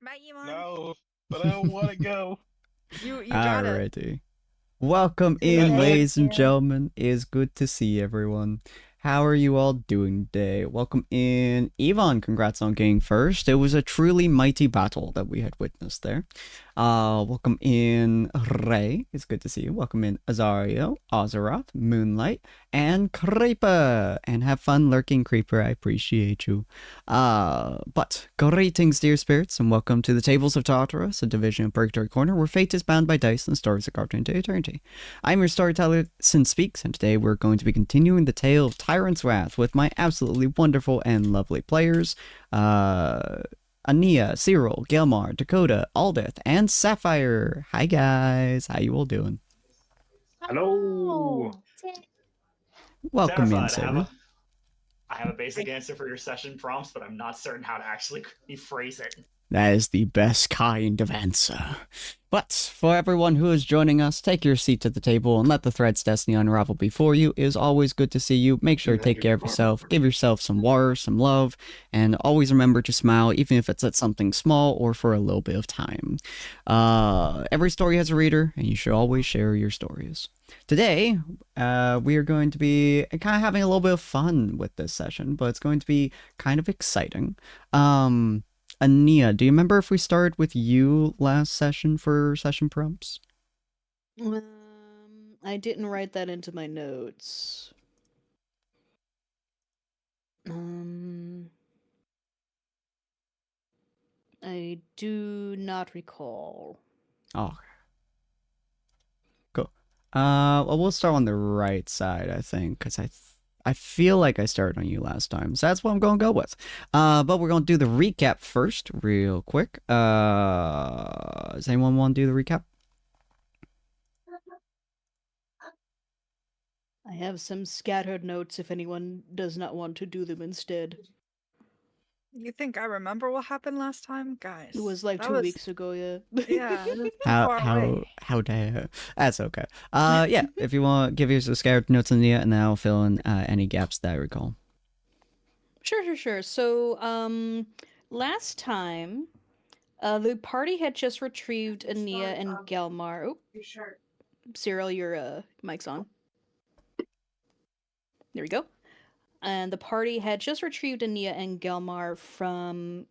Bye, Iman. No, but I don't want to go. You got it. Alrighty. Welcome in, Thank ladies and you. gentlemen. It is good to see everyone. How are you all doing today? Welcome in. Yvonne, congrats on getting first. It was a truly mighty battle that we had witnessed there. Welcome in Ray. It's good to see you. Welcome in Azario, Azeroth, Moonlight, and Creeper. And have fun lurking, Creeper. I appreciate you. But greetings, dear spirits, and welcome to the Tables of Tartarus, a division of Purgatory Corner, where fate is bound by dice and stories are carved into eternity. I'm your storyteller, Sinspeaks, and today we're going to be continuing the tale of Tyrant's Wrath with my absolutely wonderful and lovely players, Ania, Cyril, Gelmar, Dakota, Aldith, and Sapphire. Hi guys, how you all doing? Hello. Welcome in, Terrified. Cyril. I have a basic answer for your session prompts, but I'm not certain how to actually rephrase it. That is the best kind of answer. But for everyone who is joining us, take your seat at the table and let the thread's destiny unravel before you. It is always good to see you. Make sure to take care of yourself. Give yourself some water, some love, and always remember to smile, even if it's at something small or for a little bit of time. Every story has a reader, and you should always share your stories. Today, we are going to be kind of having a little bit of fun with this session, but it's going to be kind of exciting. Ania, do you remember if we started with you last session for session prompts? I didn't write that into my notes. I do not recall. Oh, cool. Well, we'll start on the right side, I think, because I feel like I started on you last time, so that's what I'm going to go with. But we're going to do the recap first, real quick. Does anyone want to do the recap? I have some scattered notes if anyone does not want to do them instead. You think I remember what happened last time, guys? It was like that 2 weeks ago, yeah. Yeah, it was far away. How dare? That's okay. Yeah. If you want, give us a scattered notes, Ania, and then I'll fill in any gaps that I recall. Sure. So, last time, the party had just retrieved Ania and Gelmar. Oh, Cyril, your mic's on. There we go. And the party had just retrieved Ania and Gelmar from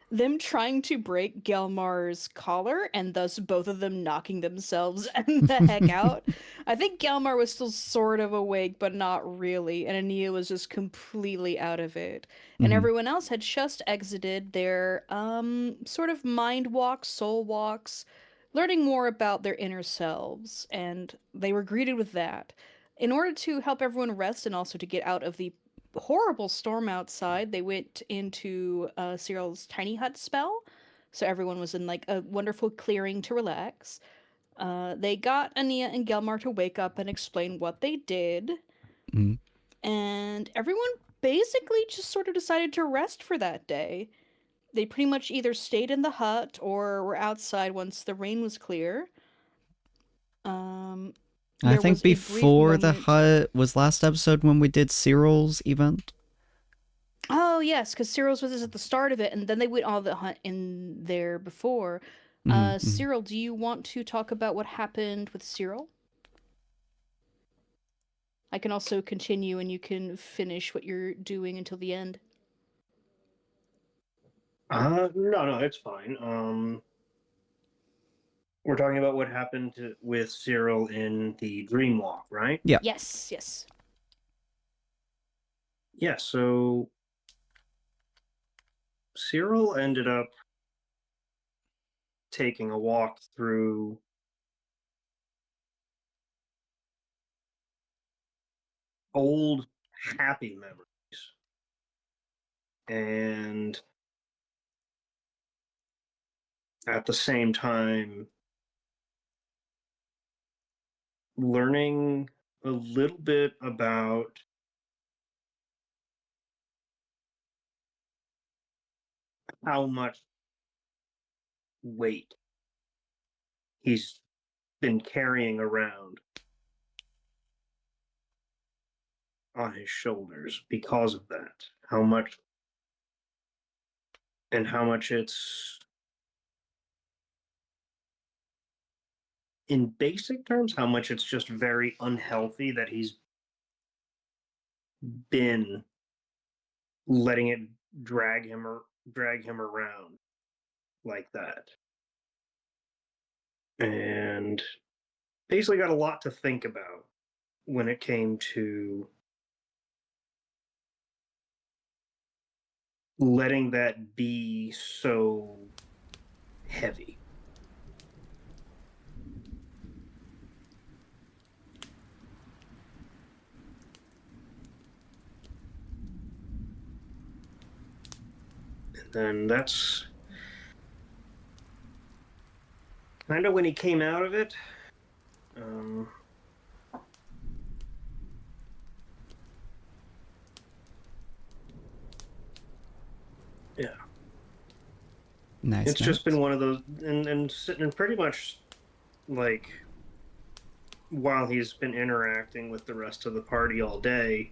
them trying to break Gelmar's collar, and thus both of them knocking themselves the heck out. I think Gelmar was still sort of awake, but not really, and Ania was just completely out of it. And everyone else had just exited their sort of mind walks, soul walks, learning more about their inner selves, and they were greeted with that. In order to help everyone rest and also to get out of the horrible storm outside, they went into Cyril's tiny hut spell. So everyone was in like a wonderful clearing to relax. They got Ania and Gelmar to wake up and explain what they did. And everyone basically just sort of decided to rest for that day. They pretty much either stayed in the hut or were outside once the rain was clear. I think before the hut was last episode when we did Cyril's event. Oh yes, because Cyril's was at the start of it, and then they went all the hunt in there before. Cyril, do you want to talk about what happened with Cyril? I can also continue, and you can finish what you're doing until the end. No, it's fine. We're talking about what happened with Cyril in the dream walk, right? Yeah. Yes. Yeah, so Cyril ended up taking a walk through old happy memories. And at the same time, learning a little bit about how much weight he's been carrying around on his shoulders because of that. How much and how much it's, in basic terms, how much it's just very unhealthy that he's been letting it drag him around like that. And basically got a lot to think about when it came to letting that be so heavy. And then that's kind of when he came out of it. Yeah. Nice. It's just been one of those, and sitting pretty much like while he's been interacting with the rest of the party all day,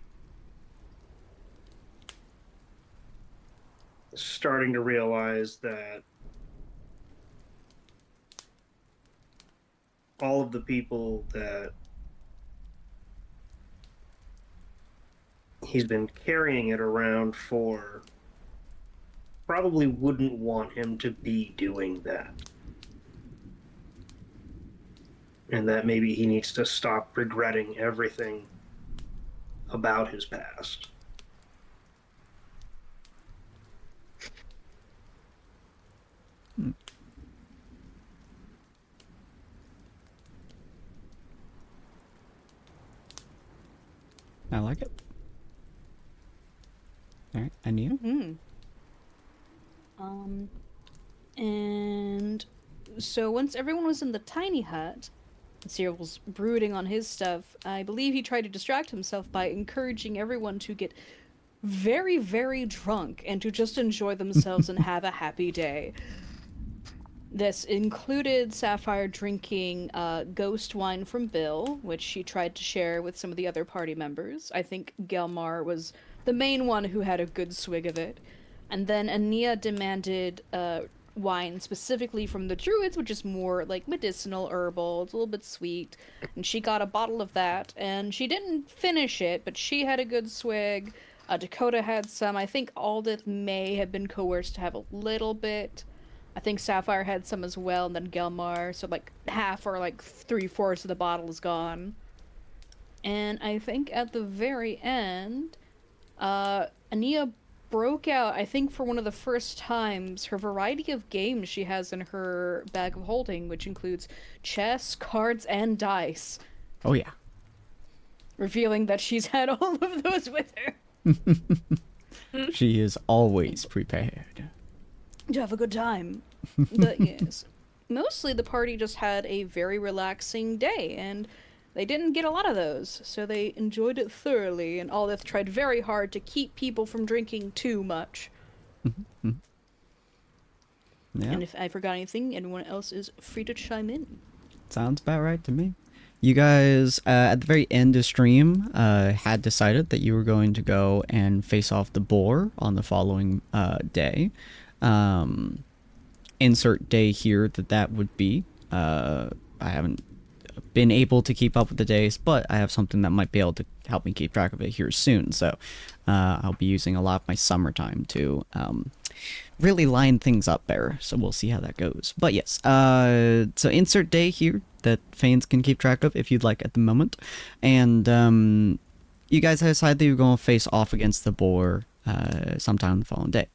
starting to realize that all of the people that he's been carrying it around for probably wouldn't want him to be doing that. And that maybe he needs to stop regretting everything about his past. I like it. All right, Anita? And so once everyone was in the tiny hut, Cyril was brooding on his stuff. I believe he tried to distract himself by encouraging everyone to get very, very drunk and to just enjoy themselves and have a happy day. This included Sapphire drinking ghost wine from Bill, which she tried to share with some of the other party members. I think Gelmar was the main one who had a good swig of it. And then Ania demanded wine specifically from the druids, which is more like medicinal herbal. It's a little bit sweet. And she got a bottle of that, and she didn't finish it, but she had a good swig. Dakota had some. I think Aldith may have been coerced to have a little bit. I think Sapphire had some as well, and then Gelmar, so like half or like 3/4 of the bottle is gone. And I think at the very end, Ania broke out, I think for one of the first times, her variety of games she has in her bag of holding, which includes chess, cards, and dice. Oh, yeah. Revealing that she's had all of those with her. She is always prepared. To have a good time. But yes, mostly the party just had a very relaxing day, and they didn't get a lot of those, so they enjoyed it thoroughly, and Aldith tried very hard to keep people from drinking too much. Yeah. And if I forgot anything, anyone else is free to chime in. Sounds about right to me. You guys, at the very end of stream, had decided that you were going to go and face off the boar on the following day. Insert day here that would be. I haven't been able to keep up with the days, but I have something that might be able to help me keep track of it here soon. So I'll be using a lot of my summertime to really line things up there. So we'll see how that goes. But yes, so insert day here that fans can keep track of if you'd like at the moment. And you guys decided that you're going to face off against the boar sometime on the following day.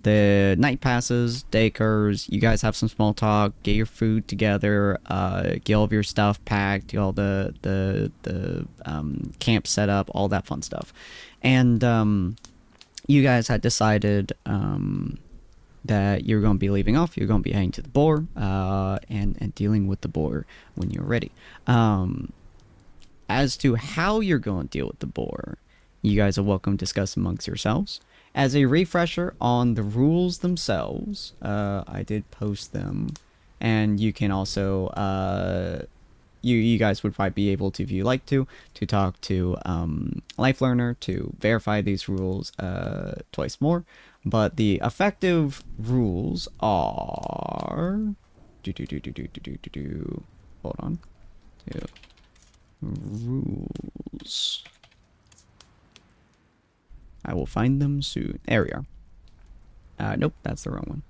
The night passes, day occurs, you guys have some small talk, get your food together, get all of your stuff packed, get all the camp set up, all that fun stuff. And you guys had decided that you're going to be leaving off, you're going to be heading to the boar, and dealing with the boar when you're ready. As to how you're going to deal with the boar, you guys are welcome to discuss amongst yourselves. As a refresher on the rules themselves, I did post them, and you can also you guys would probably be able to, if you like to talk to Life Learner to verify these rules twice more. But the effective rules are hold on. Rules. I will find them soon. There we are. Nope, that's the wrong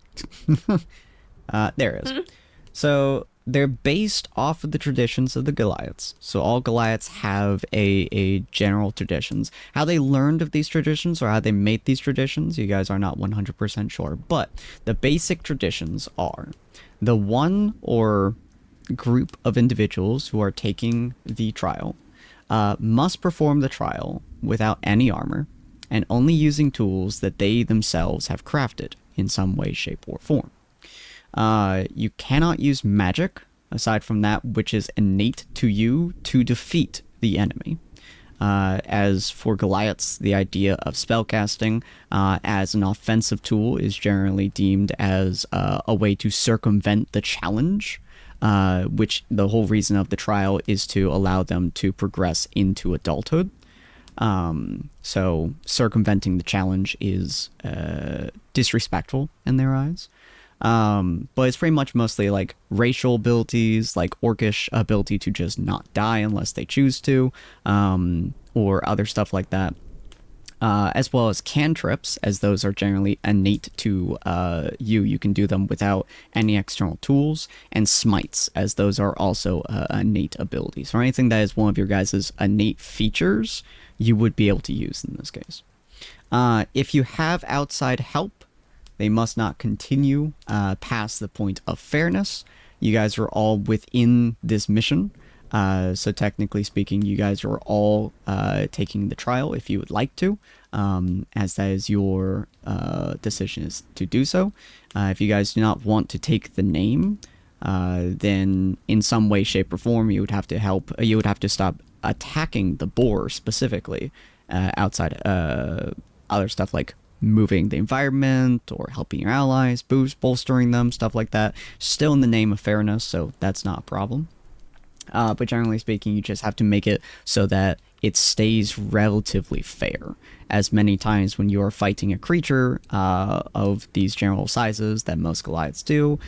one. There it is. So they're based off of the traditions of the Goliaths. So all Goliaths have a general traditions. How they learned of these traditions or how they made these traditions, you guys are not 100% sure. But the basic traditions are the one or group of individuals who are taking the trial must perform the trial without any armor and only using tools that they themselves have crafted in some way, shape, or form. You cannot use magic, aside from that which is innate to you, to defeat the enemy. As for Goliaths, the idea of spellcasting as an offensive tool is generally deemed as a way to circumvent the challenge, which the whole reason of the trial is to allow them to progress into adulthood. So circumventing the challenge is disrespectful in their eyes. But it's pretty much mostly like racial abilities, like orcish ability to just not die unless they choose to, or other stuff like that. As well as cantrips, as those are generally innate to you. You can do them without any external tools. And smites, as those are also innate abilities. Or anything that is one of your guys' innate features, you would be able to use in this case. If you have outside help, they must not continue past the point of fairness. You guys are all within this mission. So technically speaking, you guys are all taking the trial if you would like to, as that is your decision is to do so. If you guys do not want to take the name, then in some way, shape, or form, you would have to help. You would have to stop attacking the boar specifically, outside other stuff like moving the environment or helping your allies, bolstering them, stuff like that. Still in the name of fairness, so that's not a problem. But generally speaking, you just have to make it so that it stays relatively fair. As many times when you are fighting a creature of these general sizes that most Goliaths do,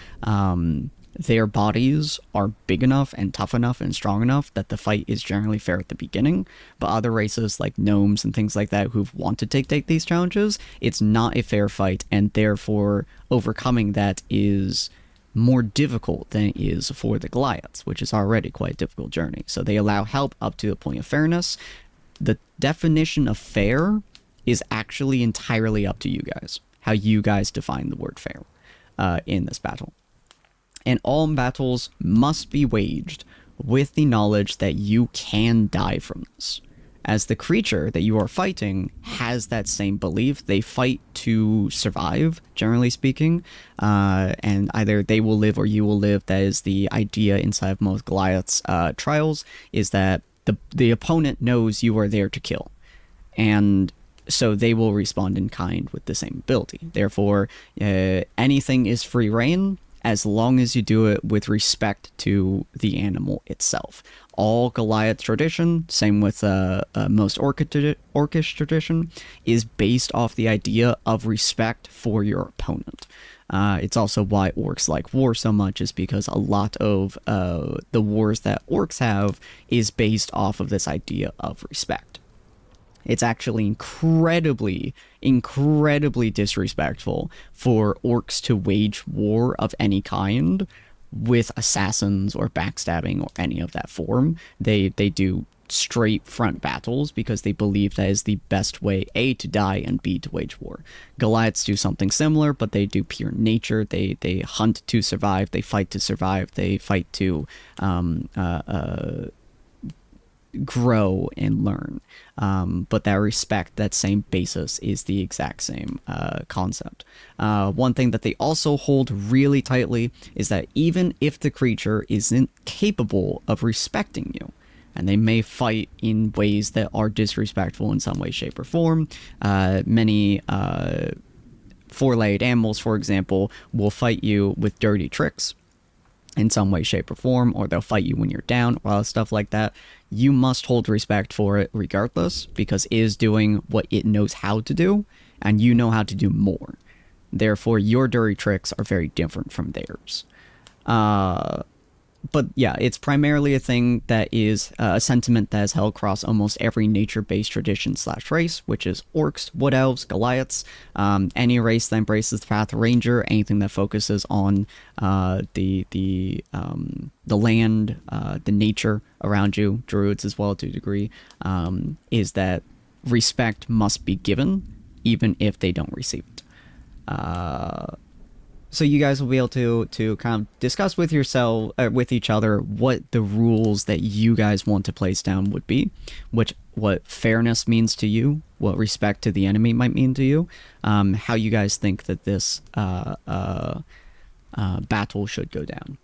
their bodies are big enough and tough enough and strong enough that the fight is generally fair at the beginning. But other races like gnomes and things like that who've wanted to take these challenges, it's not a fair fight, and therefore overcoming that is more difficult than it is for the Goliaths, which is already quite a difficult journey. So they allow help up to the point of fairness. The definition of fair is actually entirely up to you guys, how you guys define the word fair in this battle. And all battles must be waged with the knowledge that you can die from this. As the creature that you are fighting has that same belief, they fight to survive, generally speaking, and either they will live or you will live. That is the idea inside of most Goliath's trials, is that the opponent knows you are there to kill. And so they will respond in kind with the same ability. Therefore, anything is free reign, as long as you do it with respect to the animal itself. All Goliath tradition, same with most orcish tradition, is based off the idea of respect for your opponent. It's also why orcs like war so much, is because a lot of the wars that orcs have is based off of this idea of respect. It's actually incredibly disrespectful for orcs to wage war of any kind with assassins or backstabbing or any of that form. They do straight front battles because they believe that is the best way, A, to die, and B, to wage war. Goliaths do something similar, but they do pure nature. They hunt to survive, they fight to survive, they fight to grow and learn. But that respect, that same basis, is the exact same concept. One thing that they also hold really tightly is that even if the creature isn't capable of respecting you, and they may fight in ways that are disrespectful in some way, shape, or form, many four-legged animals, for example, will fight you with dirty tricks. in some way, shape, or form, or they'll fight you when you're down, or stuff like that. You must hold respect for it regardless, because it is doing what it knows how to do, and you know how to do more. Therefore, your dirty tricks are very different from theirs. But yeah, it's primarily a thing that is a sentiment that is held across almost every nature-based tradition / race, which is orcs, wood elves, Goliaths, any race that embraces the path of ranger, anything that focuses on the land, the nature around you, druids as well to a degree, is that respect must be given, even if they don't receive it. So you guys will be able to kind of discuss with with each other what the rules that you guys want to place down would be, what fairness means to you, what respect to the enemy might mean to you, how you guys think that this battle should go down.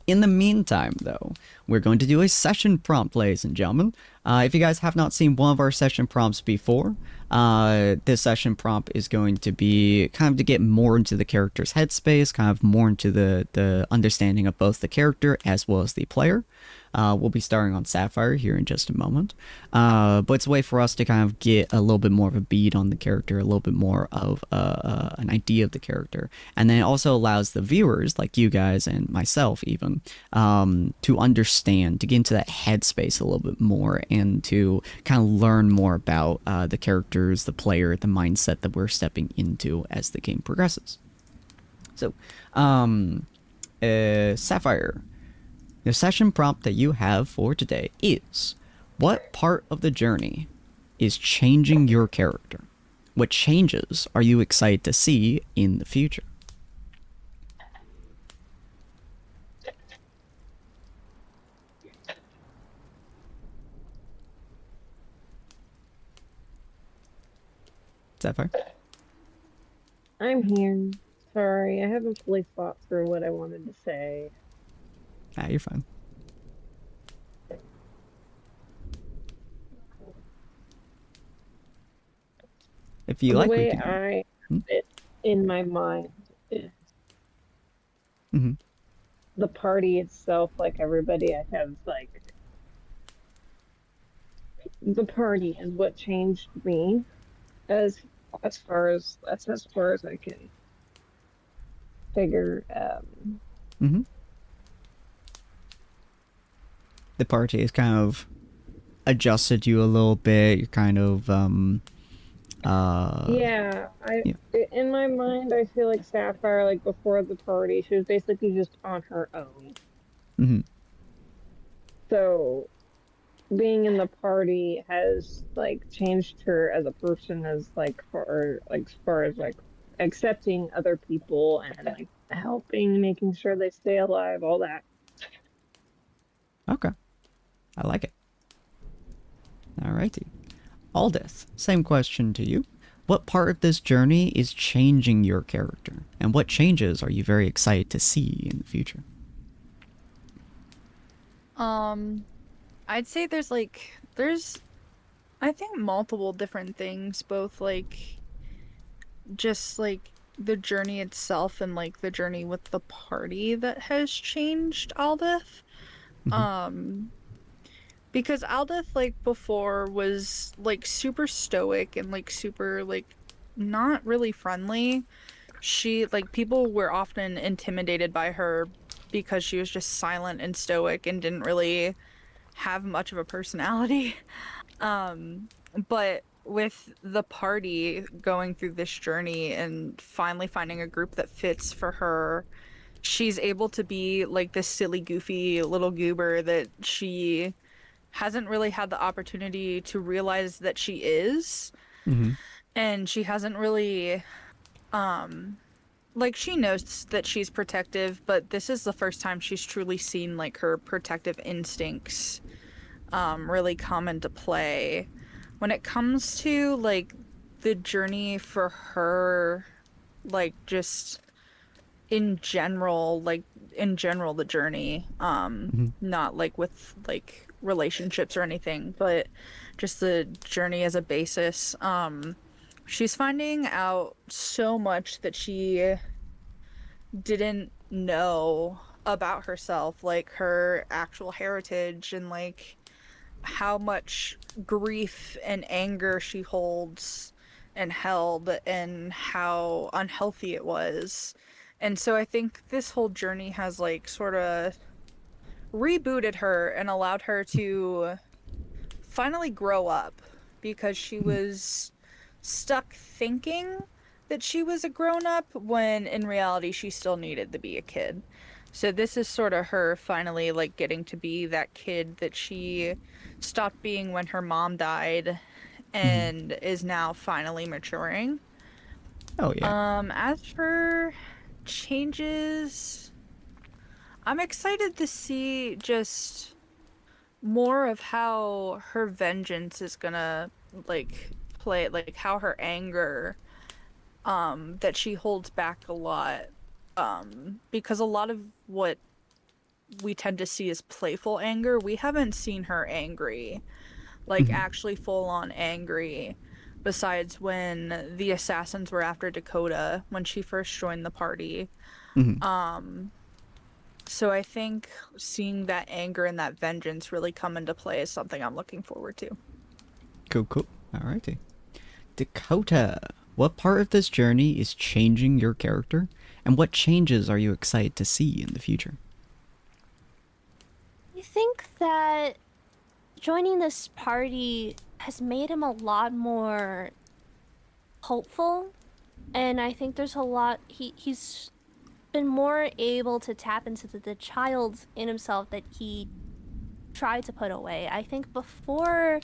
In the meantime, though, we're going to do a session prompt, ladies and gentlemen. If you guys have not seen one of our session prompts before, this session prompt is going to be kind of to get more into the character's headspace, kind of more into the understanding of both the character as well as the player. We'll be starting on Sapphire here in just a moment. But it's a way for us to kind of get a little bit more of a bead on the character, a little bit more of an idea of the character. And then it also allows the viewers, like you guys and myself even, to understand, to get into that headspace a little bit more and to kind of learn more about the characters, the player, the mindset that we're stepping into as the game progresses. So, Sapphire, the session prompt that you have for today is, what part of the journey is changing your character? What changes are you excited to see in the future? Sapphire? I'm here. Sorry, I haven't fully thought through what I wanted to say. Ah, you're fine. If you The like, we way can. I have it in my mind is Mm-hmm. the party itself, like everybody, I have like the party is what changed me as far as I can figure. Mm-hmm. The party has kind of adjusted you a little bit. You're kind of Yeah, yeah. in my mind, I feel like Sapphire, like before the party, she was basically just on her own. Mm-hmm. So being in the party has like changed her as a person, as like for like as far as like accepting other people and like helping, making sure they stay alive, all that. Okay. I like it. Alrighty. Aldith, same question to you. What part of this journey is changing your character? And what changes are you very excited to see in the future? I'd say there's I think multiple different things, both like just like the journey itself and like the journey with the party that has changed Aldith. Mhm. Because Aldith like before was like super stoic and like super like not really friendly. She like people were often intimidated by her because she was just silent and stoic and didn't really have much of a personality. But with the party going through this journey and finally finding a group that fits for her, she's able to be like this silly, goofy little goober that she hasn't really had the opportunity to realize that she is. Mhm. And she hasn't really, like, she knows that she's protective, but this is the first time she's truly seen like her protective instincts really come into play. When it comes to like the journey for her, like just in general the journey, Mhm. not like with like relationships or anything, but just the journey as a basis. She's finding out so much that she didn't know about herself, like her actual heritage and like how much grief and anger she holds and held and how unhealthy it was. And so I think this whole journey has like sort of rebooted her and allowed her to finally grow up because she was stuck thinking that she was a grown up when in reality she still needed to be a kid. So this is sort of her finally like getting to be that kid that she stopped being when her mom died Mhm. and is now finally maturing. Oh yeah. As for changes, I'm excited to see just more of how her vengeance is gonna like play, like how her anger that she holds back a lot, because a lot of what we tend to see is playful anger. We haven't seen her angry, like Mhm. actually full on angry, besides when the assassins were after Dakota when she first joined the party. Mhm. um so I think seeing that anger and that vengeance really come into play is something I'm looking forward to. Cool, cool. Alrighty. Dakota, what part of this journey is changing your character, and what changes are you excited to see in the future? I think that joining this party has made him a lot more hopeful, and I think there's a lot he's been more able to tap into the child in himself that he tried to put away. I think before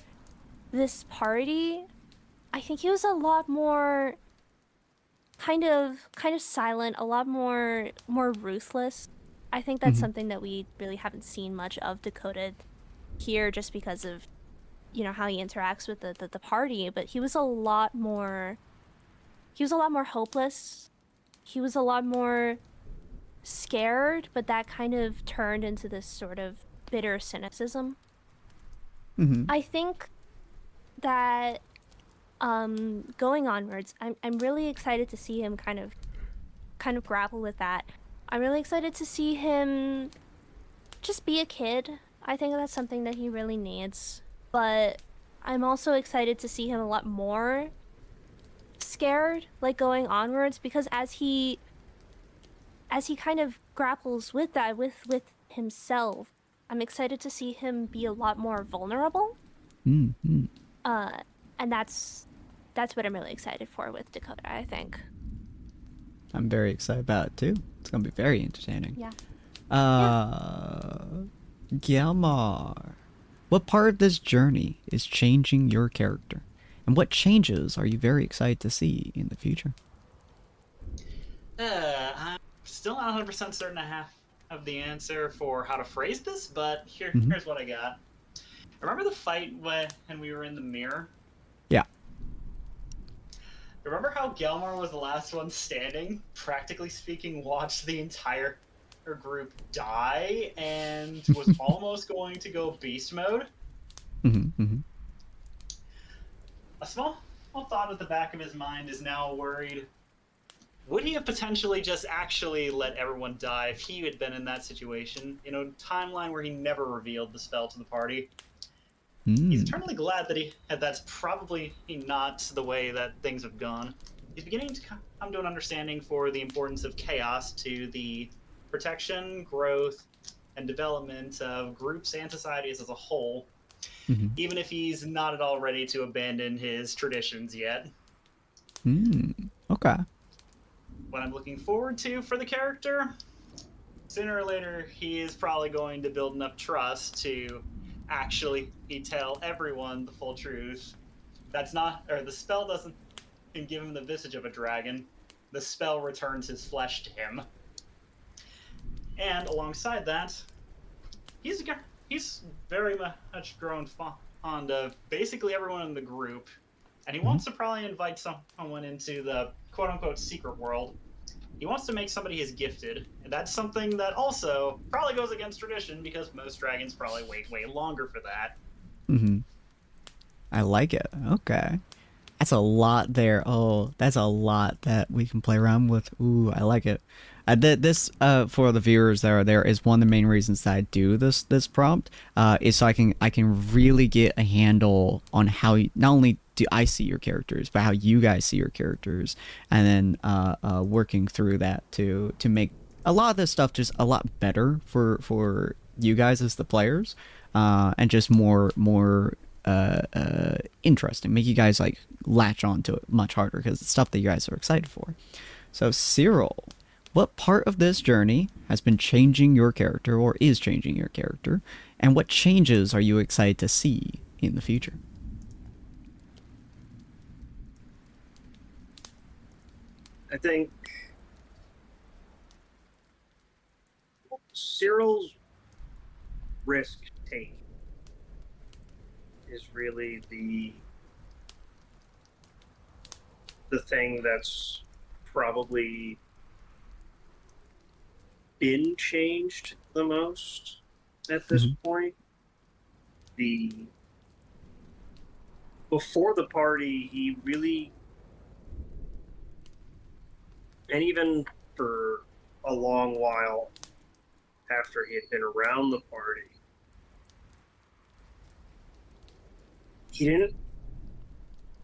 this party, I think he was a lot more kind of silent, a lot more ruthless. I think that's Mhm. something that we really haven't seen much of Dakota here just because of how he interacts with the party, but he was a lot more hopeless. He was a lot more scared, but that kind of turned into this sort of bitter cynicism. Mhm. I think that going onwards, I'm really excited to see him kind of grapple with that. I'm really excited to see him just be a kid. I think that's something that he really needs. But I'm also excited to see him a lot more scared, like going onwards, because as he kind of grapples with that with himself, I'm excited to see him be a lot more vulnerable. Mhm. Uh, and that's what I'm really excited for with Dakota, I think. I'm very excited about it too. It's gonna be very entertaining. Yeah. Yeah. Gelmar, what part of this journey is changing your character, and what changes are you very excited to see in the future? I'm still not 100% certain I have the answer for how to phrase this, but Mhm. here's what I got. Remember the fight when we were in the mirror? Yeah. Remember how Gelmar was the last one standing? Practically speaking, watched the entire group die and was almost going to go beast mode? Mhm. Mhm. A small thought at the back of his mind is now worried. Would he have potentially just actually let everyone die if he had been in that situation? Timeline where he never revealed the spell to the party. He's Mm. eternally glad that's probably not the way that things have gone. He's beginning to come to an understanding for the importance of chaos to the protection, growth, and development of groups and societies as a whole, Mhm. even if he's not at all ready to abandon his traditions yet. Mm. Okay. What I'm looking forward to for the character, sooner or later, he is probably going to build enough trust to actually tell everyone the full truth. That's not, or the spell doesn't give him the visage of a dragon. The spell returns his flesh to him. And alongside that, he's he's very much grown fond of basically everyone in the group, and he Mhm. wants to probably invite someone into the quote unquote secret world. He wants to make somebody his gifted, and that's something that also probably goes against tradition because most dragons probably wait way longer for that. Mhm. I like it. Okay. That's a lot there. Oh, that's a lot that we can play around with. Ooh, I like it. This for the viewers that are there is one of the main reasons that I do this prompt is so I can really get a handle on how not only do I see your characters, but how you guys see your characters, and then working through that to make a lot of this stuff just a lot better for you guys as the players, and just more interesting, make you guys like latch on to it much harder because it's stuff that you guys are excited for. So Cyril, what part of this journey has been changing your character or is changing your character, and what changes are you excited to see in the future? I think Cyril's risk take is really the thing that's probably been changed the most at this point. Before the party, he really, and even for a long while after he had been around the party, he didn't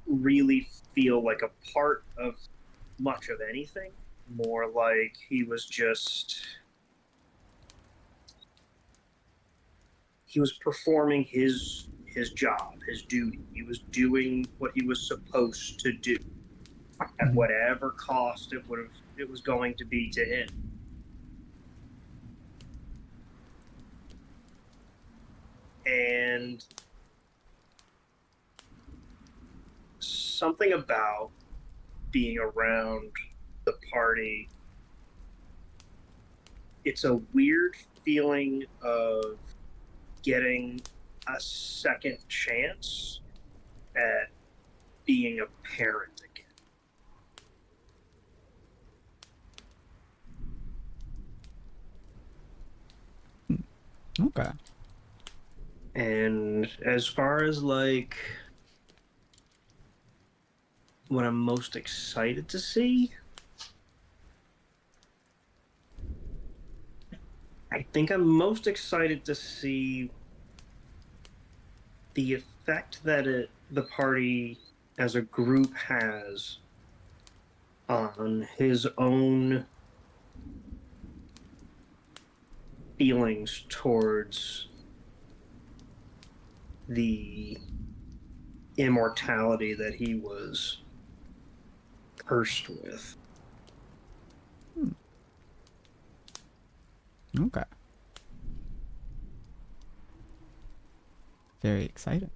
really feel like a part of much of anything. More like he was performing his job, his duty. He was doing what he was supposed to do at whatever cost it was going to be to him. And something about being around the party, it's a weird feeling of getting a second chance at being a parent again. Okay. And as far as like what I'm most excited to see, I think I'm most excited to see the effect that the party as a group has on his own feelings towards the immortality that he was cursed with. Okay. Very exciting.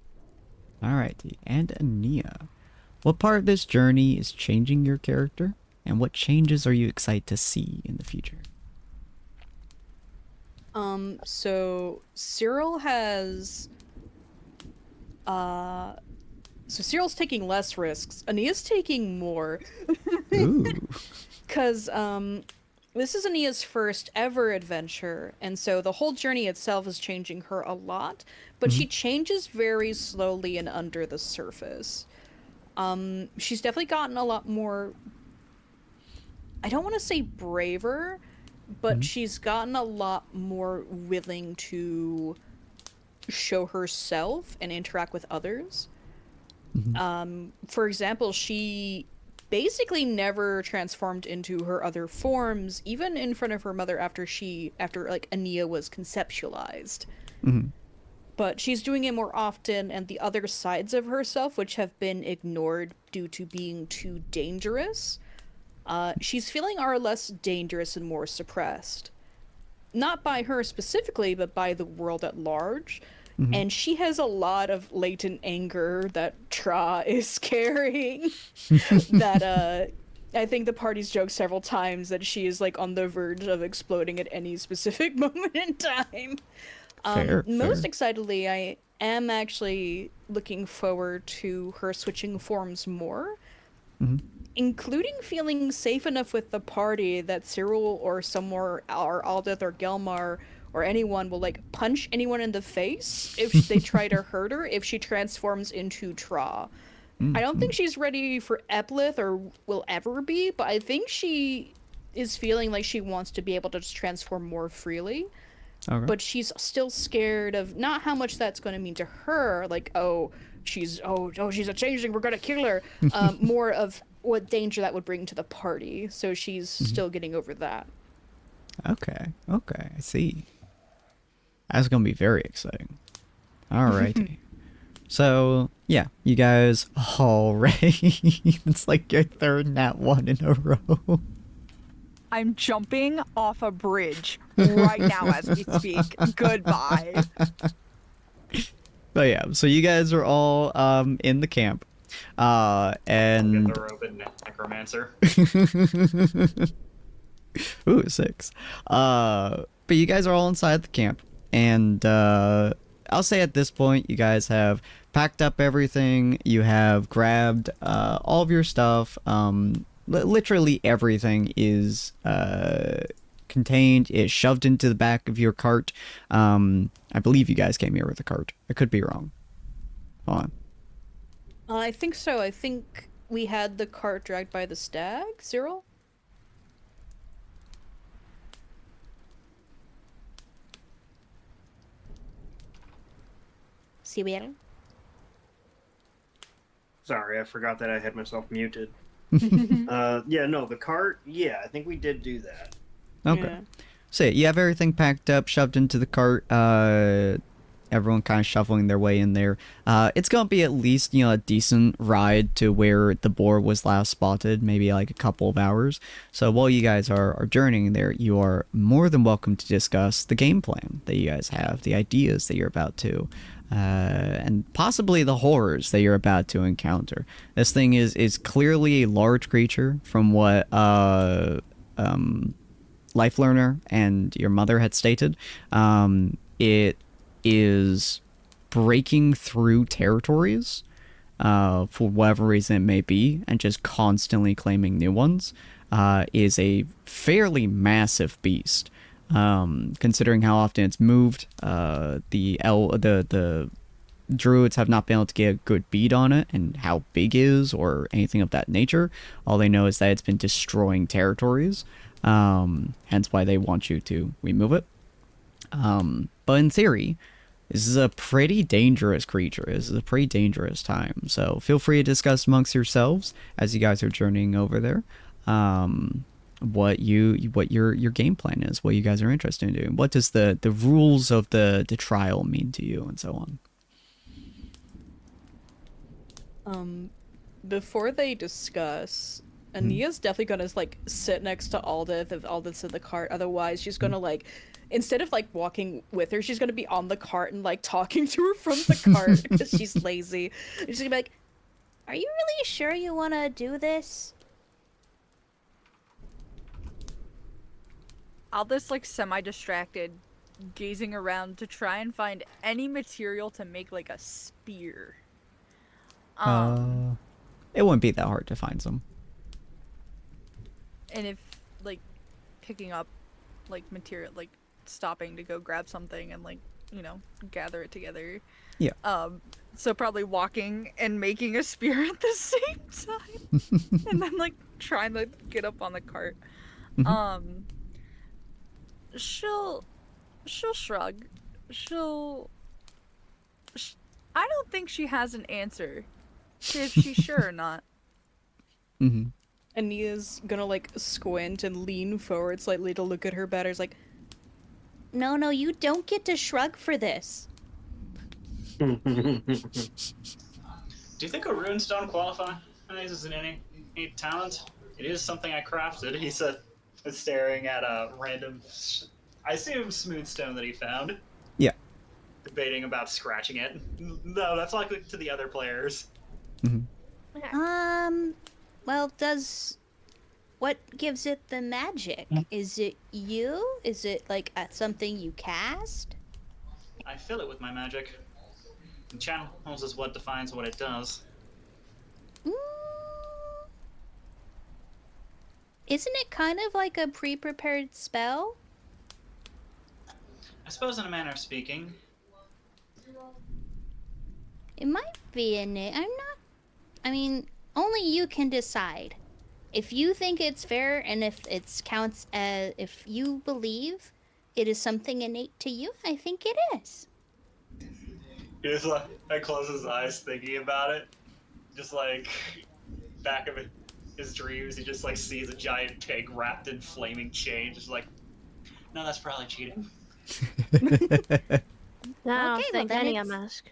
Alrighty, and Ania, what part of this journey is changing your character, and what changes are you excited to see in the future? So Cyril has so Cyril's taking less risks. Ania's taking more. Ooh. Cause this is Ania's first ever adventure, and so the whole journey itself is changing her a lot, but she changes very slowly and under the surface. She's definitely gotten a lot more, I don't want to say braver, but she's gotten a lot more willing to show herself and interact with others. For example, she basically never transformed into her other forms, even in front of her mother after like Ania was conceptualized. But she's doing it more often, and the other sides of herself, which have been ignored due to being too dangerous, she's feeling are less dangerous and more suppressed. Not by her specifically, but by the world at large. And she has a lot of latent anger that Tra is carrying. That I think the party's joked several times that she is like on the verge of exploding at any specific moment in time. Most excitedly, I am actually looking forward to her switching forms more. Including feeling safe enough with the party that Cyril or somewhere, or Aldith or Gelmar or anyone will like punch anyone in the face if they try to hurt her if she transforms into Tra. I don't think she's ready for Eplith or will ever be, but I think she is feeling like she wants to be able to just transform more freely. Okay. But she's still scared of not how much that's going to mean to her, like, she's a changeling, we're gonna kill her. More of what danger that would bring to the party. So she's still getting over that. Okay, I see. That's gonna be very exciting. Alrighty. So, yeah, you guys already... it's like your third nat 1 in a row. I'm jumping off a bridge right now as we speak. Goodbye. But yeah, so you guys are all in the camp. And... Get the rope and necromancer. Ooh, 6. But you guys are all inside the camp. And I'll say at this point, you guys have packed up everything. You have grabbed all of your stuff. Literally everything is contained, is shoved into the back of your cart. I believe you guys came here with a cart. I could be wrong. Hold on. I think so. I think we had the cart dragged by the stag, Cyril? Cyril? Sorry, I forgot that I had myself muted. Yeah, no, the cart. Yeah, I think we did do that. Okay. Yeah. So yeah, you have everything packed up, shoved into the cart. Everyone kind of shuffling their way in there. It's gonna be at least, a decent ride to where the boar was last spotted, maybe like a couple of hours. So while you guys are journeying there, you are more than welcome to discuss the game plan that you guys have, the ideas that you're about to, and possibly the horrors that you're about to encounter. This thing is clearly a large creature from what Life Learner and your mother had stated. It is breaking through territories for whatever reason it may be, and just constantly claiming new ones. Is a fairly massive beast, considering how often it's moved. The druids have not been able to get a good beat on it and how big it is or anything of that nature. All they know is that it's been destroying territories, hence why they want you to remove it. But in theory, this is a pretty dangerous creature. This is a pretty dangerous time. So feel free to discuss amongst yourselves as you guys are journeying over there. What your game plan is, what you guys are interested in doing. What does the rules of the trial mean to you, and so on. Before they discuss, Ania's definitely gonna sit next to Aldith if Aldith's in the cart. Otherwise, she's gonna instead of walking with her, she's gonna be on the cart and talking to her from the cart because she's lazy. And she's gonna be like, Are you really sure you want to do this? Aldous semi-distracted, gazing around to try and find any material to make a spear. It wouldn't be that hard to find some. And if picking up material, stopping to go grab something and gather it together. Yeah. So probably walking and making a spear at the same time, and then trying to get up on the cart. Mm-hmm. She'll shrug. I don't think she has an answer to if she's sure or not. Mm-hmm. Ania's gonna squint and lean forward slightly to look at her betters No, you don't get to shrug for this. Do you think a runestone qualifies as any talent? It is something I crafted. He said, staring at a random, I assume, smooth stone that he found. Yeah. Debating about scratching it. No, that's likely to the other players. Mm-hmm. Well, what gives it the magic? Is it you? Is it something you cast? I fill it with my magic. The channels is what defines what it does. Isn't it kind of like a pre-prepared spell? I suppose in a manner of speaking. It might be in it. I mean, only you can decide. If you think it's fair and if it counts as if you believe it is something innate to you, I think it is. He just like closes his eyes thinking about it. Just like back of his dreams, he just like sees a giant pig wrapped in flaming chain. Just like, no, that's probably cheating. I Okay, don't well, think then any of it's-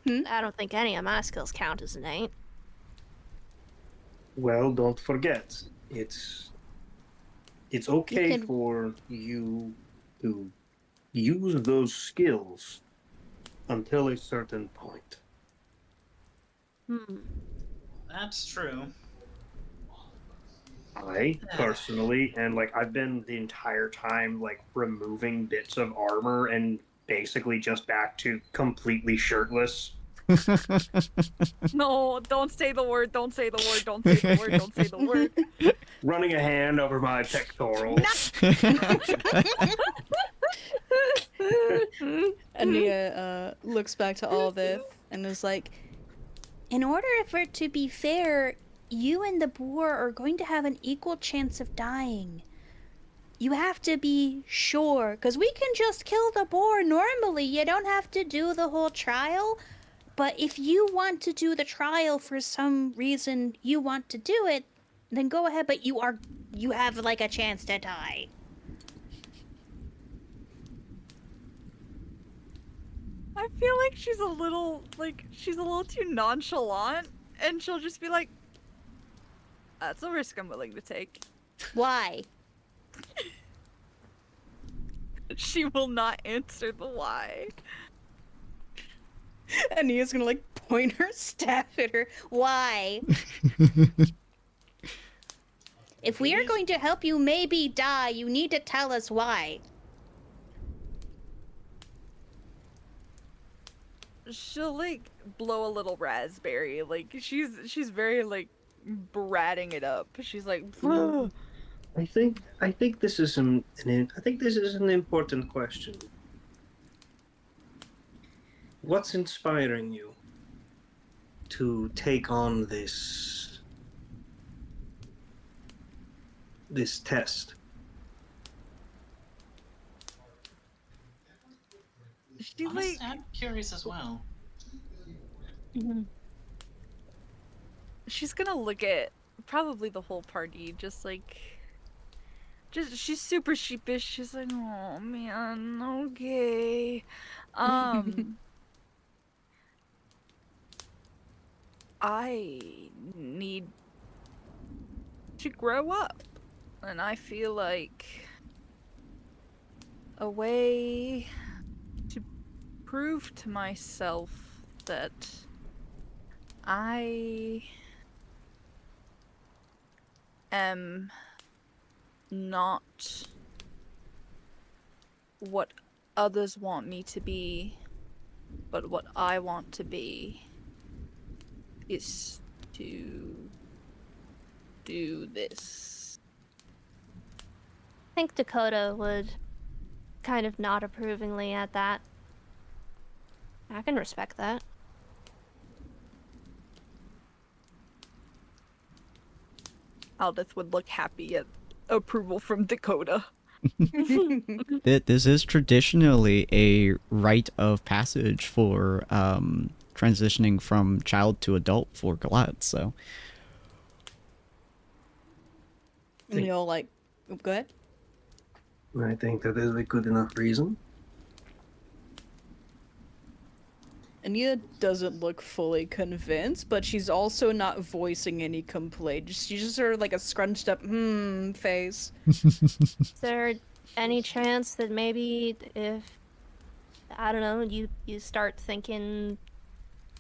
my I don't think any of my skills count as innate. Well, don't forget, it's okay can- for you to use those skills until a certain point. Hmm. That's true. I personally, and like I've been the entire time like removing bits of armor and basically just back to completely shirtless. No, don't say the word, don't say the word, don't say the word, don't say the word. Running a hand over my pectorals. Ania looks back to Aldith and is like, in order for it to be fair, you and the boar are going to have an equal chance of dying. You have to be sure, because we can just kill the boar normally. You don't have to do the whole trial. But if you want to do the trial for some reason you want to do it, then go ahead, but you have like a chance to die. I feel like she's a little too nonchalant, and she'll just be like, that's a risk I'm willing to take. Why? She will not answer the why. Ania's gonna like point her staff at her. Why? If we are going to help you maybe die, you need to tell us why. She'll like blow a little raspberry. Like she's very like bratting it up. She's like, "Ugh." I think this is an important question. What's inspiring you to take on this test? She Honestly, like I'm curious as well. she's gonna look at probably the whole party, just she's super sheepish. She's like, oh man, okay. I need to grow up, and I feel like a way to prove to myself that I am not what others want me to be, but what I want to be is to do this. I think Dakota would kind of nod approvingly at that. I can respect that. Aldith would look happy at approval from Dakota. This is traditionally a rite of passage for transitioning from child to adult for Galat, so. And you'll like, go ahead. I think that is a good enough reason. Ania doesn't look fully convinced, but she's also not voicing any complaint. She's just sort of like a scrunched up face. Is there any chance that maybe if I don't know, you start thinking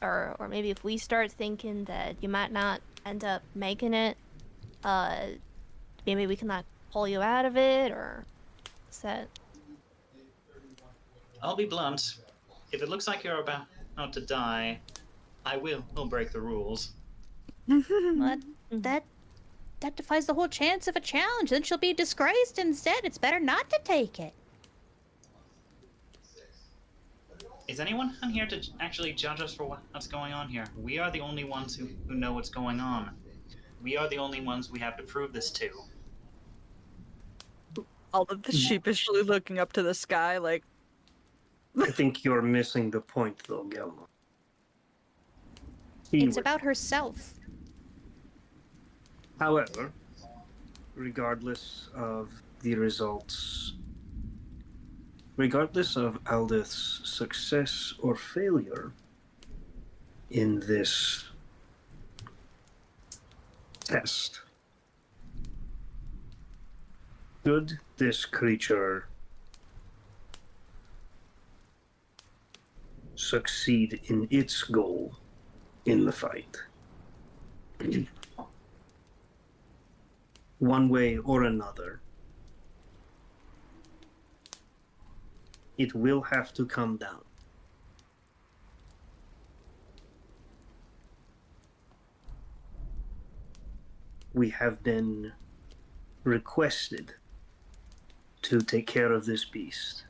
or maybe if we start thinking that you might not end up making it, maybe we can like pull you out of it, or is that I'll be blunt. If it looks like you're about to die, I will break the rules. But that defies the whole chance of a challenge. Then she'll be disgraced instead. It's better not to take it. Is anyone on here to actually judge us for what's going on here? We are the only ones who know what's going on. We are the only ones we have to prove this to. Aldith is sheepishly looking up to the sky, like, I think you're missing the point, though, Gelma. It's about herself. However, regardless of the results, regardless of Aldith's success or failure in this test, should this creature succeed in its goal in the fight, one way or another, it will have to come down. We have been requested to take care of this beast.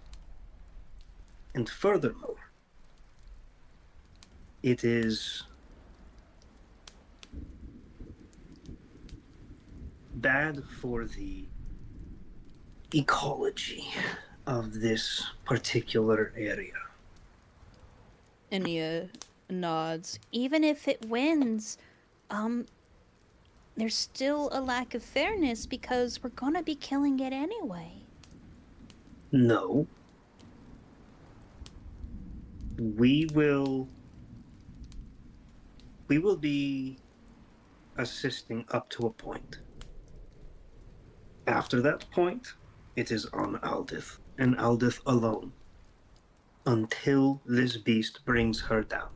And furthermore, it is bad for the ecology of this particular area. Enya nods. Even if it wins, there's still a lack of fairness because we're gonna be killing it anyway. No. We will be assisting up to a point. After that point, it is on Aldith, and Aldith alone, until this beast brings her down.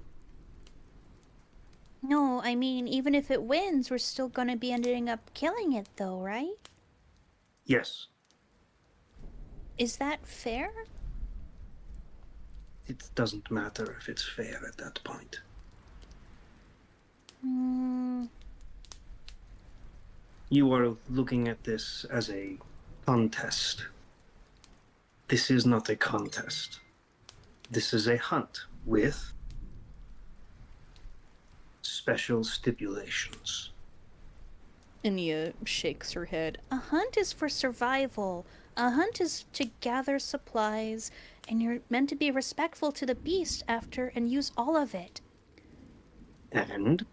No, I mean, even if it wins, we're still gonna be ending up killing it, though, right? Yes, Is that fair? it doesn't matter if it's fair at that point. You are looking at this as a contest. This is not a contest. This is a hunt with special stipulations. Enya shakes her head. A hunt is for survival. A hunt is to gather supplies, and you're meant to be respectful to the beast after and use all of it. And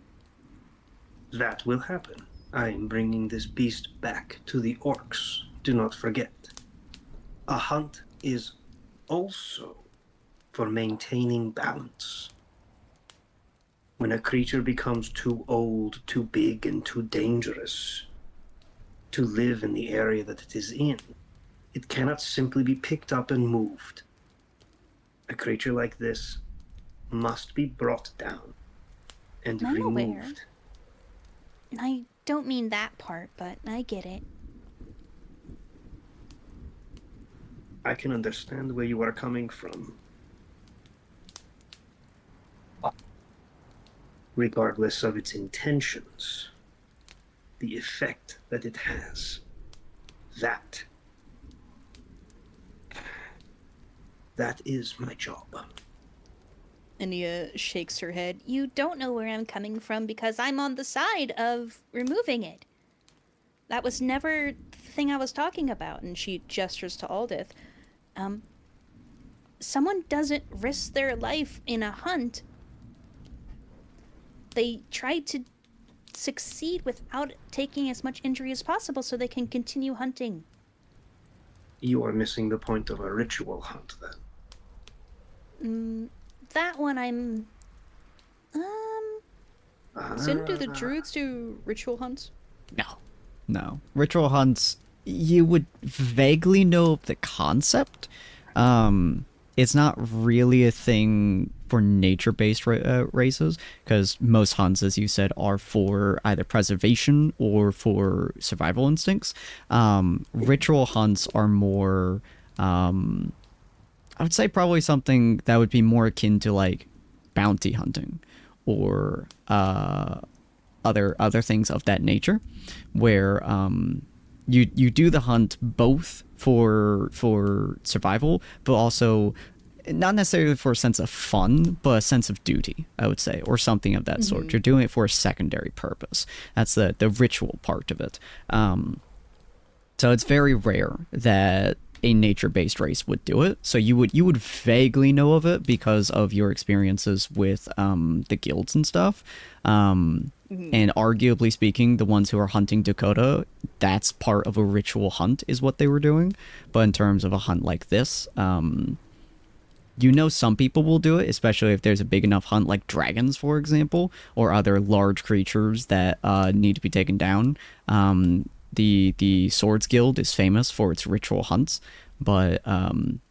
that will happen. I am bringing this beast back to the orcs. Do not forget. A hunt is also for maintaining balance. When a creature becomes too old, too big, and too dangerous to live in the area that it is in, it cannot simply be picked up and moved. A creature like this must be brought down and I'm aware. removed. I don't mean that part, but I get it. I can understand where you are coming from. Regardless of its intentions, the effect that it has, that is my job. Enya shakes her head. You don't know where I'm coming from because I'm on the side of removing it. That was never the thing I was talking about. And she gestures to Aldith. Someone doesn't risk their life in a hunt. They try to succeed without taking as much injury as possible so they can continue hunting. You are missing the point of a ritual hunt, then. That one I'm... So do the druids do ritual hunts? No. Ritual hunts, you would vaguely know of the concept. It's not really a thing for nature-based races, because most hunts, as you said, are for either preservation or for survival instincts. Ritual hunts are more... I would say probably something that would be more akin to like bounty hunting or other things of that nature, where you do the hunt both for survival, but also not necessarily for a sense of fun, but a sense of duty, I would say, or something of that sort. You're doing it for a secondary purpose. That's the ritual part of it. So it's very rare that a nature-based race would do it. So you would vaguely know of it because of your experiences with the guilds and stuff. And arguably speaking, the ones who are hunting Dakota, that's part of a ritual hunt is what they were doing. But in terms of a hunt like this, you know, some people will do it, especially if there's a big enough hunt like dragons, for example, or other large creatures that need to be taken down. The Swords Guild is famous for its ritual hunts, but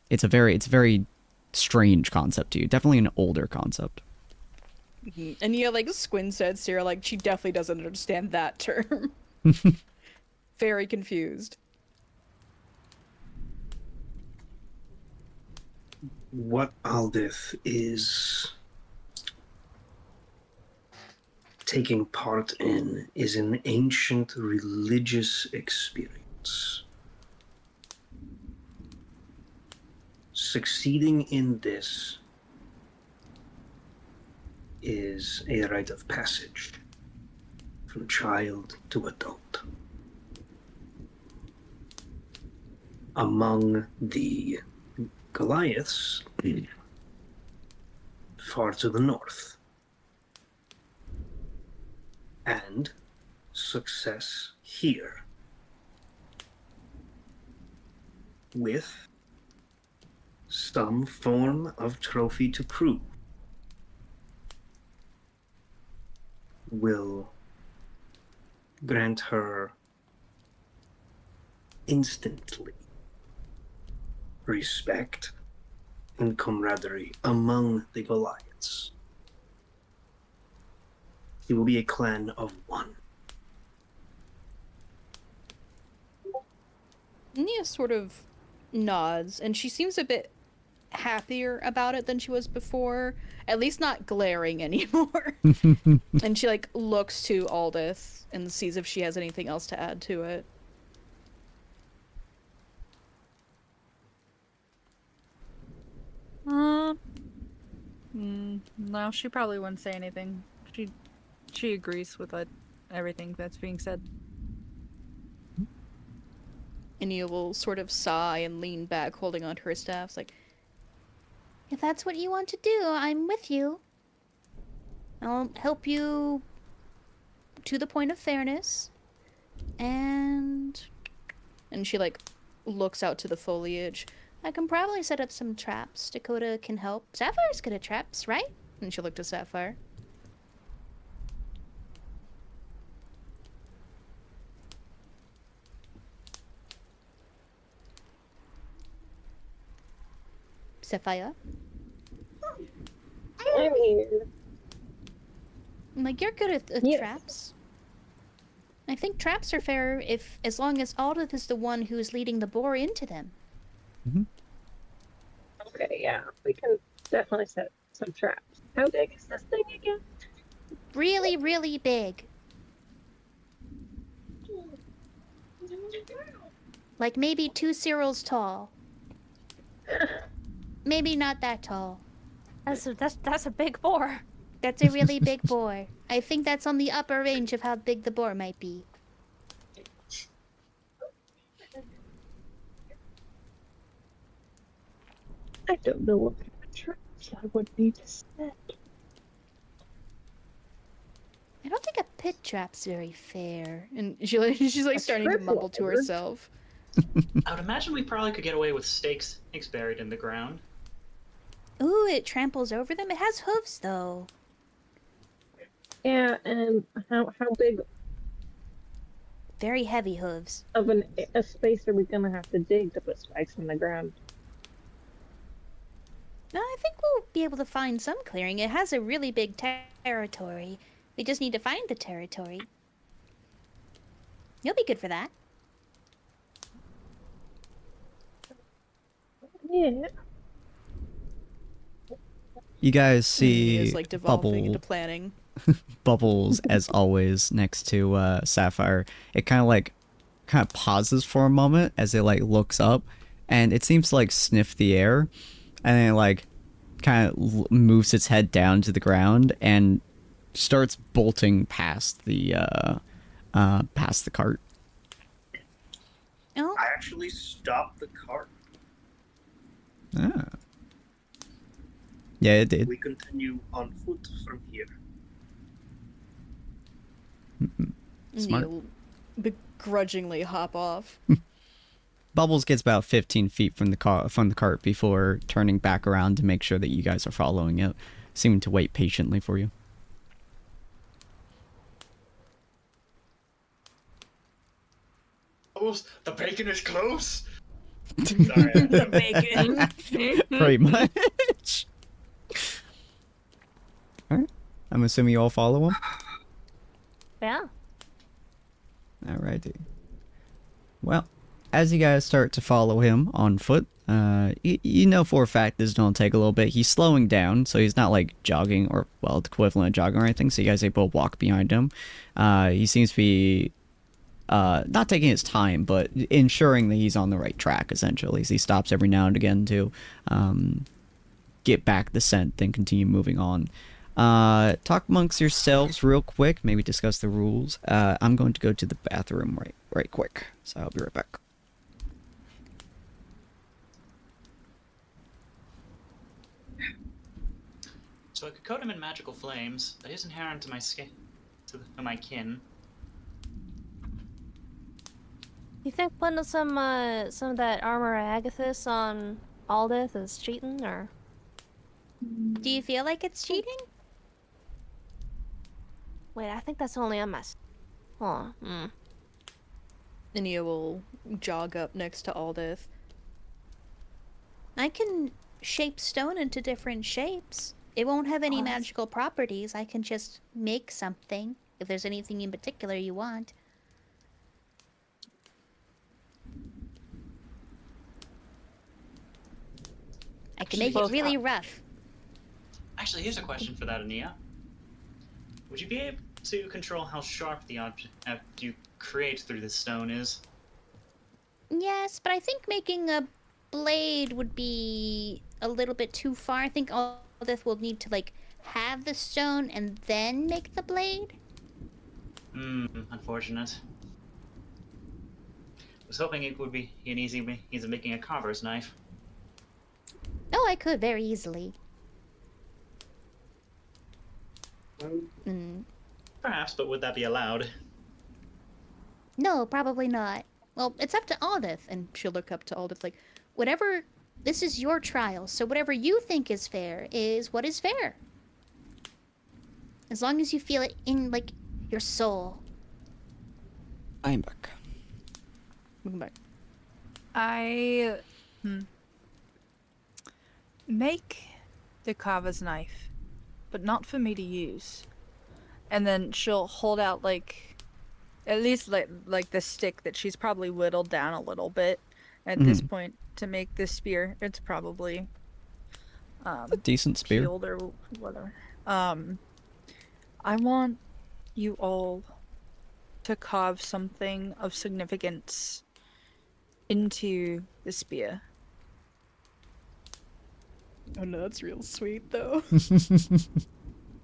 it's a very strange concept to you. Definitely an older concept. And yeah, like Squin said, Sarah, like she definitely doesn't understand that term. Very confused. What Aldith is taking part in is an ancient religious experience. Succeeding in this is a rite of passage from child to adult. Among the Goliaths, far to the north. And success here with some form of trophy to prove will grant her instantly respect and camaraderie among the Goliaths. It will be a clan of one. Nia sort of nods, and she seems a bit happier about it than she was before. At least not glaring anymore. And she like looks to Aldith and sees if she has anything else to add to it. No, she probably wouldn't say anything. She agrees with everything that's being said. Nia will sort of sigh and lean back, holding onto her staff. It's like, If that's what you want to do, I'm with you. I'll help you to the point of fairness. And she like looks out to the foliage. I can probably set up some traps. Dakota can help. Sapphire's good at traps, right? And she looked to Sapphire. Sapphire? I'm here. I'm like, you're good at Yes. traps. I think traps are fair as long as Aldith is the one who's leading the boar into them. Okay, yeah, we can definitely set some traps. How big is this thing again? Really, really big. Like maybe 2 Cyrils tall. Maybe not that tall. That's a big boar. That's a really big boar. I think that's on the upper range of how big the boar might be. I don't know what kind of traps I would need to set. I don't think a pit trap's very fair. And she's like A starting to triple mumble to over. herself. I would imagine we probably could get away with stakes buried in the ground. Ooh, it tramples over them. It has hooves, though. Yeah, and how big Very heavy hooves. of a space are we gonna have to dig to put spikes in the ground? No, I think we'll be able to find some clearing. It has a really big territory. We just need to find the territory. You'll be good for that. Yeah. You guys see Nia's like devolving into planning. Bubbles as always next to Sapphire. It kind of pauses for a moment as it like looks up, and it seems to like sniff the air, and then like kind of moves its head down to the ground and starts bolting past the cart. Oh, I actually stopped the cart. Ah. Yeah, it did. We continue on foot from here. Smart. You'll begrudgingly hop off. Bubbles gets about 15 feet from the cart before turning back around to make sure that you guys are following it, seeming to wait patiently for you. Oh, the bacon is close. Sorry. The bacon. Pretty much. Alright. I'm assuming you all follow him? Yeah. Alrighty. Well, as you guys start to follow him on foot, you know for a fact this is going to take a little bit. He's slowing down, so he's not like jogging or, well, the equivalent of jogging or anything, so you guys are able to walk behind him. He seems to be not taking his time, but ensuring that he's on the right track, essentially. So he stops every now and again to get back the scent, then continue moving on. Talk amongst yourselves real quick, maybe discuss the rules. I'm going to go to the bathroom right quick, so I'll be right back. So I could coat him in magical flames. That is inherent to my skin, to my kin. You think putting some of that armor Agathis on Aldith is cheating, or? Do you feel like it's cheating? Wait, I think that's only a mess. Oh, Nia will jog up next to Aldith. I can shape stone into different shapes. It won't have any magical properties. I can just make something if there's anything in particular you want. I can make it really rough. Actually, here's a question for that, Ania. Would you be able to control how sharp the object you create through this stone is? Yes, but I think making a blade would be a little bit too far. I think Aldith will need to, like, have the stone and then make the blade. Unfortunate. I was hoping it would be an easy means of making a carver's knife. Oh, I could very easily. Perhaps, but would that be allowed? No, probably not. Well, it's up to Aldith. And she'll look up to Aldith like, Whatever, this is your trial, so whatever you think is fair is what is fair. As long as you feel it in, like, your soul. I'm back. welcome back. I make the carver's knife, but not for me to use. And then she'll hold out like at least like the stick that she's probably whittled down a little bit at this point to make this spear. It's probably A decent spear. peeled or whatever. I want you all to carve something of significance into the spear. Oh no, that's real sweet though.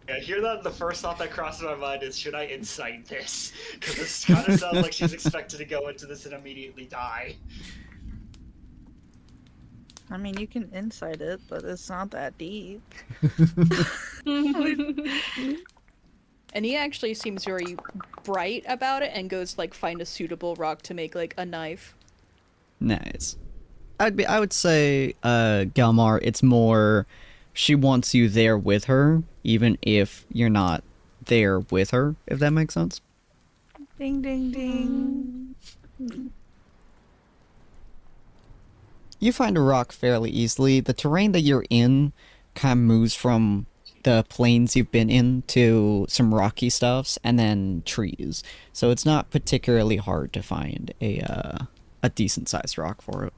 Yeah, I hear that. The first thought that crosses my mind is, should I incite this? Because this kind of sounds like she's expected to go into this and immediately die. I mean, you can insight it, but it's not that deep. And he actually seems very bright about it and goes like find a suitable rock to make like a knife. Nice. I would say, Galmar, it's more she wants you there with her, even if you're not there with her, if that makes sense. Ding, ding, ding. You find a rock fairly easily. The terrain that you're in kind of moves from the plains you've been in to some rocky stuffs and then trees. So it's not particularly hard to find a decent sized rock for it.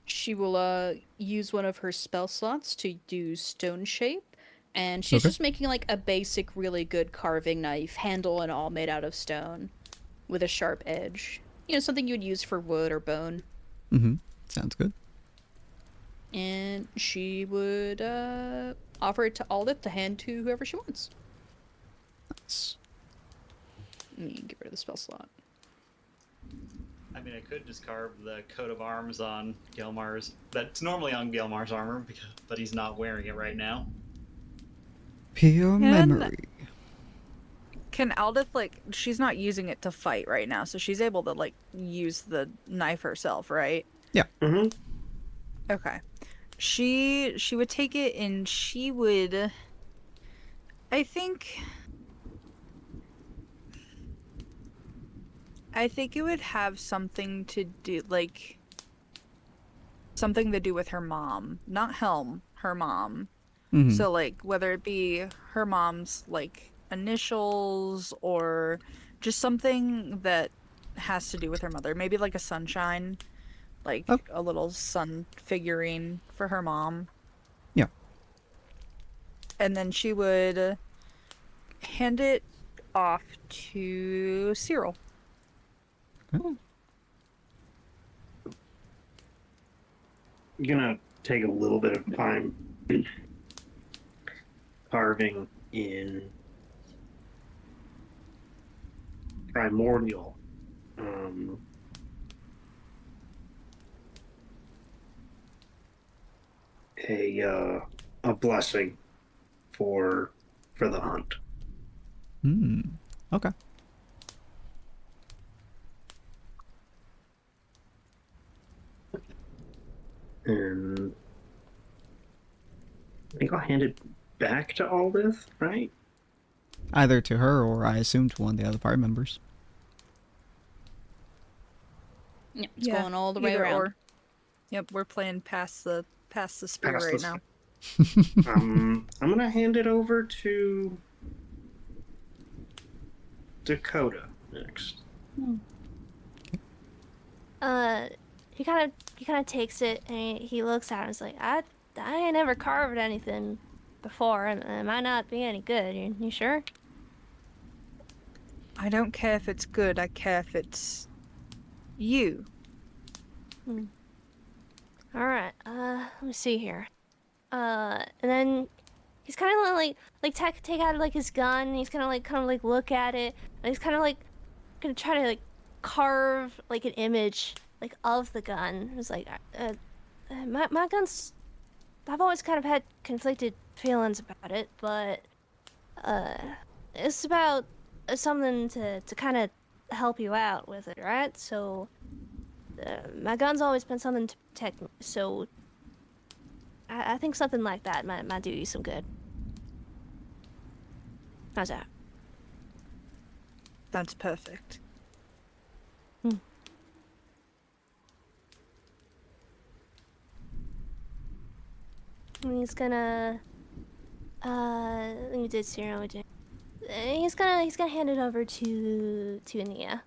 She will use one of her spell slots to do stone shape, and she's just making like a basic really good carving knife, handle and all made out of stone with a sharp edge. You know, something you would use for wood or bone. Sounds good. And she would offer it to Aldith to hand to whoever she wants. Nice. Let me get rid of the spell slot. I mean, I could just carve the coat of arms on Gelmar's. That's normally on Gelmar's armor, but he's not wearing it right now. Pure memory. Can Aldith, like, she's not using it to fight right now, so she's able to, like, use the knife herself, right? Yeah. Mm-hmm. Okay. She would take it and she would, I think it would have something to do, like, something to do with her mom. Not Helm, her mom. Mm-hmm. So, like, whether it be her mom's, like, initials or just something that has to do with her mother. Maybe, like, a sunshine, like, a little sun figurine for her mom. Yeah. And then she would hand it off to Cyril. I'm gonna take a little bit of time carving in primordial a blessing for the hunt. Okay. And I think I'll hand it back to Aldith, right? Either to her or I assume to one of the other party members. Yep, it's going all the way either around. or. Yep, we're playing past the spear Past right the now. I'm gonna hand it over to Dakota next. He kind of takes it and he looks at it and is like, I ain't never carved anything before. It might not be any good. You sure? I don't care if it's good, I care if it's you. Alright, let me see here. And then he's kind of like take out like his gun and he's kind of like look at it and he's kind of like gonna try to like carve like an image like of the gun. It's like, my gun's, I've always kind of had conflicted feelings about it, but it's about something to kind of help you out with it, right? So my gun's always been something to protect me, so I think something like that might do you some good. How's that? That's perfect. And he's gonna we did Cyril, we did. He's gonna hand it over to Nia.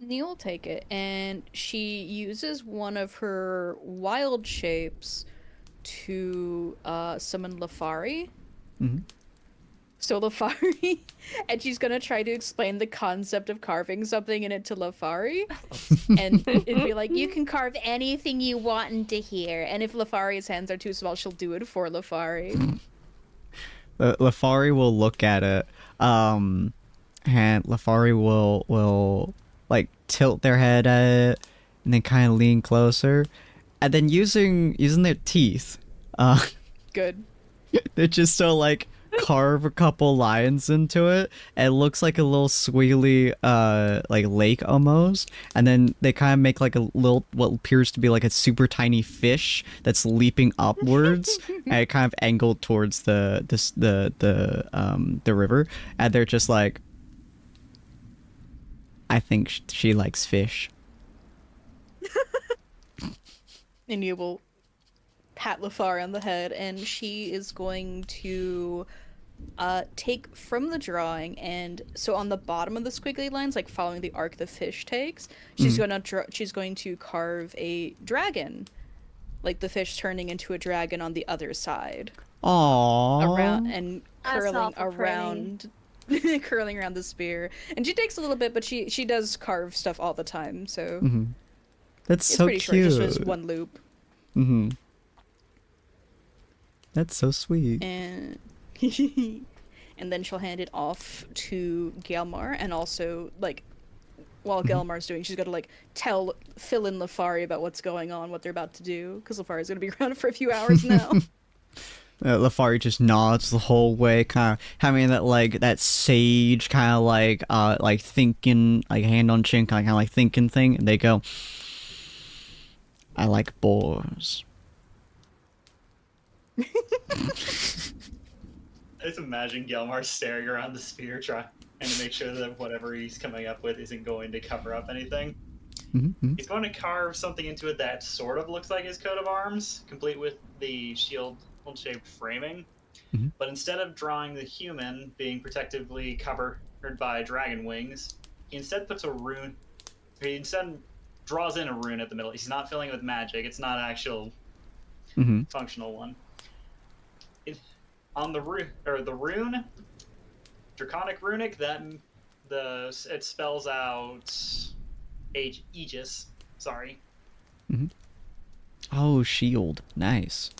Nia will take it, and she uses one of her wild shapes to summon Lafari. Mm-hmm. So Lafari, and she's gonna try to explain the concept of carving something in it to Lafari, and it'd be like, you can carve anything you want into here, and if Lafari's hands are too small, she'll do it for Lafari. Lafari will look at it, and Lafari will like tilt their head at it, and then kind of lean closer, and then using their teeth, Good. they just so like carve a couple lines into it. It looks like a little squiggly like lake almost, and then they kind of make like a little what appears to be like a super tiny fish that's leaping upwards and it kind of angled towards the river, and they're just like, I think she likes fish. And you will pat Lafari on the head, and she is going to take from the drawing, and so on the bottom of the squiggly lines, like following the arc the fish takes, she's going to carve a dragon, like the fish turning into a dragon on the other side. Aww. Around and That's curling awful around curling around the spear. And she takes a little bit, but she does carve stuff all the time, so That's it's so pretty cute. short, just one loop. Mm-hmm. That's so sweet. And and then she'll hand it off to Galmar, and also like while Galmar's doing, she's got to like fill in Lafari about what's going on, what they're about to do, because Lafari's gonna be around for a few hours now. Lafari just nods the whole way, kind of having that sage kind of like thinking, like hand on chin, kind of like thinking thing, and they go, "I like boars." I just imagine Gelmar staring around the spear, trying to make sure that whatever he's coming up with isn't going to cover up anything. Mm-hmm. He's going to carve something into it that sort of looks like his coat of arms, complete with the shield-shaped framing. Mm-hmm. But instead of drawing the human being protectively covered by dragon wings, he instead puts a rune. He instead draws in a rune at the middle. He's not filling it with magic. It's not an actual functional one. On the rune, Draconic Runic, it spells out Aegis. Sorry. Mm-hmm. Oh, shield. Nice.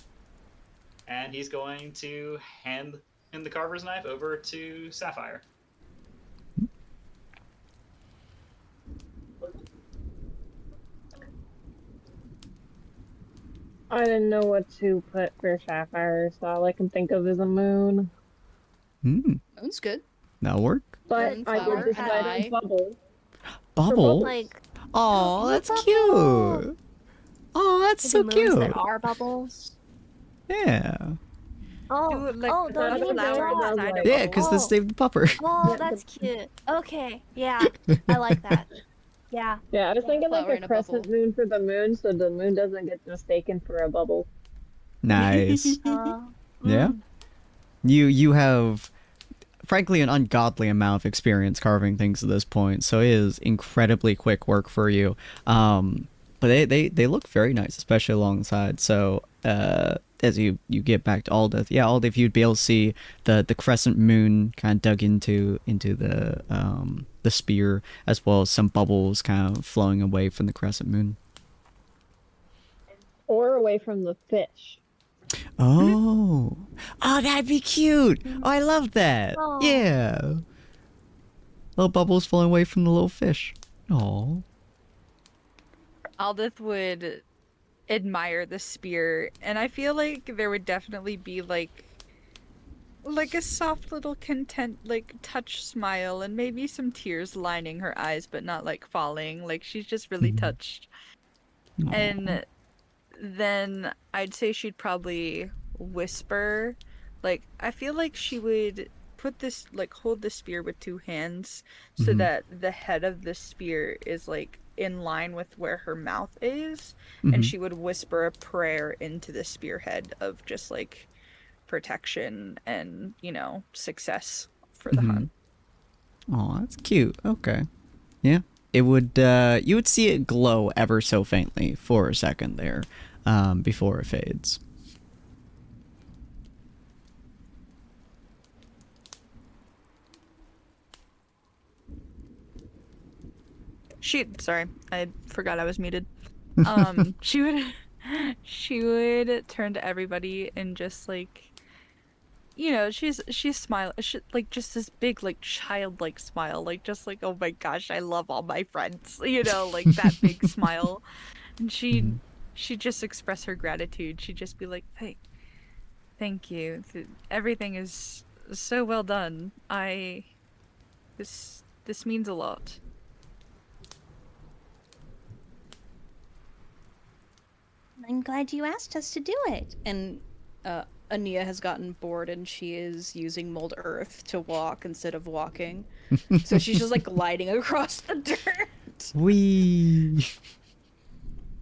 And he's going to hand in the carver's knife over to Sapphire. I didn't know what to put for Sapphire, so all I can think of is a moon. That's good. That'll work. But I Moonflower, did decide eye. on bubble. Bubble? Like, Oh, that's bubble. cute. Oh, that's so maybe moons cute. that are bubbles. Yeah. Oh, Do it like oh, the those other are flower dogs. inside of Yeah, because this Oh. saved the pupper. Oh, that's cute. Okay, yeah, I like that. Yeah. Yeah, I was thinking like Flower in a a crescent bubble. moon for the moon, so the moon doesn't get mistaken for a bubble. Nice. Uh, Yeah. mm. You have, frankly, an ungodly amount of experience carving things at this point, so it is incredibly quick work for you. But they look very nice, especially alongside. So as you get back to Aldith, yeah, Aldith, you'd be able to see the crescent moon kind of dug into the spear, as well as some bubbles kind of flowing away from the crescent moon. Or away from the fish. Oh, that'd be cute. Oh, I love that. Oh. Yeah, little bubbles flowing away from the little fish. Oh. Aldith would admire the spear, and I feel like there would definitely be like a soft little content, like touch smile, and maybe some tears lining her eyes, but not like falling. Like she's just really touched. And then I'd say she'd probably whisper, like I feel like she would hold the spear with two hands so that the head of the spear is like in line with where her mouth is, and she would whisper a prayer into the spearhead of just like protection and, success for the hunt. Oh, that's cute. Okay. Yeah. It would you would see it glow ever so faintly for a second there, before it fades. Sorry, I forgot I was muted. She would turn to everybody and just like, she's smiling, like just this big like childlike smile, like just like, oh my gosh, I love all my friends, like that big smile, and she'd just express her gratitude. She'd just be like, hey, thank you, everything is so well done. This means a lot. I'm glad you asked us to do it. And Ania has gotten bored and she is using mold earth to walk instead of walking. So she's just like gliding across the dirt. Wee.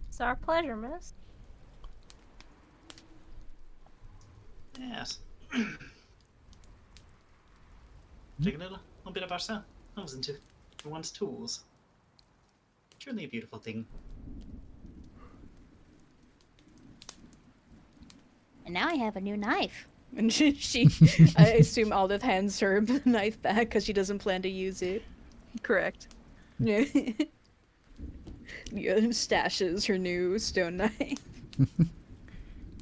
It's our pleasure, miss. Yes. Taking a little bit of ourselves into one's tools. Truly a beautiful thing. And now I have a new knife. And I assume Aldith hands her the knife back because she doesn't plan to use it. Correct. Yeah. Stashes her new stone knife.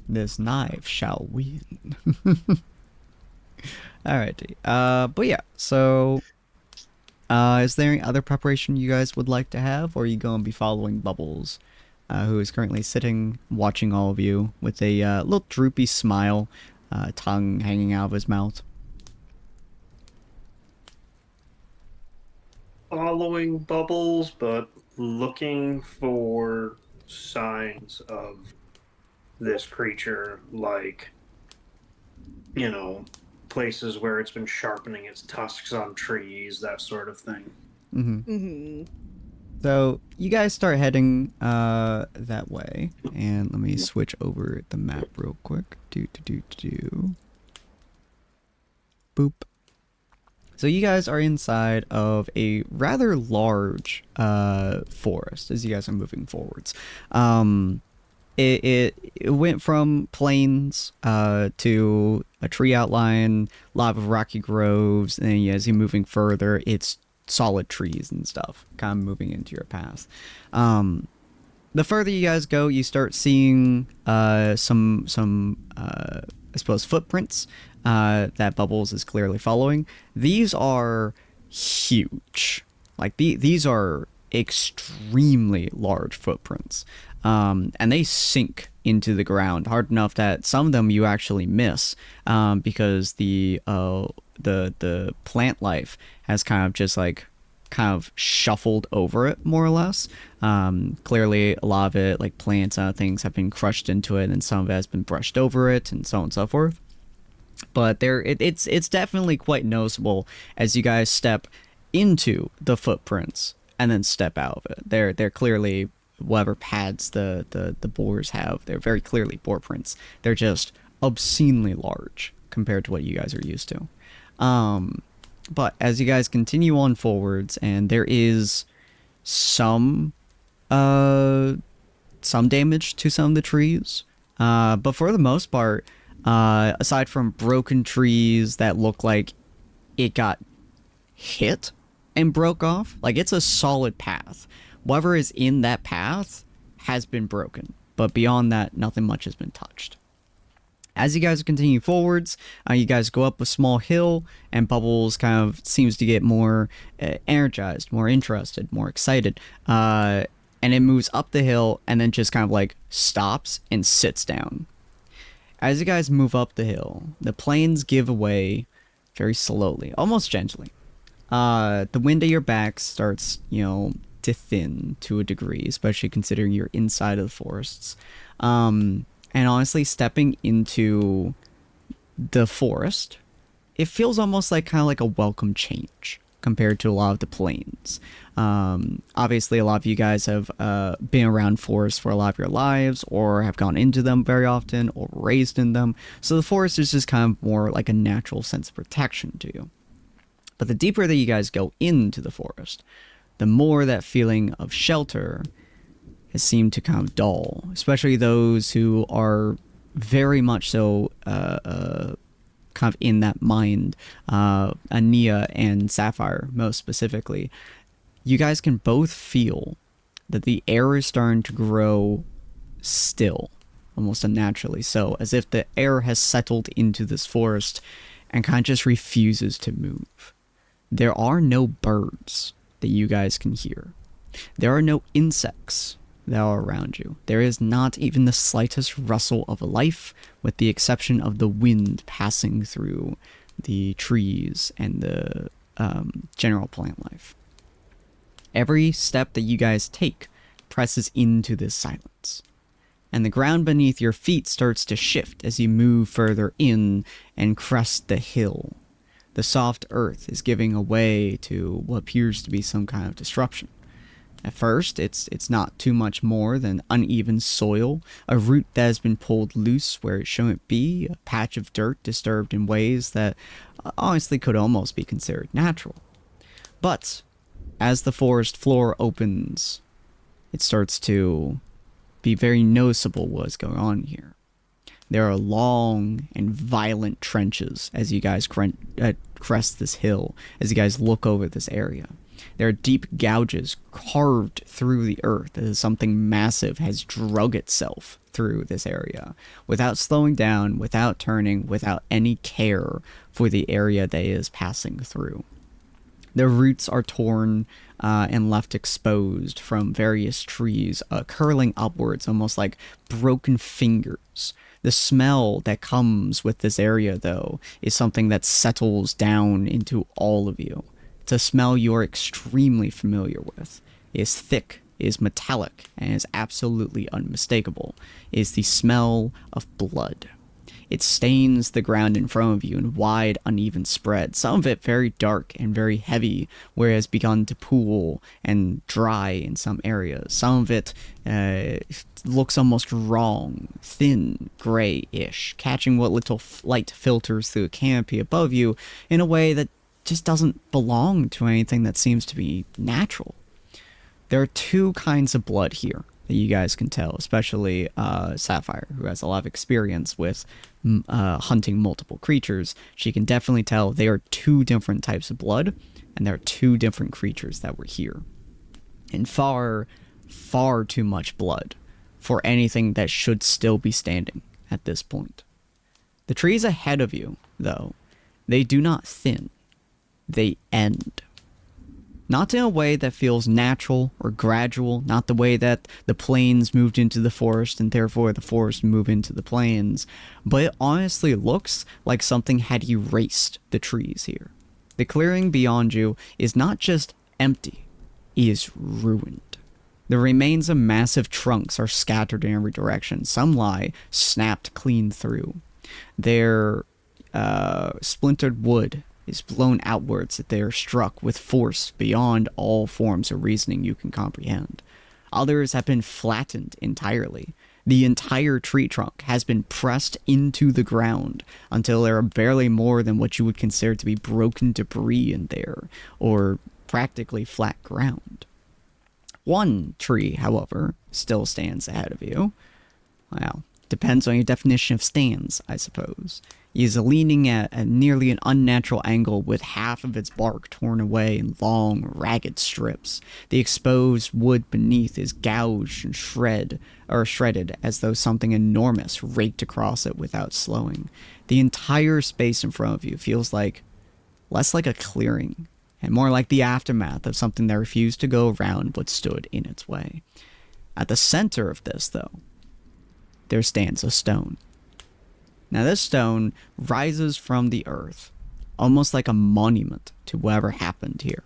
This knife shall win. Alrighty. But yeah, so is there any other preparation you guys would like to have, or are you going to be following Bubbles, who is currently sitting, watching all of you with a little droopy smile, tongue hanging out of his mouth? Following Bubbles, but looking for signs of this creature, like, you know, places where it's been sharpening its tusks on trees, that sort of thing. So you guys start heading that way, and let me switch over the map real quick. Boop. So you guys are inside of a rather large forest as you guys are moving forwards. It went from plains to a tree outline, a lot of rocky groves, and then as you're moving further, it's solid trees and stuff, kind of moving into your path. The further you guys go, you start seeing some I suppose footprints that Bubbles is clearly following. These are huge. Like these are extremely large footprints. And they sink into the ground hard enough that some of them you actually miss because the plant life has kind of shuffled over it, more or less. Clearly a lot of it, like plants and things, have been crushed into it, and some of it has been brushed over it, and so on and so forth. But it's definitely quite noticeable as you guys step into the footprints and then step out of it. They're clearly whatever pads the boars have. They're very clearly boar prints. They're just obscenely large compared to what you guys are used to. But as you guys continue on forwards, and there is some damage to some of the trees, but for the most part, aside from broken trees that look like it got hit and broke off, like it's a solid path. Whatever is in that path has been broken, but beyond that, nothing much has been touched. As you guys continue forwards, you guys go up a small hill, and Bubbles kind of seems to get more energized, more interested, more excited. And it moves up the hill and then just kind of like stops and sits down. As you guys move up the hill, the plains give away very slowly, almost gently. The wind at your back starts, to thin to a degree, especially considering you're inside of the forests. And honestly, stepping into the forest, it feels almost like kind of like a welcome change compared to a lot of the plains. Obviously, a lot of you guys have been around forests for a lot of your lives, or have gone into them very often, or raised in them. So the forest is just kind of more like a natural sense of protection to you. But the deeper that you guys go into the forest, the more that feeling of shelter has seemed to kind of dull, especially those who are very much so kind of in that mind, Ania and Sapphire most specifically. You guys can both feel that the air is starting to grow still, almost unnaturally so, as if the air has settled into this forest and kind of just refuses to move. There are no birds that you guys can hear. There are no insects that are around you. There is not even the slightest rustle of life, with the exception of the wind passing through the trees and the general plant life. Every step that you guys take presses into this silence, and the ground beneath your feet starts to shift as you move further in and crest the hill. The soft earth is giving way to what appears to be some kind of disruption. At first, it's not too much more than uneven soil, a root that has been pulled loose where it shouldn't be, a patch of dirt disturbed in ways that honestly could almost be considered natural. But as the forest floor opens, it starts to be very noticeable what's going on here. There are long and violent trenches as you guys crest this hill, as you guys look over this area. There are deep gouges carved through the earth as something massive has drug itself through this area, without slowing down, without turning, without any care for the area they is passing through. Their roots are torn and left exposed from various trees, curling upwards, almost like broken fingers. The smell that comes with this area, though, is something that settles down into all of you. It's a smell you're extremely familiar with. It is thick, it is metallic, and is absolutely unmistakable. It is the smell of blood. It stains the ground in front of you in wide, uneven spread, some of it very dark and very heavy, where it has begun to pool and dry in some areas. Some of it looks almost wrong, thin, gray-ish, catching what little light filters through a canopy above you in a way that just doesn't belong to anything that seems to be natural. There are two kinds of blood here that you guys can tell, especially Sapphire, who has a lot of experience with hunting multiple creatures. She can definitely tell they are two different types of blood, and there are two different creatures that were here. And far, far too much blood for anything that should still be standing at this point. The trees ahead of you, though, they do not thin. They end. Not in a way that feels natural or gradual, not the way that the plains moved into the forest and therefore the forest moved into the plains, but it honestly looks like something had erased the trees here. The clearing beyond you is not just empty, it is ruined. The remains of massive trunks are scattered in every direction. Some lie snapped clean through. Their splintered wood is blown outwards that they are struck with force beyond all forms of reasoning you can comprehend. Others have been flattened entirely. The entire tree trunk has been pressed into the ground until there are barely more than what you would consider to be broken debris in there, or practically flat ground. One tree, however, still stands ahead of you. Well, depends on your definition of stands, I suppose. He is leaning at nearly an unnatural angle with half of its bark torn away in long, ragged strips. The exposed wood beneath is gouged and shredded as though something enormous raked across it without slowing. The entire space in front of you feels like less like a clearing and more like the aftermath of something that refused to go around what stood in its way. At the center of this, though, there stands a stone. Now this stone rises from the earth, almost like a monument to whatever happened here.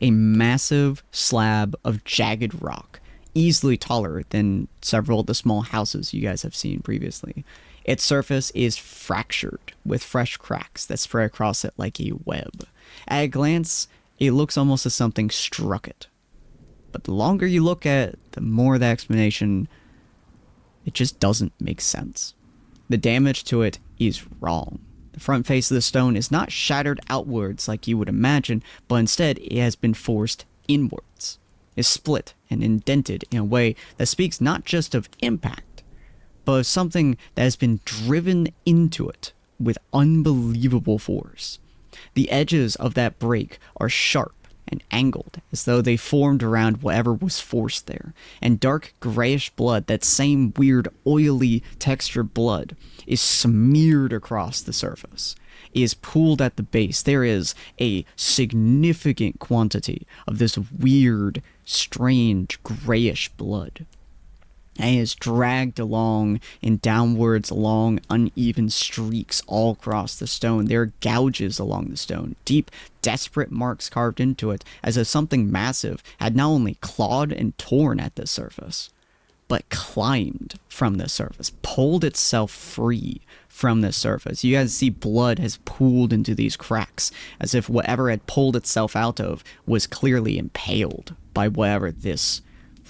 A massive slab of jagged rock, easily taller than several of the small houses you guys have seen previously. Its surface is fractured with fresh cracks that spread across it like a web. At a glance, it looks almost as something struck it. But the longer you look at it, the more the explanation, it just doesn't make sense. The damage to it is wrong. The front face of the stone is not shattered outwards like you would imagine, but instead it has been forced inwards. It's split and indented in a way that speaks not just of impact, but of something that has been driven into it with unbelievable force. The edges of that break are sharp and angled, as though they formed around whatever was forced there, and dark grayish blood, that same weird oily textured blood, is smeared across the surface. It is pooled at the base. There is a significant quantity of this weird, strange, grayish blood. And it is dragged along in downwards long, uneven streaks all across the stone. There are gouges along the stone, deep, desperate marks carved into it, as if something massive had not only clawed and torn at this surface, but climbed from this surface, pulled itself free from this surface. You guys see blood has pooled into these cracks, as if whatever had pulled itself out of was clearly impaled by whatever this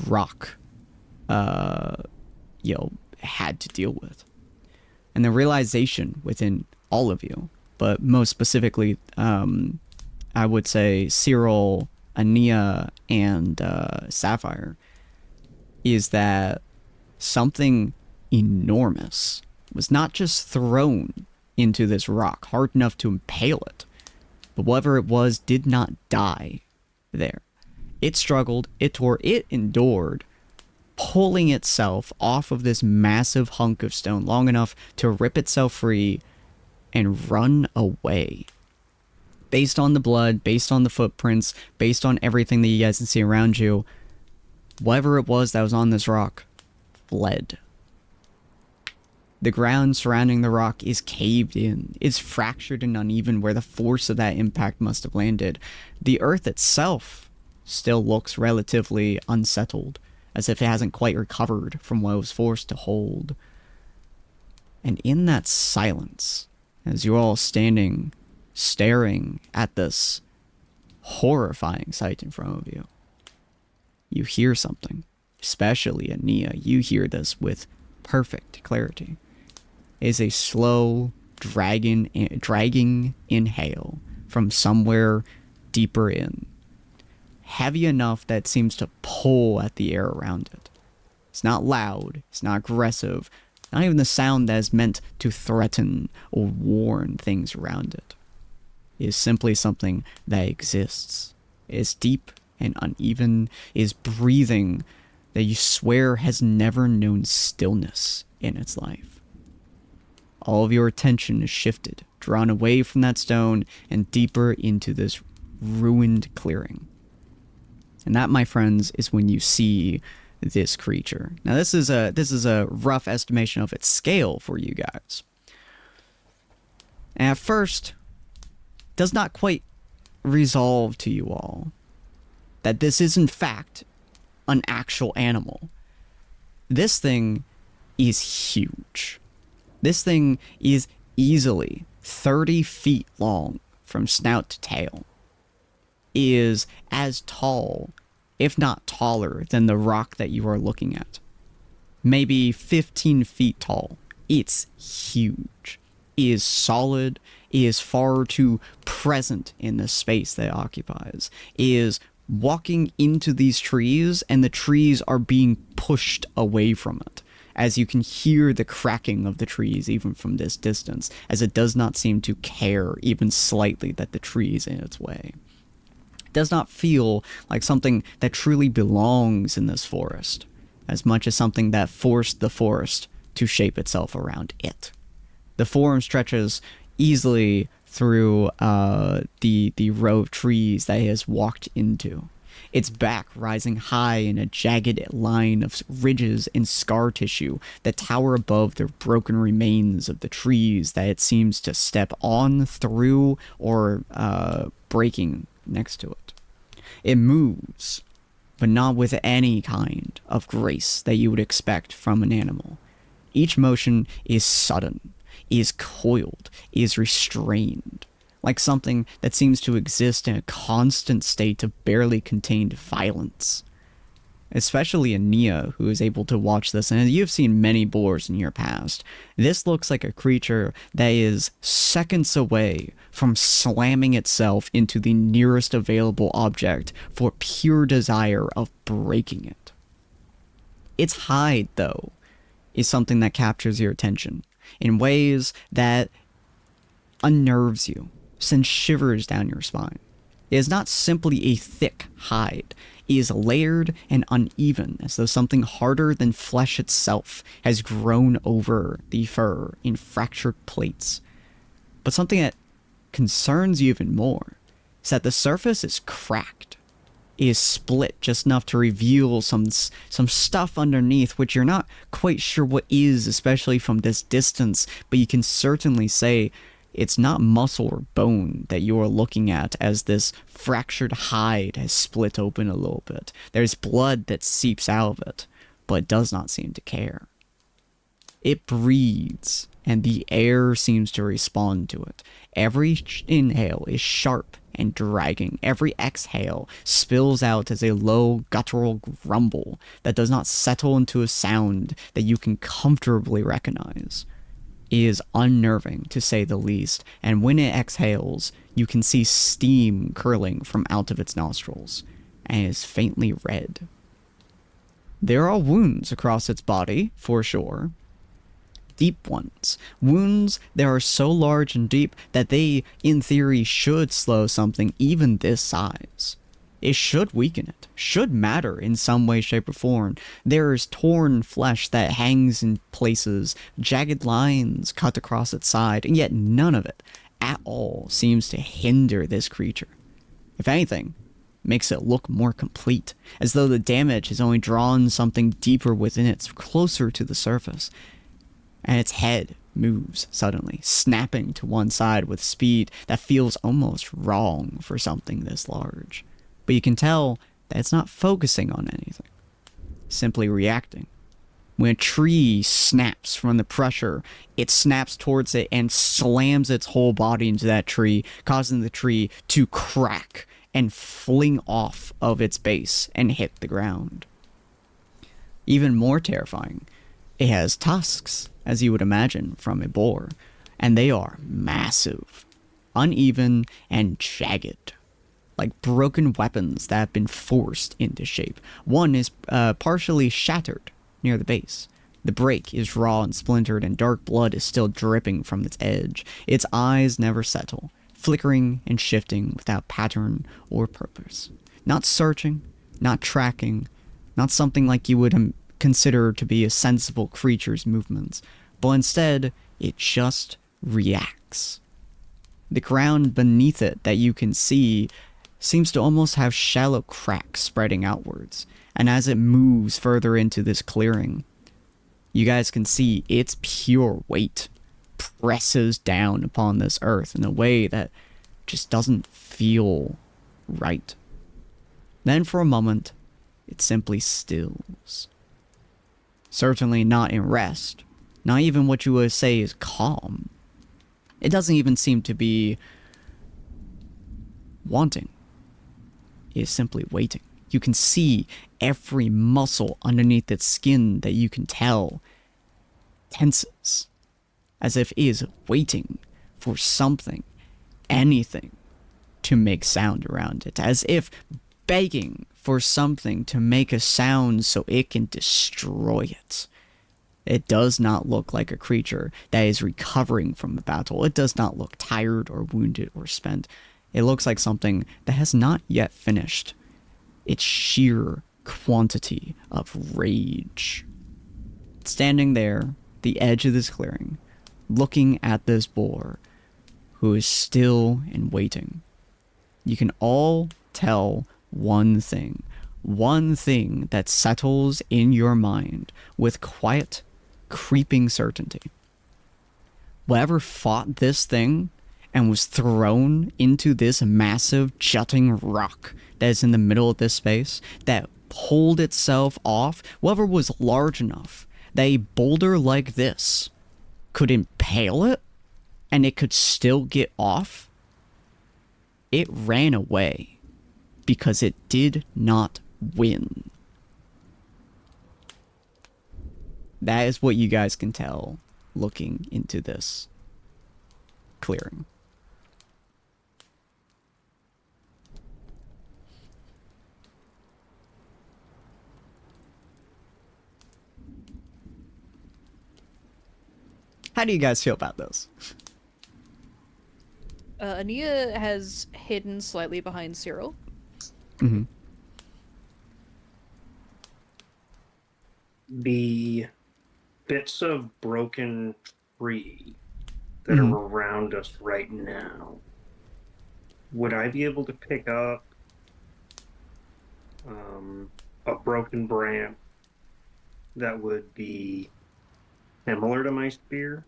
rock had to deal with. And the realization within all of you, but most specifically, I would say Cyril, Ania, and Sapphire, is that something enormous was not just thrown into this rock hard enough to impale it, But whatever it was did not die there. It struggled, it tore, it endured, pulling itself off of this massive hunk of stone long enough to rip itself free and run away. Based on the blood, based on the footprints, based on everything that you guys can see around you, whatever it was that was on this rock fled. The ground surrounding the rock is caved in, is fractured and uneven where the force of that impact must have landed. The earth itself still looks relatively unsettled, as if it hasn't quite recovered from what it was forced to hold. And in that silence, as you're all standing, staring at this horrifying sight in front of you, you hear something. Especially Ania, you hear this with perfect clarity. It is a slow, dragging inhale from somewhere deeper in. Heavy enough that it seems to pull at the air around it. It's not loud, it's not aggressive, not even the sound that is meant to threaten or warn things around it. It is simply something that exists. It is deep and uneven, it is breathing that you swear has never known stillness in its life. All of your attention is shifted, drawn away from that stone and deeper into this ruined clearing. And that, my friends, is when you see this creature. Now this is a rough estimation of its scale for you guys. And at first, does not quite resolve to you all that this is in fact an actual animal. This thing is huge. This thing is easily 30 feet long from snout to tail. Is as tall, if not taller, than the rock that you are looking at. Maybe 15 feet tall. It's huge. It is solid. It is far too present in the space that it occupies. It is walking into these trees, and the trees are being pushed away from it, as you can hear the cracking of the trees even from this distance, as it does not seem to care even slightly that the tree is in its way. It does not feel like something that truly belongs in this forest, as much as something that forced the forest to shape itself around it. The form stretches easily through the row of trees that it has walked into. Its back rising high in a jagged line of ridges and scar tissue that tower above the broken remains of the trees that it seems to step on, through, or breaking next to it. It moves, but not with any kind of grace that you would expect from an animal. Each motion is sudden, is coiled, is restrained, like something that seems to exist in a constant state of barely contained violence. Especially Ania, who is able to watch this, and you've seen many boars in your past, this looks like a creature that is seconds away from slamming itself into the nearest available object for pure desire of breaking it. Its hide, though, is something that captures your attention in ways that unnerves you, sends shivers down your spine. It is not simply a thick hide. It is layered and uneven, as though something harder than flesh itself has grown over the fur in fractured plates. But something that concerns you even more is that the surface is cracked. It is split just enough to reveal some stuff underneath, which you're not quite sure what is, especially from this distance, but you can certainly say it's not muscle or bone that you are looking at as this fractured hide has split open a little bit. There's blood that seeps out of it, but it does not seem to care. It breathes, and the air seems to respond to it. Every inhale is sharp and dragging. Every exhale spills out as a low guttural grumble that does not settle into a sound that you can comfortably recognize. It is unnerving, to say the least, and when it exhales, you can see steam curling from out of its nostrils, and it is faintly red. There are wounds across its body, for sure, deep ones. Wounds that are so large and deep that they, in theory, should slow something even this size. It should weaken it, should matter in some way, shape, or form. There is torn flesh that hangs in places, jagged lines cut across its side, and yet none of it at all seems to hinder this creature. If anything, makes it look more complete, as though the damage has only drawn something deeper within it, closer to the surface. And its head moves suddenly, snapping to one side with speed that feels almost wrong for something this large. But you can tell that it's not focusing on anything, simply reacting. When a tree snaps from the pressure, it snaps towards it and slams its whole body into that tree, causing the tree to crack and fling off of its base and hit the ground. Even more terrifying, it has tusks, as you would imagine from a boar, and they are massive, uneven, and jagged, like broken weapons that have been forced into shape. One is partially shattered near the base. The break is raw and splintered, and dark blood is still dripping from its edge. Its eyes never settle, flickering and shifting without pattern or purpose. Not searching, not tracking, not something like you would consider to be a sensible creature's movements, but instead, it just reacts. The ground beneath it that you can see seems to almost have shallow cracks spreading outwards, and as it moves further into this clearing, you guys can see its pure weight presses down upon this earth in a way that just doesn't feel right. Then for a moment, it simply stills. Certainly not in rest, not even what you would say is calm. It doesn't even seem to be wanting. It is simply waiting. You can see every muscle underneath its skin that you can tell tenses, as if it is waiting for something, anything, to make sound around it, as if begging for something to make a sound so it can destroy it. It does not look like a creature that is recovering from a battle. It does not look tired or wounded or spent. It looks like something that has not yet finished its sheer quantity of rage. Standing there, the edge of this clearing, looking at this boar, who is still and waiting, you can all tell one thing that settles in your mind with quiet, creeping certainty. Whatever fought this thing and was thrown into this massive jutting rock that is in the middle of this space, that pulled itself off, whatever was large enough that a boulder like this could impale it and it could still get off, it ran away because it did not win. That is what you guys can tell looking into this clearing. How do you guys feel about this? Ania has hidden slightly behind Cyril. Mm-hmm. The bits of broken tree that are around us right now, would I be able to pick up a broken branch that would be similar to my spear?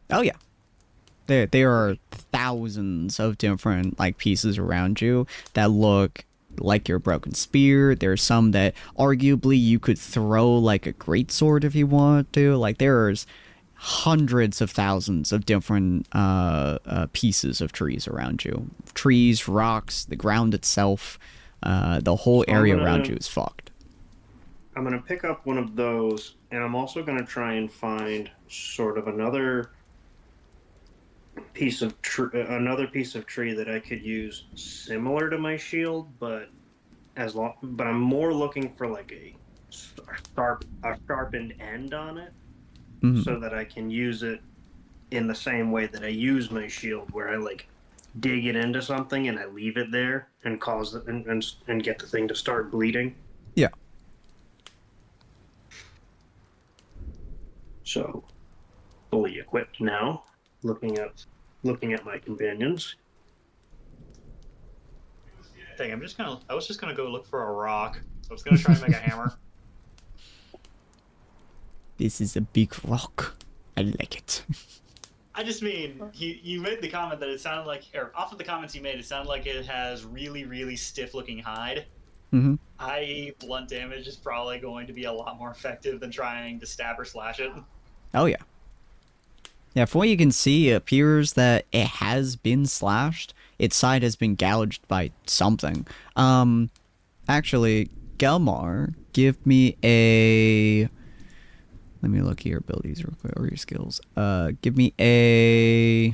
Oh yeah. There are thousands of different pieces around you that look like your broken spear. There's some that arguably you could throw like a greatsword if you want to. There's hundreds of thousands of different pieces of trees around you. Trees, rocks, the ground itself, the whole area around you is fucked. I'm gonna pick up one of those, and I'm also gonna try and find sort of another piece of tree that I could use similar to my shield, but I'm more looking for like a sharpened end on it, so that I can use it in the same way that I use my shield, where I like dig it into something and I leave it there and cause it and get the thing to start bleeding. Yeah. So, fully equipped now. Looking at my companions. Dang, I was just gonna go look for a rock. I was gonna try and make a hammer. This is a big rock. I like it. I just mean, you made the comment that it sounded like, or off of the comments you made, it sounded like it has really, really stiff-looking hide. Mm-hmm. I.e., blunt damage is probably going to be a lot more effective than trying to stab or slash it. Oh, yeah. Yeah, from what you can see, it appears that it has been slashed. Its side has been gouged by something. Actually, Gelmar, give me a... Let me look at your abilities real quick, or your skills. Give me a...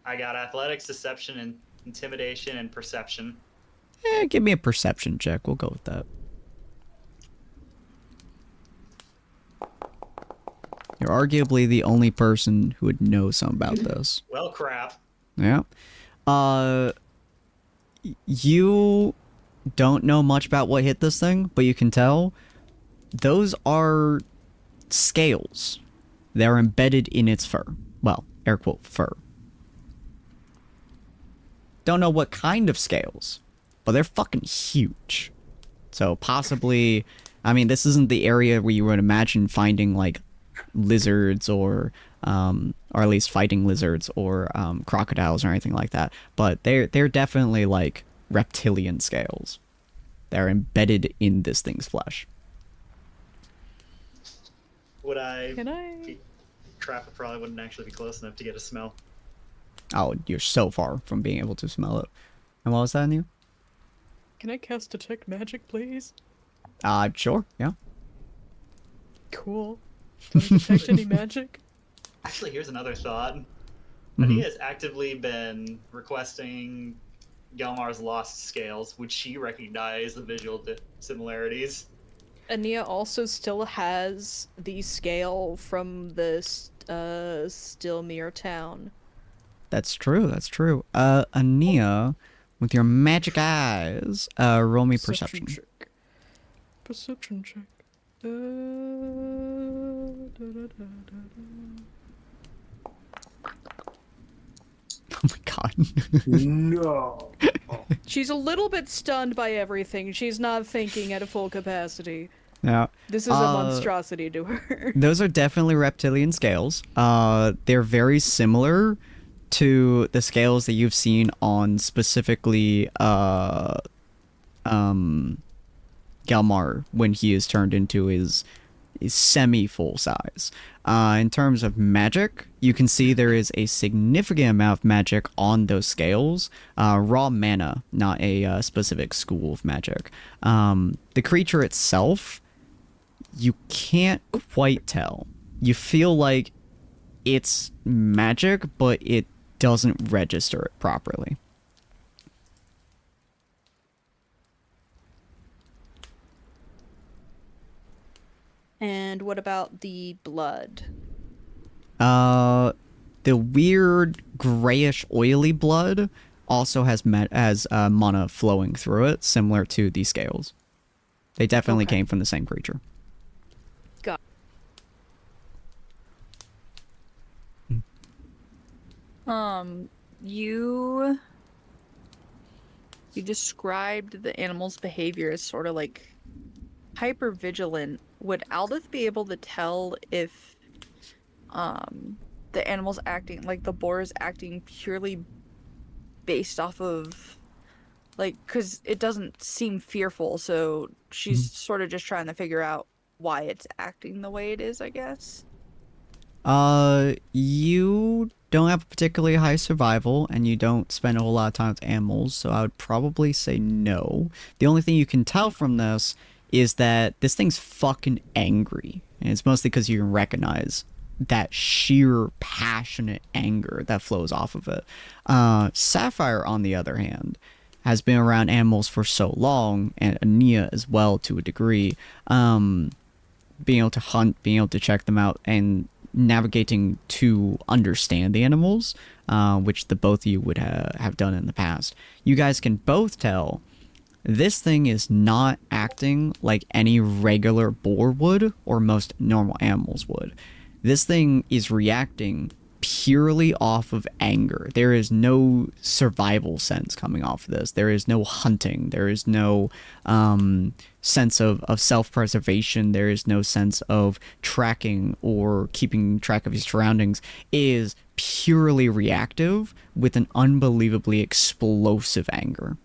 I got athletics, deception, and intimidation, and perception. Give me a perception check. We'll go with that. You're arguably the only person who would know something about this. Well, crap. Yeah. You don't know much about what hit this thing, but you can tell those are scales. They're embedded in its fur. Well, air quote, fur. Don't know what kind of scales, but they're fucking huge. So possibly, I mean, this isn't the area where you would imagine finding, like, lizards or at least fighting lizards or crocodiles or anything like that. But they're definitely, like, reptilian scales. They're embedded in this thing's flesh. Can I? Crap, it probably wouldn't actually be close enough to get a smell. Oh, you're so far from being able to smell it. And what was that in you? Can I cast Detect Magic, please? Sure, yeah. Cool. Don't I detect any magic? Actually, here's another thought. Mm-hmm. Ania has actively been requesting Gelmar's lost scales. Would she recognize the visual similarities? Ania also still has the scale from the Stillmere town. That's true, that's true. Ania, with your magic eyes, roll me perception. Check. Perception check. Da, da, da, da, da. Oh my god. No. She's a little bit stunned by everything. She's not thinking at a full capacity. Yeah. This is a monstrosity to her. Those are definitely reptilian scales. They're very similar to the scales that you've seen on specifically Gelmar when he is turned into his semi-full size. In terms of magic, you can see there is a significant amount of magic on those scales. Raw mana, not a specific school of magic. The creature itself, you can't quite tell. You feel like it's magic, but it doesn't register it properly. And what about the blood? The weird grayish oily blood also has mana flowing through it, similar to the scales. They definitely came from the same creature. Got You described the animal's behavior as sort of like hyper vigilant. Would Aldith be able to tell if the animal's acting, like the boar is acting purely based off of, like, because it doesn't seem fearful, so she's sort of just trying to figure out why it's acting the way it is, I guess? You don't have particularly high survival, and you don't spend a whole lot of time with animals, so I would probably say no. The only thing you can tell from this is that this thing's fucking angry, and it's mostly because you can recognize that sheer passionate anger that flows off of it. Sapphire, on the other hand, has been around animals for so long, and Ania as well to a degree, being able to hunt, being able to check them out, and navigating to understand the animals, which the both of you would have done in the past, you guys can both tell this thing is not acting like any regular boar would or most normal animals would. This thing is reacting purely off of anger. There is no survival sense coming off of this. There is no hunting. There is no sense of self-preservation. There is no sense of tracking or keeping track of your surroundings. It is purely reactive with an unbelievably explosive anger.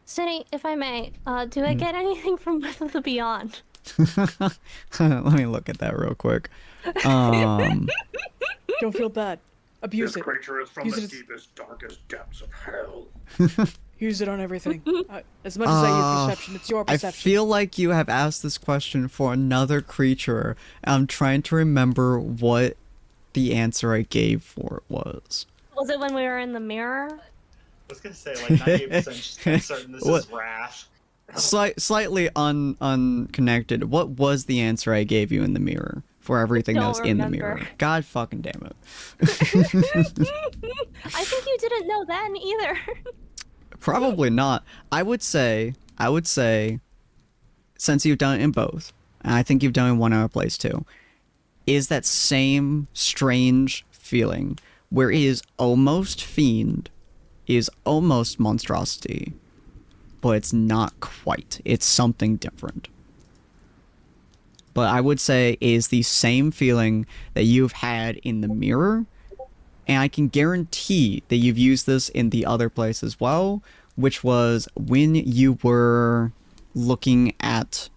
Cindy, if I may, do I get anything from Breath of the Beyond? Let me look at that real quick. Don't feel bad. Abuse This it. creature is from Use the it as- deepest, darkest depths of hell. Use it on everything. As much as I use perception, it's your I perception. feel like you have asked this question for another creature. I'm trying to remember what the answer I gave for it was. Was it when we were in the mirror? I was gonna say, like, 98% certain this What? is Wrath. Slightly unconnected. What was the answer I gave you in the mirror for everything that Don't was in the remember. mirror? God fucking damn it. I think you didn't know then either. Probably not. I would say, since you've done it in both, and I think you've done it in one other place too, is that same strange feeling where it is almost fiend, is almost monstrosity, but it's not quite. It's something different. But I would say it is the same feeling that you've had in the mirror, and I can guarantee that you've used this in the other place as well, which was when you were looking at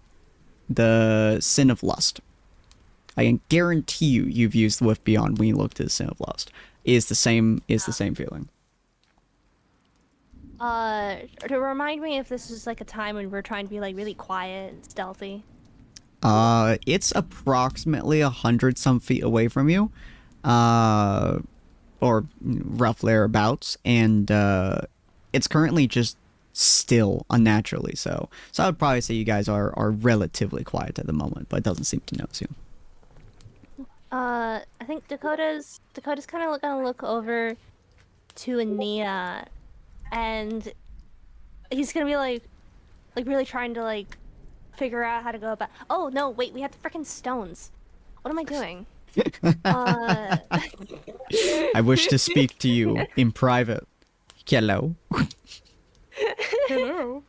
the Sin of Lust. I can guarantee you've used the Whiff Beyond when you looked at the Sin of Lust. Is the same feeling. To remind me if this is like a time when we're trying to be like really quiet and stealthy. It's approximately 100 some feet away from you, or roughly thereabouts, and it's currently just still unnaturally so. So I would probably say you guys are relatively quiet at the moment, but it doesn't seem to notice you. I think Dakota's kind of gonna look over to Ania, and he's gonna be like really trying to like figure out how to go about. Oh no, wait, we have the freaking stones. What am I doing? I wish to speak to you in private. Hello. Hello.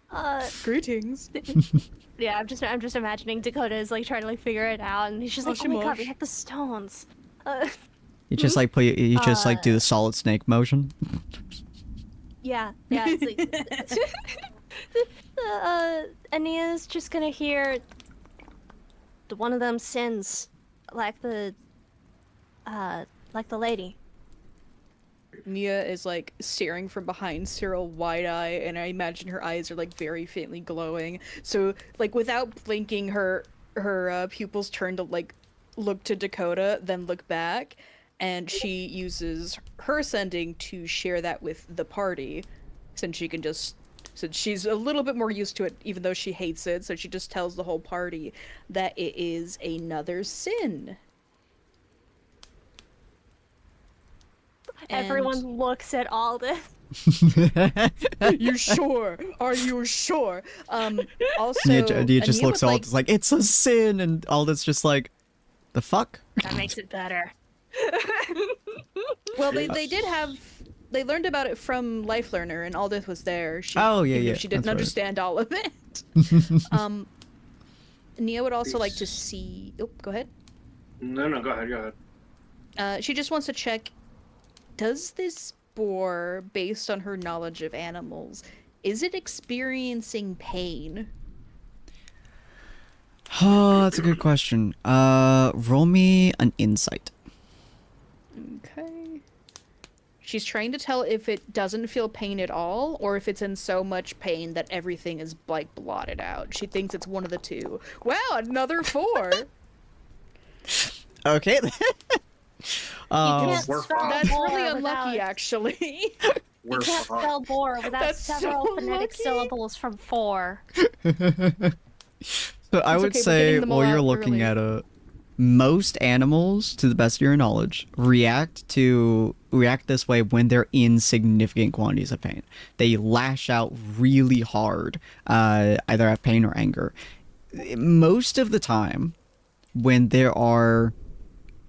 Greetings. Yeah, I'm just imagining Dakota is like trying to like figure it out, and he's just like, oh my god, we have the stones. You just like you just like do the solid snake motion. Yeah, it's like Ania's just gonna hear one of them sins like the lady. Nia is like staring from behind Cyril wide-eyed, and I imagine her eyes are like very faintly glowing. So like without blinking, her pupils turn to like look to Dakota, then look back, and she uses her sending to share that with the party, since she's a little bit more used to it, even though she hates it. So she just tells the whole party that it is another sin. Everyone looks at Aldous. You sure? Are you sure? Also, Nia just Ania looks would all like... like it's a sin, and Aldous just like, the fuck? That makes it better. Well, they learned about it from Life Learner, and Aldith was there. She, Oh, yeah, even yeah, if she didn't that's right. understand all of it. Nia would also like to see. Oh, go ahead. No, go ahead. She just wants to check. Does this boar, based on her knowledge of animals, is it experiencing pain? Oh, that's a good question. Roll me an insight. Okay. She's trying to tell if it doesn't feel pain at all, or if it's in so much pain that everything is like blotted out. She thinks it's one of the two. Wow, another 4. Okay. Can't we're spell fine. That's boar really unlucky, without- actually. You can't spell boar without That's several so phonetic lucky. syllables from 4. So I It's would okay, we're say getting them all while you're out looking early. at most animals, to the best of your knowledge, react this way when they're in significant quantities of pain. They lash out really hard, either at pain or anger. Most of the time, when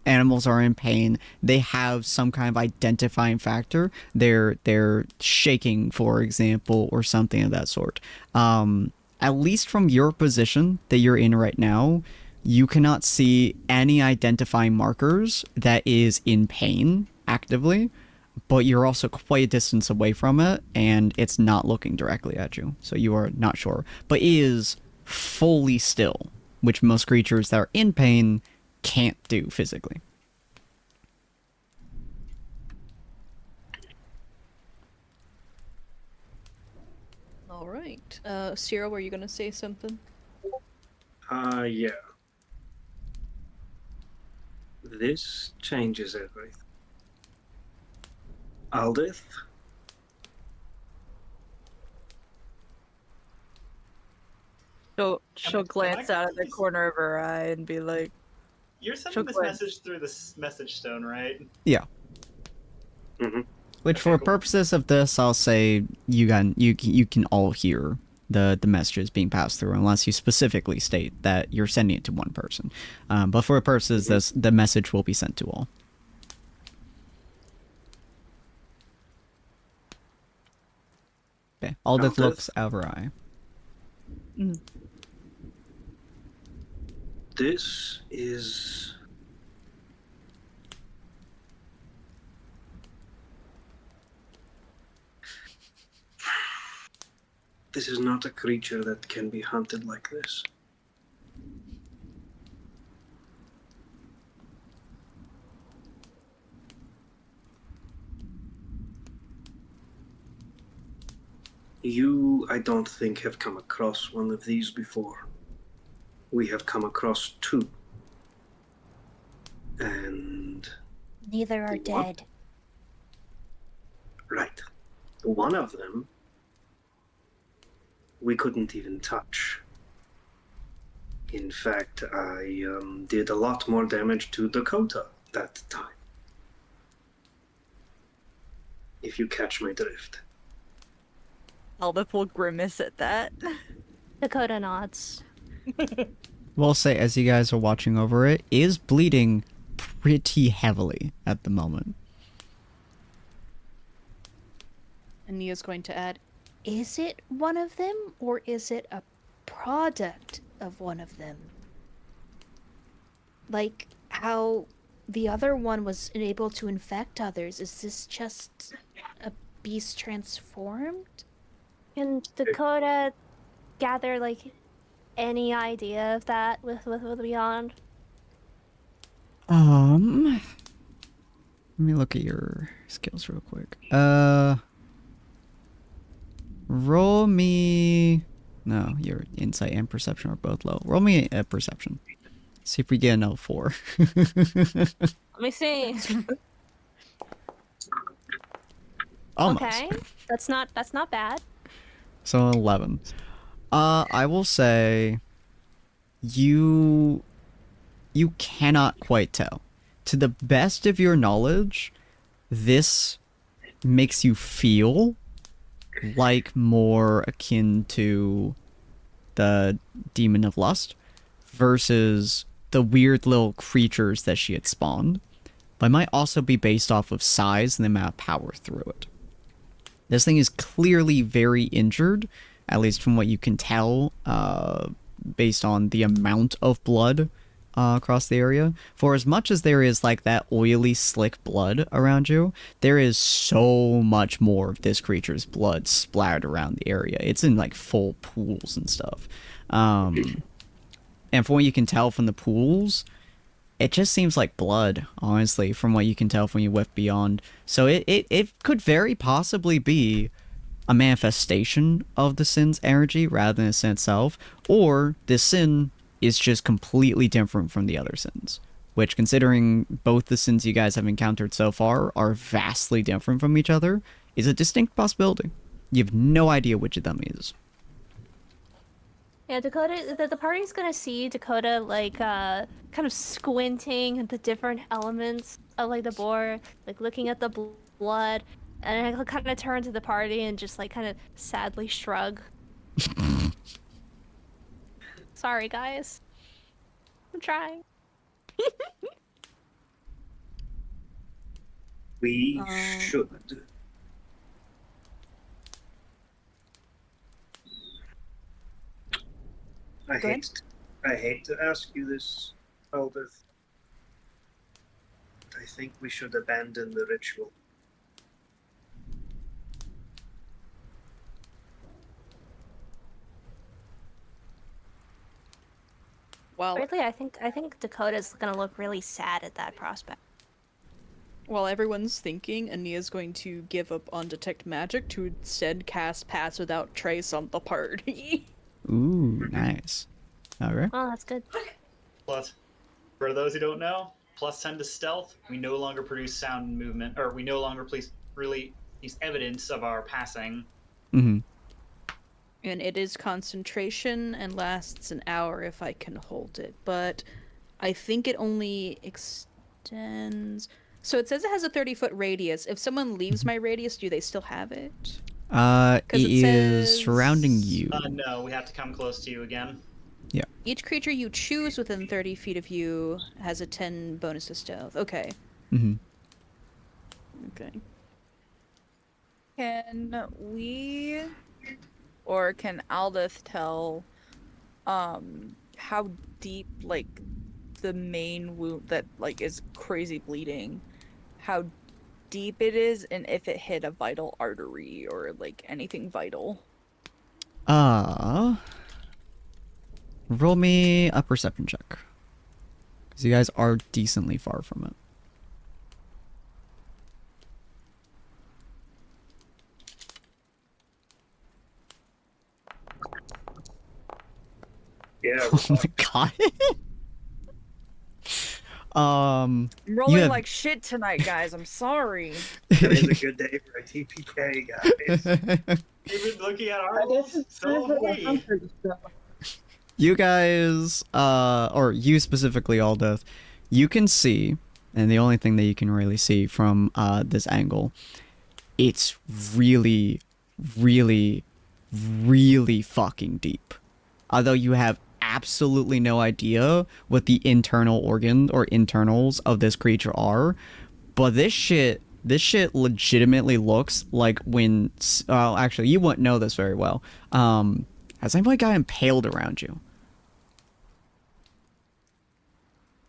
animals are in pain, they have some kind of identifying factor. They're shaking, for example, or something of that sort. At least from your position that you're in right now, you cannot see any identifying markers that is in pain actively, but you're also quite a distance away from it, and it's not looking directly at you, so you are not sure. But it is fully still, which most creatures that are in pain can't do physically. All right. Cyril, were you gonna say something? Yeah. This changes everything. Aldith? She'll glance out of the corner of her eye and be like, You're sending she'll this glance. message through this message stone, right? Yeah. Mm-hmm. Which, Okay, for cool. purposes of this, I'll say you can all hear the messages being passed through, unless you specifically state that you're sending it to one person. But for purposes, the message will be sent to all. Okay. Aldith looks out of her eye. This is... This is not a creature that can be hunted like this. You, I don't think, have come across one of these before. We have come across two. And... Neither are What? dead. Right. One of them we couldn't even touch. In fact, I did a lot more damage to Dakota that time. If you catch my drift. Aldith will grimace at that. Dakota nods. We'll say, as you guys are watching over it, is bleeding pretty heavily at the moment. And Nia's going to add, is it one of them, or is it a product of one of them? Like how the other one was able to infect others. Is this just a beast transformed? Can Dakota gather like any idea of that with Beyond? Let me look at your skills real quick. Roll me... No, your insight and perception are both low. Roll me a perception. See if we get an 04. Let me see. Almost. Okay, that's not bad. So 11. I will say you cannot quite tell. To the best of your knowledge, this makes you feel like more akin to the Demon of Lust versus the weird little creatures that she had spawned, but it might also be based off of size and the amount of power through it. This thing is clearly very injured, at least from what you can tell, based on the amount of blood across the area. For as much as there is like that oily, slick blood around you, there is so much more of this creature's blood splattered around the area. It's in like full pools and stuff. And from what you can tell from the pools, it just seems like blood, honestly, from what you can tell from your whiff beyond. So it could very possibly be a manifestation of the sin's energy rather than the sin itself, or the sin is just completely different from the other sins, which, considering both the sins you guys have encountered so far are vastly different from each other, is a distinct possibility. You have no idea which of them is. Yeah, Dakota, the party's gonna see Dakota like kind of squinting at the different elements of like the boar, like looking at the blood, and he'll kind of turn to the party and just like kind of sadly shrug. Sorry, guys. I'm trying. We should. I Go ahead. hate to ask you this, Eldith. But I think we should abandon the ritual. While Weirdly, I think Dakota's gonna look really sad at that prospect. everyone's thinking, Ania's going to give up on detect magic to instead cast Pass Without Trace on the party. Ooh, nice. All right. Oh, that's good. Plus, for those who don't know, +10 to stealth. We no longer produce sound and movement, or we no longer release evidence of our passing. Mm-hmm. And it is concentration and lasts an hour if I can hold it. But I think it only extends. So it says it has a 30-foot radius. If someone leaves my radius, do they still have it? It 'Cause it is says- surrounding you. No, we have to come close to you again. Each creature you choose within 30 feet of you has a 10 bonus to stealth. Okay. Mm-hmm. Okay. Can we, or can Aldith tell, how deep, like, the main wound that, like, is crazy bleeding, how deep it is, and if it hit a vital artery or, like, anything vital? Roll me a perception check. Because you guys are decently far from it. Yeah. Oh my god. I'm rolling have- like shit tonight, guys. I'm sorry. Today's a good day for a TPK, guys. You've been looking at our I guess rolls? it's So time have for the we. hunter to show. You guys, or you specifically, Aldeth, you can see, and the only thing that you can really see from this angle, it's really, really, really fucking deep. Although you have absolutely no idea what the internal organ or internals of this creature are, but this shit legitimately looks like when, actually, you wouldn't know this very well. Has anybody got impaled around you?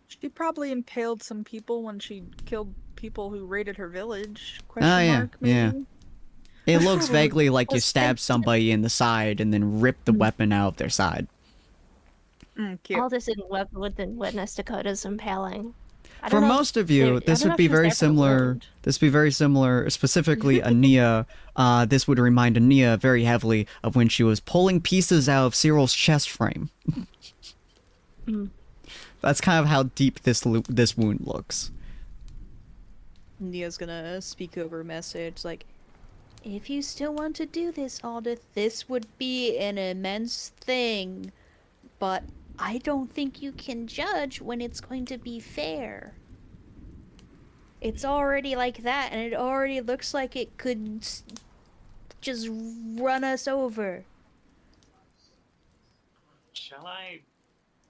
She probably impaled some people when she killed people who raided her village. Oh, yeah, Mark, maybe? yeah. It looks vaguely like you Let's stabbed somebody in the side and then ripped the weapon out of their side. Cute. All this didn't witness Dakota's impaling. I For don't know if most of you, I this don't know would if be she was very there for the similar. wound. This would be very similar, specifically Ania. This would remind Ania very heavily of when she was pulling pieces out of Cyril's chest frame. That's kind of how deep this wound looks. Nia's gonna speak over a message like, if you still want to do this, Aldith, this would be an immense thing. But I don't think you can judge when it's going to be fair. It's already like that, and it already looks like it could just run us over. Shall I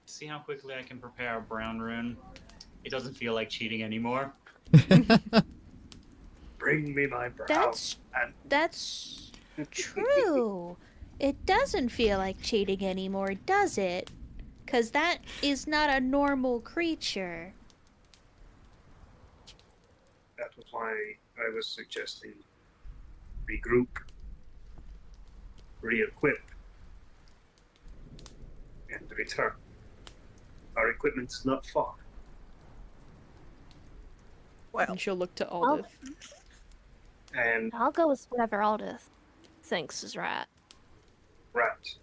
see how quickly I can prepare a brown rune? It doesn't feel like cheating anymore. Bring me my brow. That's true. It doesn't feel like cheating anymore, does it? 'Cause that is not a normal creature. That was why I was suggesting regroup, re-equip, and return. Our equipment is not far. Well, And she'll look to Aldith. And I'll go with whatever Aldith thinks is right. right.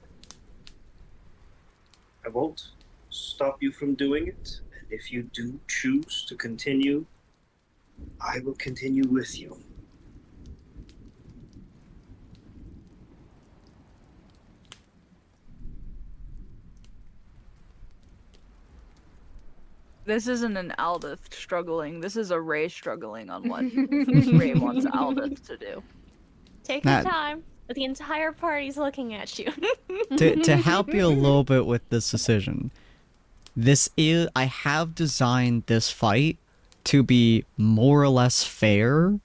I won't stop you from doing it, and if you do choose to continue, I will continue with you. This isn't an Aldith struggling. This is a Ray struggling on what Ray wants Aldith to do. Take your That- time. The entire party's looking at you. to help you a little bit with this decision, I have designed this fight to be more or less fair,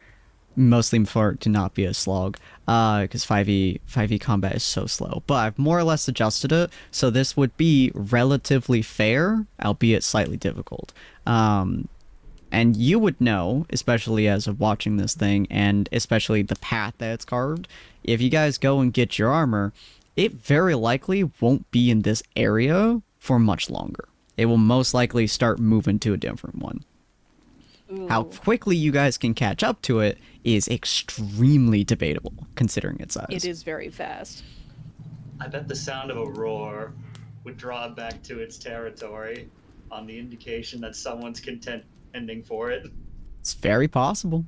mostly for it to not be a slog, because 5e combat is so slow. But I've more or less adjusted it so this would be relatively fair, albeit slightly difficult. And you would know, especially as of watching this thing, and especially the path that it's carved, if you guys go and get your armor, it very likely won't be in this area for much longer. It will most likely start moving to a different one. Ooh. How quickly you guys can catch up to it is extremely debatable, considering its size. It is very fast. I bet the sound of a roar would draw it back to its territory on the indication that someone's contending for it. It's very possible.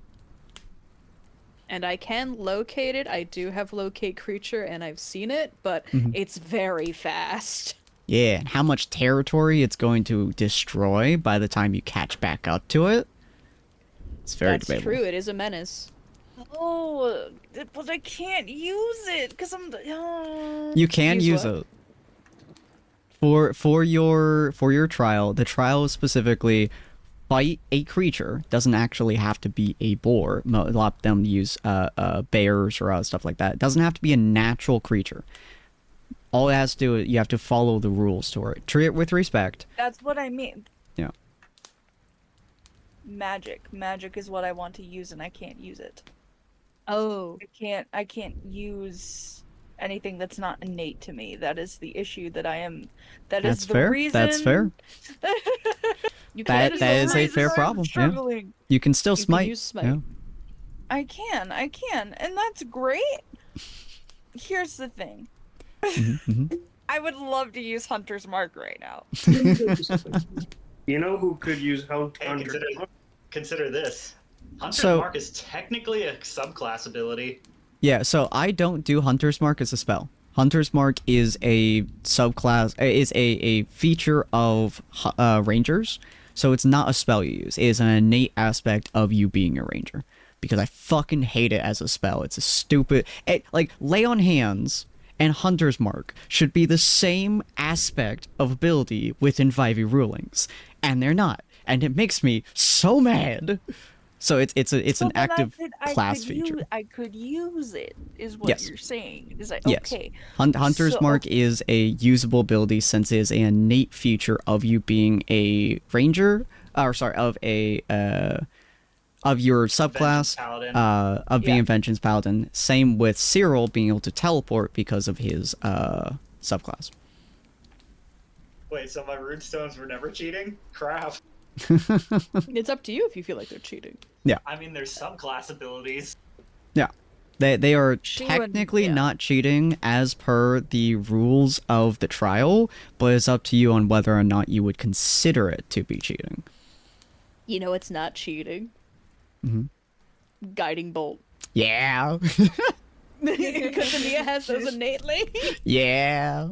And I can locate it. I do have locate creature and I've seen it, but it's very fast. Yeah, and how much territory it's going to destroy by the time you catch back up to it? It's very That's debatable. true. It is a menace. Oh, but I can't use it because I'm. You can Use use what? it for your trial. The trial is specifically fight a creature. Doesn't actually have to be a boar. A lot of them use bears or stuff like that. It doesn't have to be a natural creature. All it has to do is you have to follow the rules to it. Treat it with respect. That's what I mean. Yeah. Magic. Magic is what I want to use, and I can't use it. Oh. I can't use anything that's not innate to me. That is the issue that I am. That That's is the fair. reason. That's fair. You That can that is a reason fair I'm problem. Yeah. struggling. You can still You can smite. use smite. Yeah. I can, and that's great. Here's the thing. Mhm. I would love to use Hunter's Mark right now. You know who could use Hey, Hunter? consider this. Hunter's So- Mark is technically a subclass ability. Yeah, so I don't do Hunter's Mark as a spell. Hunter's Mark is a subclass, is a feature of Rangers, so it's not a spell you use. It is an innate aspect of you being a Ranger. Because I fucking hate it as a spell. It's a stupid... like, Lay on Hands and Hunter's Mark should be the same aspect of ability within 5e rulings, and they're not. And it makes me so mad. So it's So an then active I class could feature. I could use it, is what Yes. you're saying. Is like, Yes. okay. Hunter's So- Mark is a usable ability since it is an innate feature of you being a ranger, of your subclass, Vengeance Paladin. of being Yeah. a Vengeance Paladin. Same with Cyril being able to teleport because of his subclass. Wait, so my runestones were never cheating? Crap. It's up to you if you feel like they're cheating. I mean, there's subclass abilities. They are She would- technically yeah. not cheating as per the rules of the trial, but it's up to you on whether or not you would consider it to be cheating. You know it's not cheating. Mhm. Guiding bolt. Yeah. Because Ania has those innately. Yeah.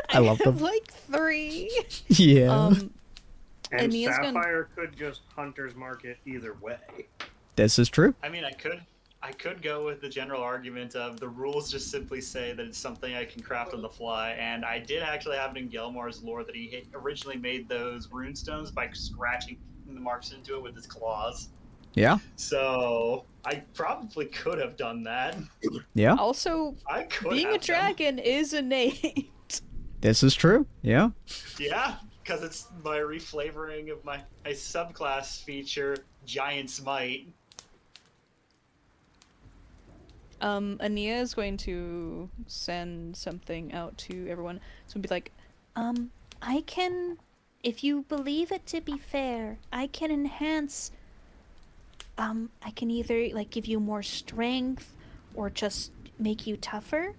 I love have them. like 3. Yeah. And Ania's gonna- Sapphire could just Hunter's Mark it either way. This is true. I mean, I could go with the general argument of the rules just simply say that it's something I can craft on the fly, and I did actually have it in Gelmar's lore that he originally made those runestones by scratching the marks into it with his claws. Yeah. So I probably could have done that. Yeah. Also, I could being a have done- dragon is innate. This is true. Yeah. Yeah, because it's my reflavoring of my subclass feature, Giant Smite. Ania is going to send something out to everyone. So be like, I can, if you believe it to be fair, I can enhance. I can either like give you more strength or just make you tougher.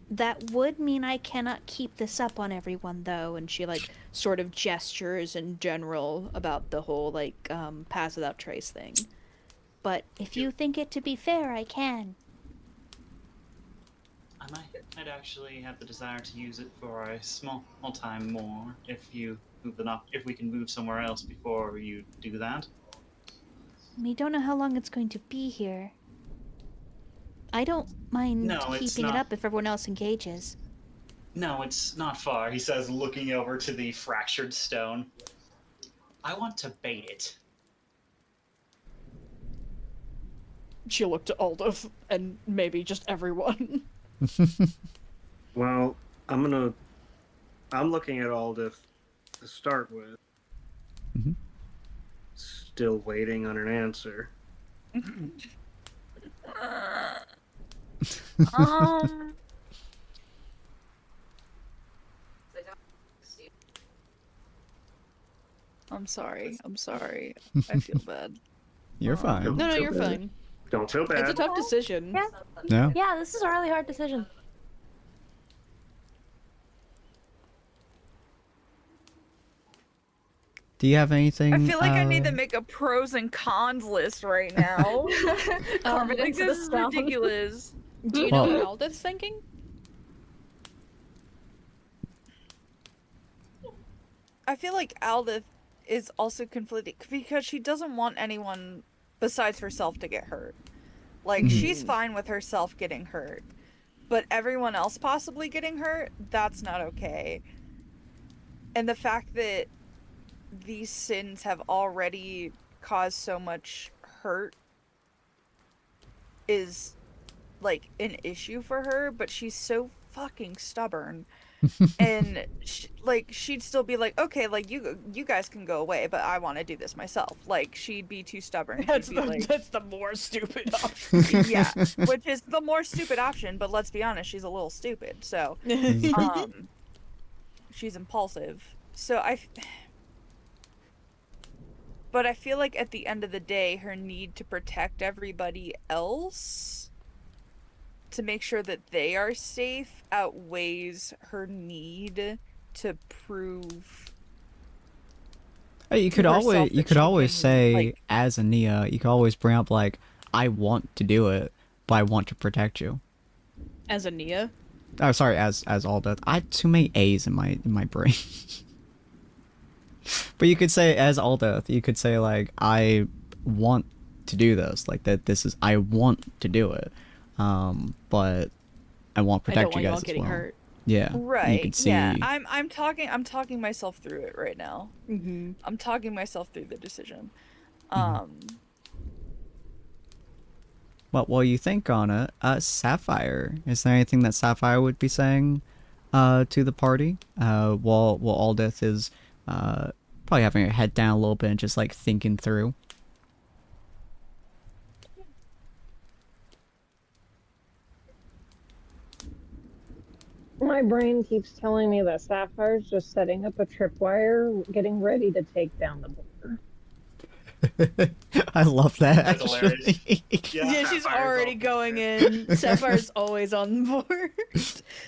That would mean I cannot keep this up on everyone though. and she like sort of gestures in general about the whole like pass without trace thing. But if you think it to be fair, I can. I'd actually have the desire to use it for a small time more if you move it up. If we can move somewhere else before you do that. We don't know how long it's going to be here. I don't mind No, it's keeping it not. up if everyone else engages. No, it's not far, he says, looking over to the fractured stone. I want to bait it. She looked to Aldous and maybe just everyone. Well, I'm looking at Aldith to start with. Mhm. Still waiting on an answer. Um, I'm sorry. I'm sorry. I feel bad. You're fine. Don't No, feel you're bad. fine. Don't feel bad. It's a tough decision. Yeah. Yeah. Yeah, this is a really hard decision. Do you have anything? I feel like I need to make a pros and cons list right now. Carve it Like, into this the is stone. ridiculous. Do you Well- know what Aldous thinking? I feel like Aldith is also conflicted because she doesn't want anyone besides herself to get hurt. Like, she's fine with herself getting hurt. But everyone else possibly getting hurt, that's not okay. And the fact that these sins have already caused so much hurt is, like, an issue for her, but she's so fucking stubborn. And she'd still be like, okay, like you guys can go away, but I want to do this myself. Like, she'd be too stubborn. That's She'd be like, that's the more stupid option. yeah, which is the more stupid option. But let's be honest, she's a little stupid. So, she's impulsive. So but I feel like at the end of the day, her need to protect everybody else, to make sure that they are safe, outweighs her need to prove. You could to herself always that she can, say, like- as Ania, you could always bring up like, I want to do it, but I want to protect you. As a Nia. Oh, sorry, as Aldith. I have too many A's in my brain. But you could say as Aldith, you could say like, I want to do this, like that. This is I want to do it, but I want to I don't protect want you you all guys as getting well. hurt. Yeah, Right. You could see. Yeah. I'm talking myself through it right now. Mm-hmm. I'm talking myself through the decision. But while you think on it, Sapphire, is there anything that Sapphire would be saying to the party? While Aldith is probably having her head down a little bit and just like thinking through. My brain keeps telling me that Sapphire's just setting up a tripwire, getting ready to take down the boulder. I love that. That's hilarious. Actually. Yeah, she's Sapphire's already all going prepared. in. Sapphire's always on board.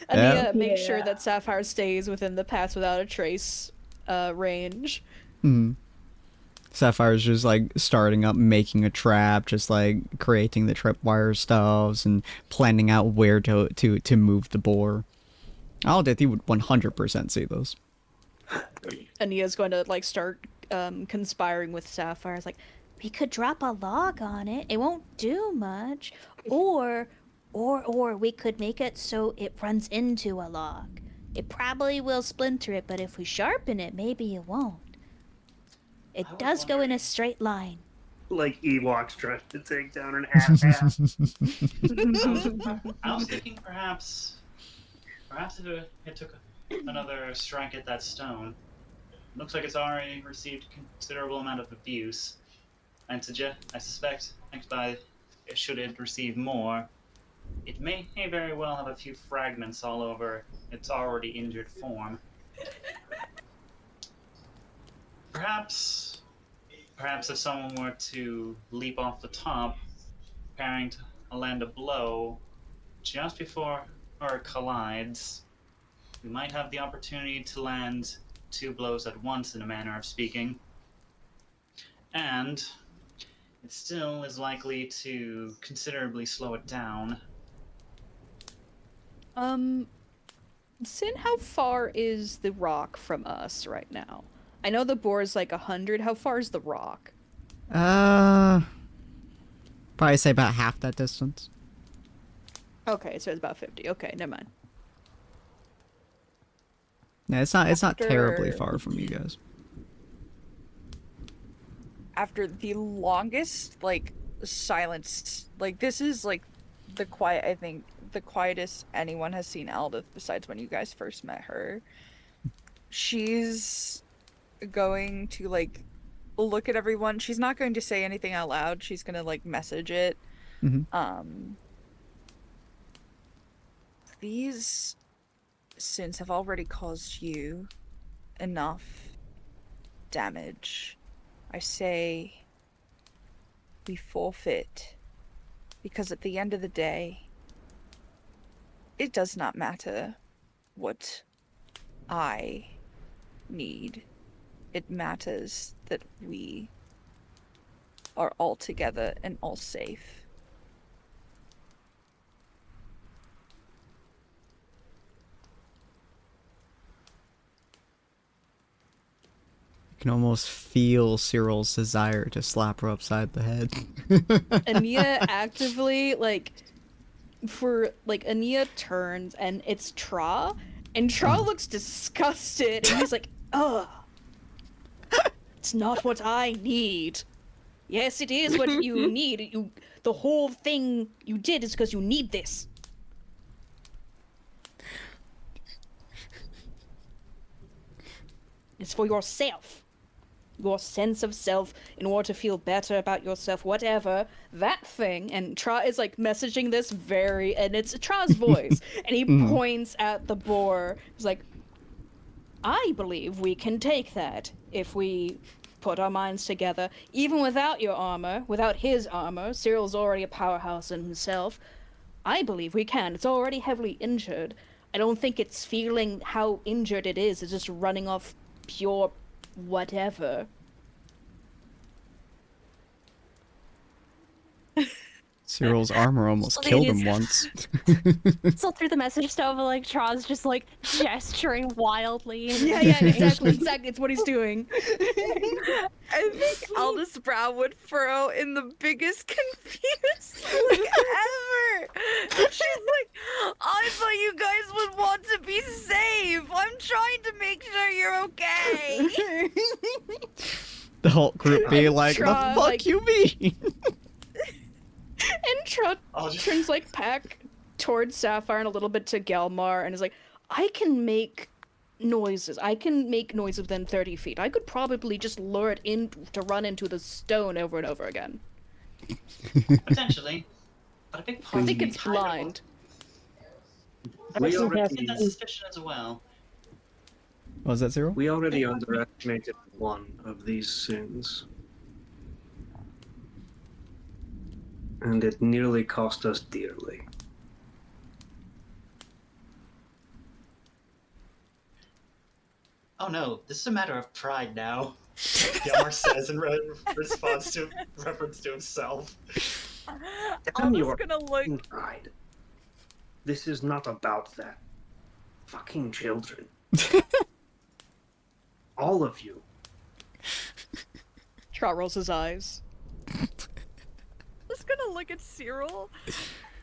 Ania makes sure Yeah. that Sapphire stays within the pass without a trace range. Sapphire's just like starting up, making a trap, just like creating the tripwire stuffs and planning out where to move the boar. Aldith, you would 100% see this. Ania's going to like start conspiring with Sapphire. It's like, we could drop a log on it. It won't do much. Or we could make it so it runs into a log. It probably will splinter it, but if we sharpen it, maybe it won't. It was does go in a wondering- straight line. Like Ewoks trying to take down an half. I was thinking perhaps if it took another strike at that stone. Looks like it's already received a considerable amount of abuse. I suspect next by should it receive more, it may very well have a few fragments all over its already injured form. Perhaps if someone were to leap off the top, preparing to land a blow just before or collides, we might have the opportunity to land two blows at once, in a manner of speaking. And it still is likely to considerably slow it down. Sin, how far is the rock from us right now? I know the boar is like 100. How far is the rock? Probably say about half that distance. Okay, so it's about 50. Okay, never mind. Yeah, it's not terribly After- far from you guys. After the longest like silence, like this is like the quiet, I think the quietest anyone has seen Aldith besides when you guys first met her. She's going to like look at everyone. She's not going to say anything out loud. She's gonna like message it. Mhm. These sins have already caused you enough damage. I say we forfeit, because at the end of the day, it does not matter what I need. It matters that we are all together and all safe. You can almost feel Cyril's desire to slap her upside the head. Ania actively, Ania turns and it's Tra, and Tra looks disgusted, and he's like, ugh. It's not what I need. Yes, it is what you need. The whole thing you did is because you need this. It's for yourself. Your sense of self, in order to feel better about yourself, whatever, that thing. And Tra is like messaging this and it's Tra's voice. And he points at the boar. He's like, I believe we can take that if we put our minds together. Even without your armor, without his armor, Cyril's already a powerhouse in himself. I believe we can. It's already heavily injured. I don't think it's feeling how injured it is. It's just running off pure whatever. Cyril's armor almost killed him once. So through the message stove, like Tra's just like gesturing wildly. Yeah, exactly. It's what he's doing. I think Aldous Brown would furrow in the biggest confused look ever. She's like, I thought you guys would want to be safe. I'm trying to make sure you're okay. The whole group be like, Tra, the fuck like- you mean? And Tra turns back towards Sapphire and a little bit to Gelmar and is like, I can make noises. I can make noise within 30 feet. I could probably just lure it in to run into the stone over and over again. Potentially. But a big part I think of me it's kind of- blind. I We already get that already, suspicion as well. What was that, Cyril? we already underestimated one of these sins. And it nearly cost us dearly. Oh no, this is a matter of pride now. Yamar says in response to reference to himself. Damn Aldous your gonna look. fucking pride. This is not about that. Fucking children. All of you. Tra rolls his eyes. Just gonna look at Cyril,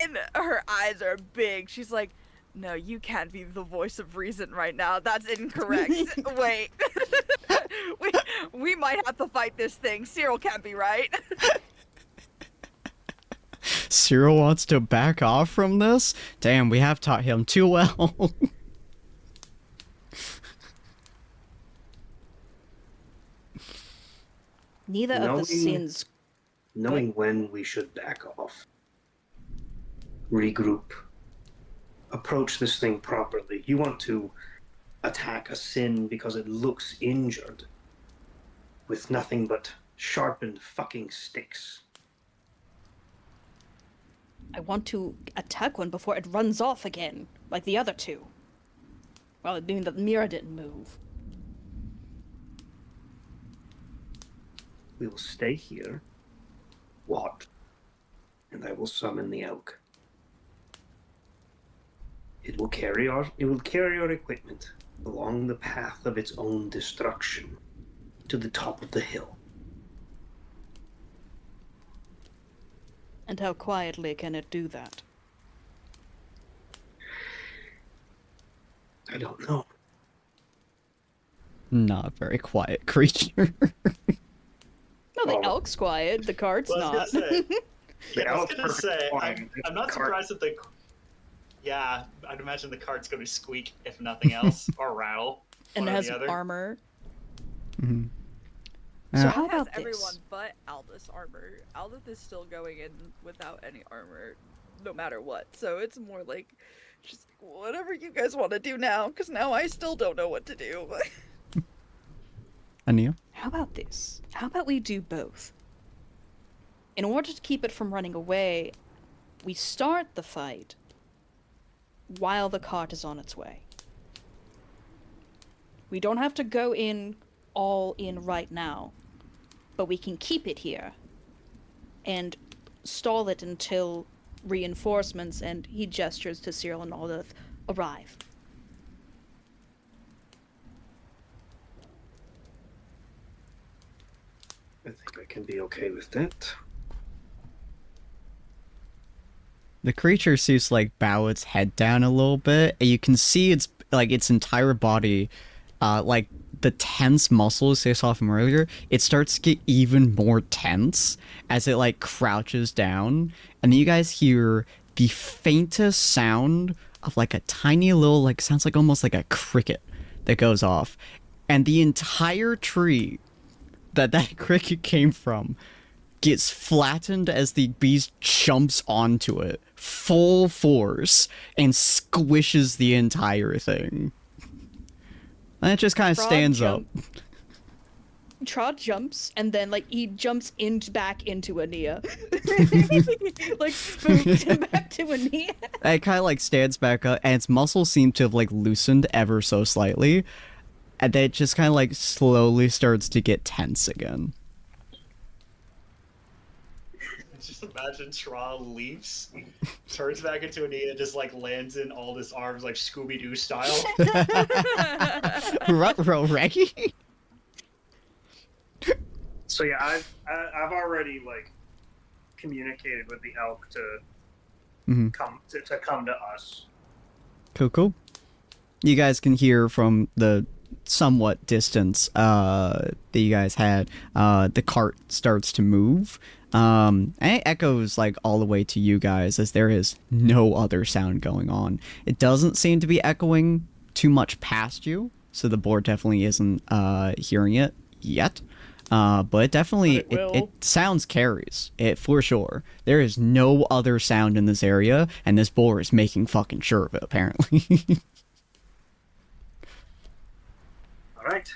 and her eyes are big. She's like, no, you can't be the voice of reason right now. That's incorrect. Wait. we might have to fight this thing. Cyril can't be right. Cyril wants to back off from this? Damn, we have taught him too well. Neither of the sins. Knowing when we should back off. Regroup. Approach this thing properly. You want to attack a sin because it looks injured. With nothing but sharpened fucking sticks. I want to attack one before it runs off again, like the other two. Well, it means that Mira didn't move. We will stay here. Watch. And I will summon the elk. It will carry our equipment along the path of its own destruction to the top of the hill. And how quietly can it do that? I don't know. Not a very quiet creature. No, the Oh. elk's quiet, the cart's Well, I not. was gonna say, Yeah, I was that's gonna perfectly say, fine. I'm not Cart. surprised that the. Yeah, I'd imagine the cart's going to squeak if nothing else, or rattle. And it one or has the other. armor. Mhm. So Uh, how It has about everyone this? but Aldous armor. Aldous is still going in without any armor, no matter what. So it's more like, just whatever you guys want to do now, because now I still don't know what to do. Ania? How about this? How about we do both? In order to keep it from running away, we start the fight while the cart is on its way. We don't have to go in all in right now, but we can keep it here and stall it until reinforcements, and he gestures to Cyril and Aldith, arrive. I think I can be okay with that. The creature seems to like bow its head down a little bit, and you can see its like its entire body, like the tense muscles they saw from earlier. It starts to get even more tense as it like crouches down, and then you guys hear the faintest sound of like a tiny little like sounds like almost like a cricket that goes off, and the entire tree that cricket came from gets flattened as the beast jumps onto it, full force, and squishes the entire thing. And it just kind of stands up. Trod jumps, and then, like, he jumps back into Ania. Like, spooked him back to Ania. It kind of, like, stands back up, and its muscles seem to have, like, loosened ever so slightly. And then it just kind of, like, slowly starts to get tense again. Just imagine Tra leaps, turns back into Ania, just like lands in all his arms like Scooby-Doo style. Ruh-roh, Reggie? So yeah, I've already like communicated with the elk to come to us. Cool. You guys can hear from the somewhat distance that you guys had, the cart starts to move. And it echoes like all the way to you guys as there is no other sound going on. It doesn't seem to be echoing too much past you, so the board definitely isn't hearing it yet. But it definitely it sounds carries it for sure. There is no other sound in this area, and this boar is making fucking sure of it apparently. All right.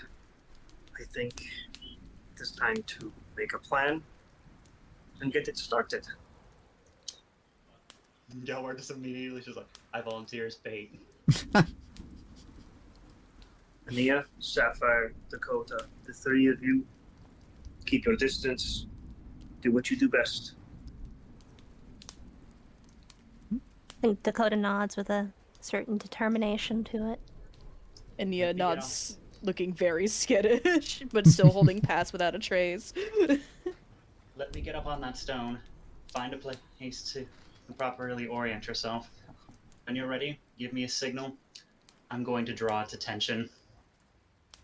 I think it is time to make a plan and get it started. Yelmer just immediately just like, I volunteer as bait. Ania, Sapphire, Dakota, the three of you, keep your distance. Do what you do best. I think Dakota nods with a certain determination to it. Ania nods, looking very skittish, but still holding pass without a trace. Let me get up on that stone, find a place to properly orient yourself. When you're ready, give me a signal. I'm going to draw its attention.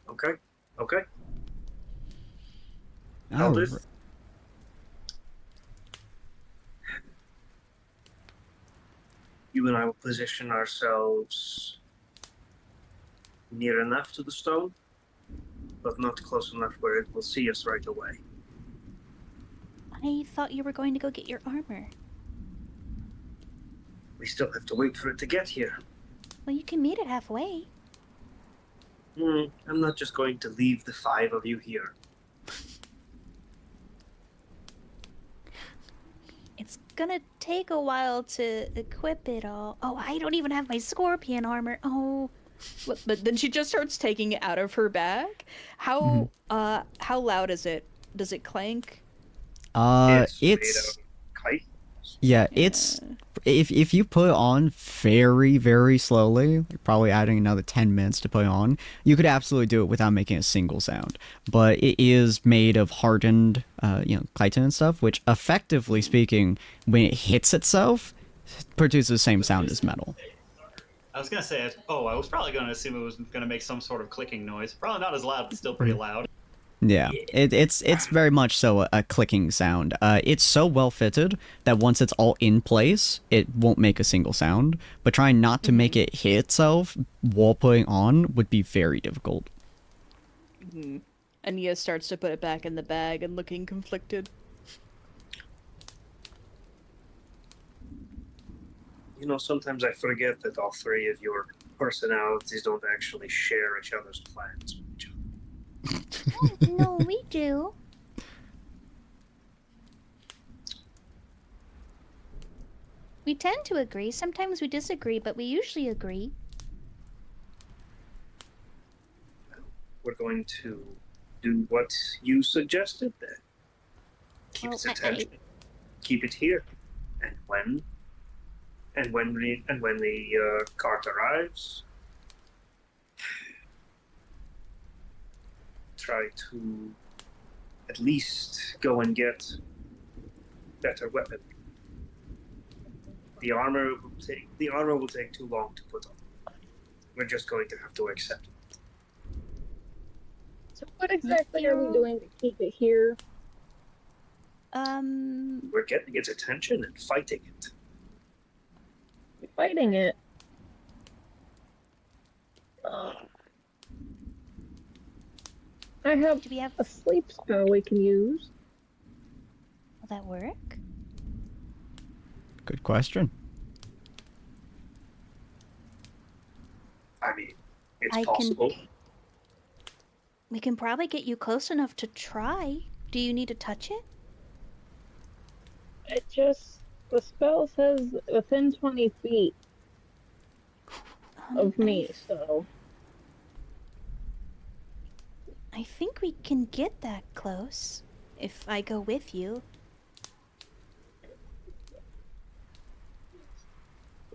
Okay. Oh, Aldith, you and I will position ourselves near enough to the stone, but not close enough where it will see us right away. I thought you were going to go get your armor. We still have to wait for it to get here. Well, you can meet it halfway. I'm not just going to leave the five of you here. It's gonna take a while to equip it all. Oh, I don't even have my scorpion armor. Oh. But then she just starts taking it out of her bag. How loud is it? Does it clank? It's made It's of kite, Yeah, it's if you put on very, very slowly, like probably adding another 10 minutes to put on, you could absolutely do it without making a single sound. But it is made of hardened, chitin and stuff, which effectively speaking, when it hits itself, produces the same sound as metal. I was gonna say, I was probably gonna assume it was gonna make some sort of clicking noise. Probably not as loud, but still pretty loud. Yeah, it's very much so a clicking sound. It's so well fitted that once it's all in place, it won't make a single sound. But trying not to make it hit itself while putting on would be very difficult. Ania starts to put it back in the bag and looking conflicted. You know, sometimes I forget that all three of your personalities don't actually share each other's plans with each other. Oh, no, we do. We tend to agree. Sometimes we disagree, but we usually agree. We're going to do what you suggested then. Keep its attention. Keep it here. And when the cart arrives, try to at least go and get better weapon. The armor will take too long to put on. We're just going to have to accept it. So what exactly are we doing to keep it here? We're getting its attention and fighting it. Fighting it. I have a sleep spell we can use. Will that work? Good question. I mean, it's possible. We can probably get you close enough to try. Do you need to touch it? The spell says within 20 feet of me, so. I think we can get that close if I go with you.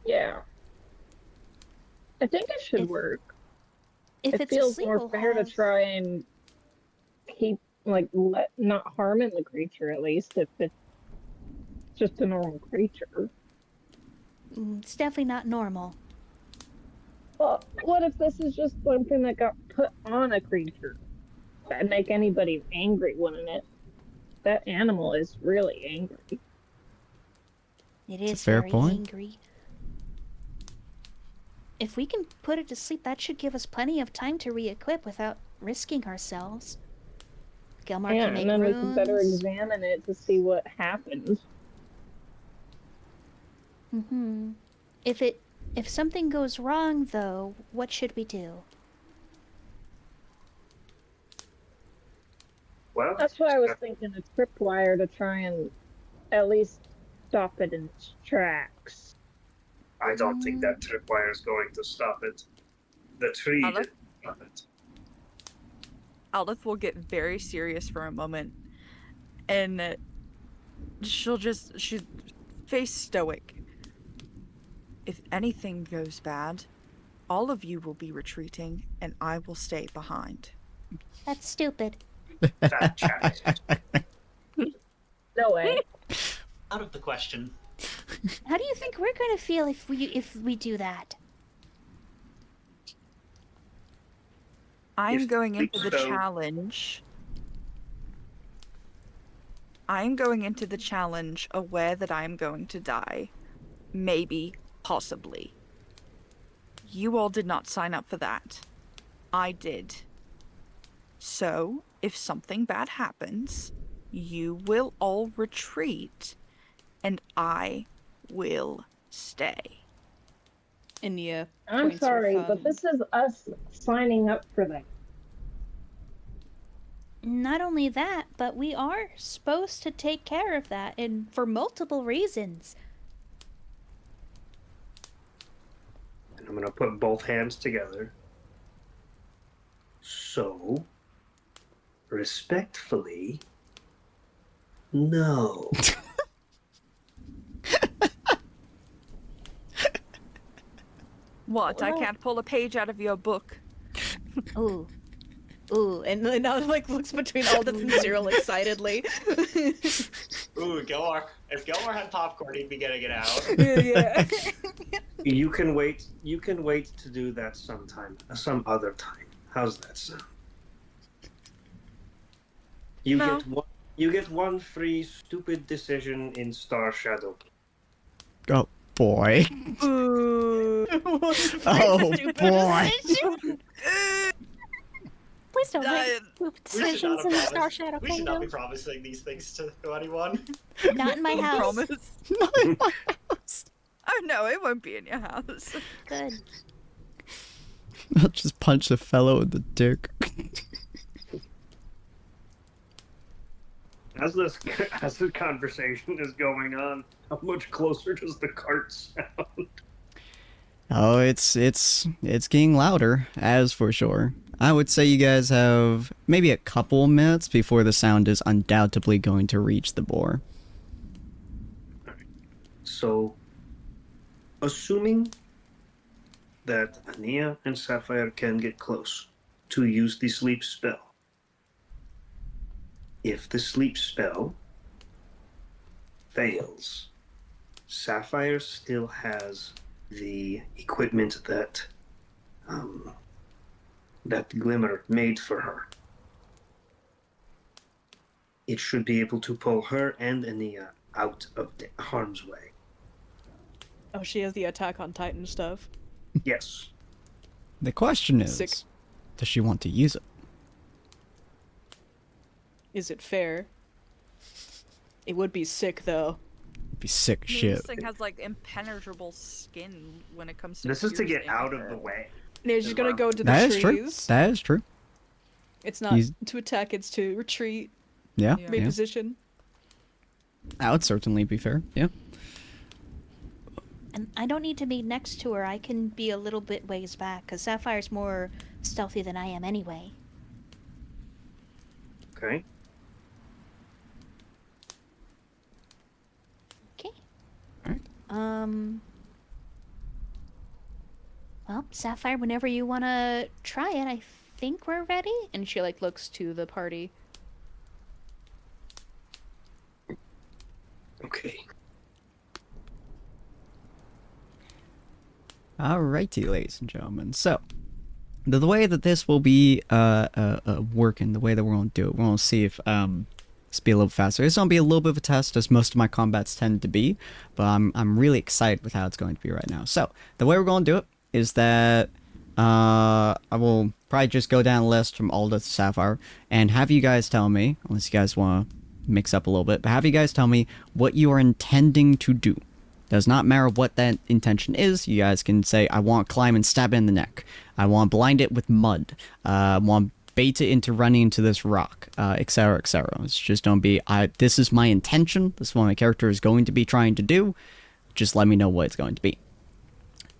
Yeah. I think it should work. If it feels more fair to try and keep, not harming the creature, at least, if it's just a normal creature. It's definitely not normal. Well, what if this is just something that got put on a creature? That'd make anybody angry, wouldn't it? That animal is really angry. It is fair very point. angry. If we can put it to sleep, that should give us plenty of time to re-equip without risking ourselves. Gelmar can make and then runes. we can better examine it to see what happens. If something goes wrong, though, what should we do? Well, that's why I was thinking a tripwire to try and at least stop it in its tracks. I don't think that tripwire is going to stop it. The tree didn't stop it. Aldith will get very serious for a moment, and she'll face stoic. If anything goes bad, all of you will be retreating, and I will stay behind. That's stupid. No way. Out of the question. How do you think we're going to feel if we do that? I'm going into the challenge aware that I'm going to die. Maybe, possibly. You all did not sign up for that. I did. So, if something bad happens, you will all retreat, and I will stay. Ania. I'm sorry, but this is us signing up for that. Not only that, but we are supposed to take care of that, and for multiple reasons. And I'm going to put both hands together. So, respectfully, no. What? I can't pull a page out of your book. Ooh. Ooh, and then now like looks between Aldith and Cyril excitedly. Ooh, Gilmar. If Gilmar had popcorn, he'd be getting it out. Yeah. You can wait. You can wait to do that sometime, some other time. How's that sound? You No. get one. You get one free stupid decision in Star Shadow. Oh boy. Ooh. Oh boy. Please don't make We should decisions not in the have Star promised. Shadow We should not be Kingdom. promising these things to anyone. Not in my house. Promise. Not in my house. Oh no, it won't be in your house. Good. I'll just punch the fellow in the dick. As the conversation is going on, how much closer does the cart sound? Oh, it's getting louder, as for sure. I would say you guys have maybe a couple minutes before the sound is undoubtedly going to reach the boar. So, assuming that Ania and Sapphire can get close to use the sleep spell, if the sleep spell fails, Sapphire still has the equipment that Glimmer made for her. It should be able to pull her and Ania out of harm's way. Oh, she has the Attack on Titan stuff. Yes. The question is, Sick. does she want to use it? Is it fair? It would be sick though. It'd be sick I mean, shit. This thing has like impenetrable skin when it comes to. This is to get piercing out of her. the way. They're just gonna go to the That is true. trees. That is true. It's not He's- to attack, it's to retreat, Yeah, Yeah. make position. that would certainly be fair. Yeah. And I don't need to be next to her. I can be a little bit ways back, because Sapphire's more stealthy than I am anyway. Okay. Okay. Alright. Well, Sapphire, whenever you want to try it, I think we're ready. And she like looks to the party. Okay. Alrighty, ladies and gentlemen. So, the way that this will be working, the way that we're going to do it, we're going to see if this be a little faster. It's going to be a little bit of a test, as most of my combats tend to be, but I'm really excited with how it's going to be right now. So, the way we're going to do it is that I will probably just go down the list from Alda to Sapphire and have you guys tell me, unless you guys want to mix up a little bit, but have you guys tell me what you are intending to do. Does not matter what that intention is. You guys can say, I want to climb and stab it in the neck. I want to blind it with mud. I want to bait it into running into this rock, etc., etc. It's just don't be, this is my intention. This is what my character is going to be trying to do. Just let me know what it's going to be.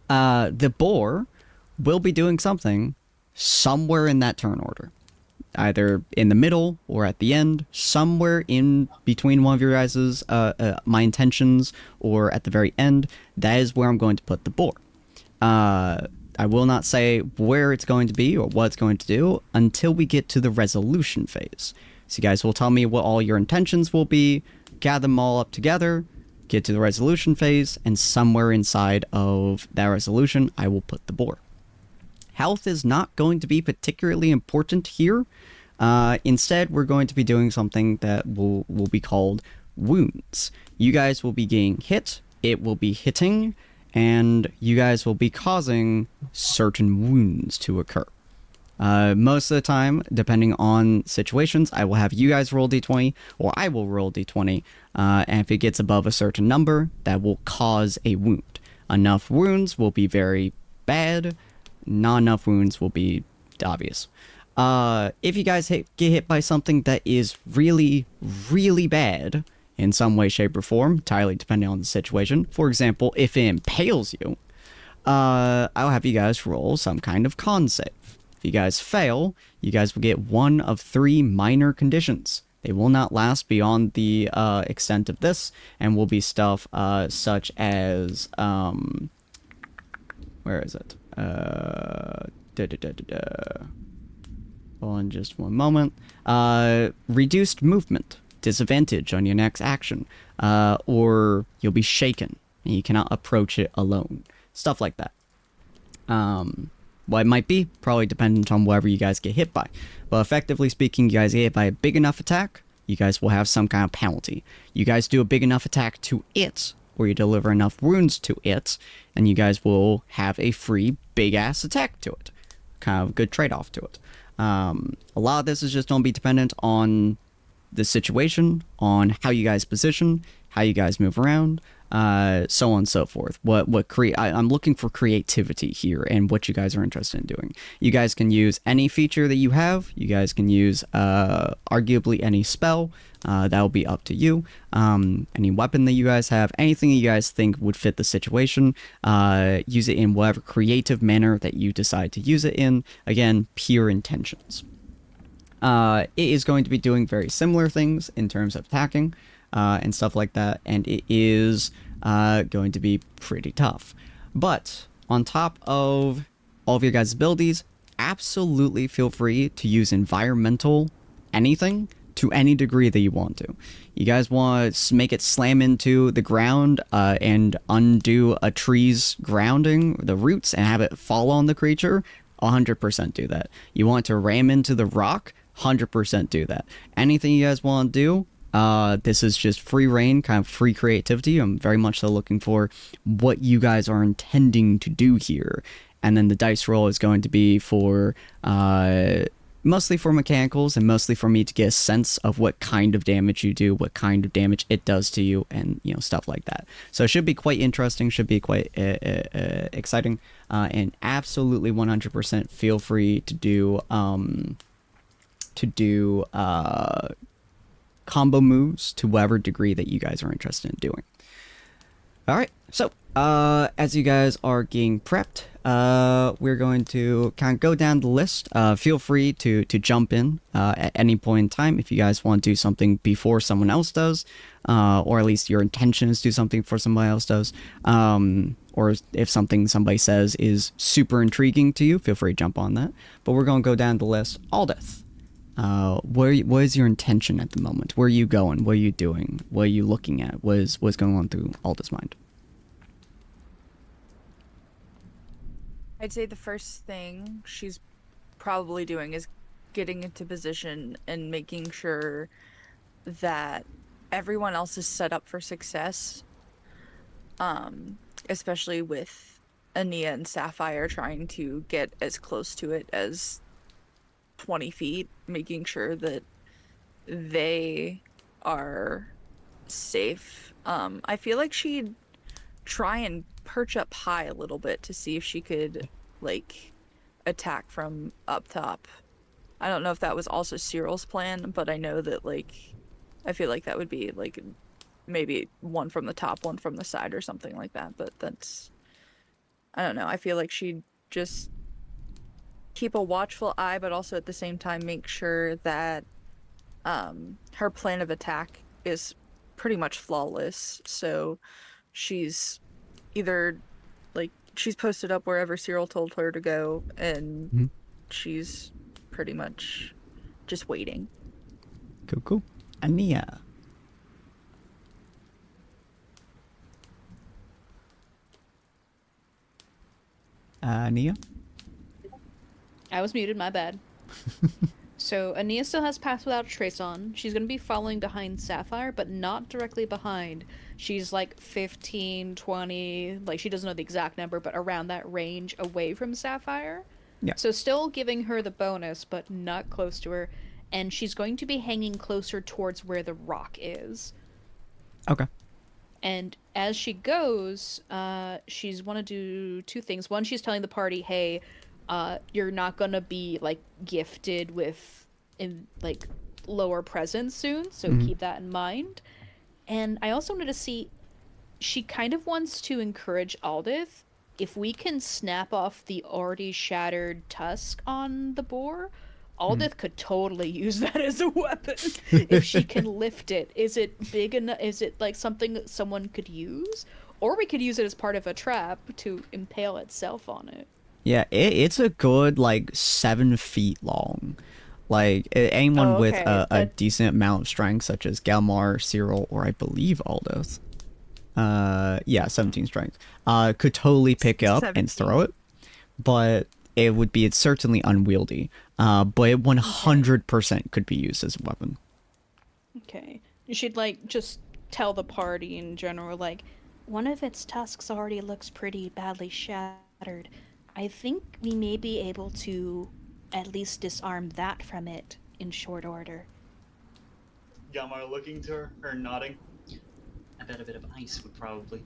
The boar will be doing something somewhere in that turn order. Either in the middle or at the end, somewhere in between one of your guys' my intentions or at the very end. That is where I'm going to put the boar. I will not say where it's going to be or what it's going to do until we get to the resolution phase. So you guys will tell me what all your intentions will be, gather them all up together, get to the resolution phase, and somewhere inside of that resolution, I will put the boar. Health is not going to be particularly important here. Instead, we're going to be doing something that will be called wounds. You guys will be getting hit, it will be hitting, and you guys will be causing certain wounds to occur. Most of the time, depending on situations, I will have you guys roll d20, or I will roll d20, and if it gets above a certain number, that will cause a wound. Enough wounds will be very bad, not enough wounds will be obvious. If you guys get hit by something that is really, really bad in some way, shape, or form, entirely depending on the situation. For example, if it impales you, I'll have you guys roll some kind of con save. If you guys fail, you guys will get one of 3 minor conditions. They will not last beyond the extent of this, and will be stuff such as, where is it? Hold on just one moment. Reduced movement. Disadvantage on your next action. Or you'll be shaken and you cannot approach it alone. Stuff like that. What it might be, probably dependent on whatever you guys get hit by. But effectively speaking, you guys get hit by a big enough attack, you guys will have some kind of penalty. You guys do a big enough attack to it, or you deliver enough wounds to it, and you guys will have a free big-ass attack to it. Kind of a good trade-off to it. A lot of this is just going to be dependent on the situation, on how you guys position, how you guys move around, so on and so forth. I'm looking for creativity here and what you guys are interested in doing. You guys can use any feature that you have. You guys can use arguably any spell. That will be up to you. Any weapon that you guys have, anything that you guys think would fit the situation. Use it in whatever creative manner that you decide to use it in. Again, pure intentions. It is going to be doing very similar things in terms of attacking and stuff like that, and it is going to be pretty tough. But on top of all of your guys' abilities, absolutely feel free to use environmental anything to any degree that you want to. You guys want to make it slam into the ground and undo a tree's grounding, the roots, and have it fall on the creature, 100% do that. You want to ram into the rock, 100% do that. Anything you guys want to do, this is just free reign, kind of free creativity. I'm very much so looking for what you guys are intending to do here. And then the dice roll is going to be for mostly for mechanicals and mostly for me to get a sense of what kind of damage you do, what kind of damage it does to you, and stuff like that. So it should be quite interesting, should be quite exciting, and absolutely 100% feel free to do combo moves to whatever degree that you guys are interested in doing. Alright, so as you guys are getting prepped, we're going to kind of go down the list. Feel free to jump in at any point in time if you guys want to do something before someone else does, or at least your intention is to do something before somebody else does, or if something somebody says is super intriguing to you, feel free to jump on that. But we're going to go down the list. Aldith. What is your intention at the moment? Where are you going? What are you doing? What are you looking at? What's going on through Aldith's mind? I'd say the first thing she's probably doing is getting into position and making sure that everyone else is set up for success. Especially with Ania and Sapphire trying to get as close to it as 20 feet, making sure that they are safe. I feel like she'd try and perch up high a little bit to see if she could, like, attack from up top. I don't know if that was also Cyril's plan, but I know that, like, I feel like that would be, like, maybe one from the top, one from the side or something like that, but that's... I don't know, I feel like she'd just keep a watchful eye, but also at the same time make sure that her plan of attack is pretty much flawless. So she's either, like, she's posted up wherever Cyril told her to go, and she's pretty much just waiting. Cool. Ania. Ania? I was muted, my bad. So, Ania still has Pass Without a Trace on. She's going to be following behind Sapphire, but not directly behind. She's like 15, 20, like she doesn't know the exact number, but around that range away from Sapphire. Yeah. So still giving her the bonus, but not close to her. And she's going to be hanging closer towards where the rock is. Okay. And as she goes, she's want to do two things. One, she's telling the party, hey, you're not gonna be, like, gifted with, like, lower presence soon, so keep that in mind. And I also wanted to see, she kind of wants to encourage Aldith, if we can snap off the already shattered tusk on the boar, Aldith could totally use that as a weapon if she can lift it. Is it big enough? Is it like something that someone could use? Or we could use it as part of a trap to impale itself on it. Yeah, it's a good like 7 feet long. Like anyone Oh, with okay. a decent amount of strength, such as Galmar, Cyril, or I believe Aldous, yeah, 17 strength, could totally pick it up and 17. throw it, but it would be certainly unwieldy. But it 100% could be used as a weapon. Okay. You should, like, just tell the party in general, like, One of its tusks already looks pretty badly shattered. I think we may be able to at least disarm that from it in short order. Galmar looking to her, nodding. I bet a bit of ice would probably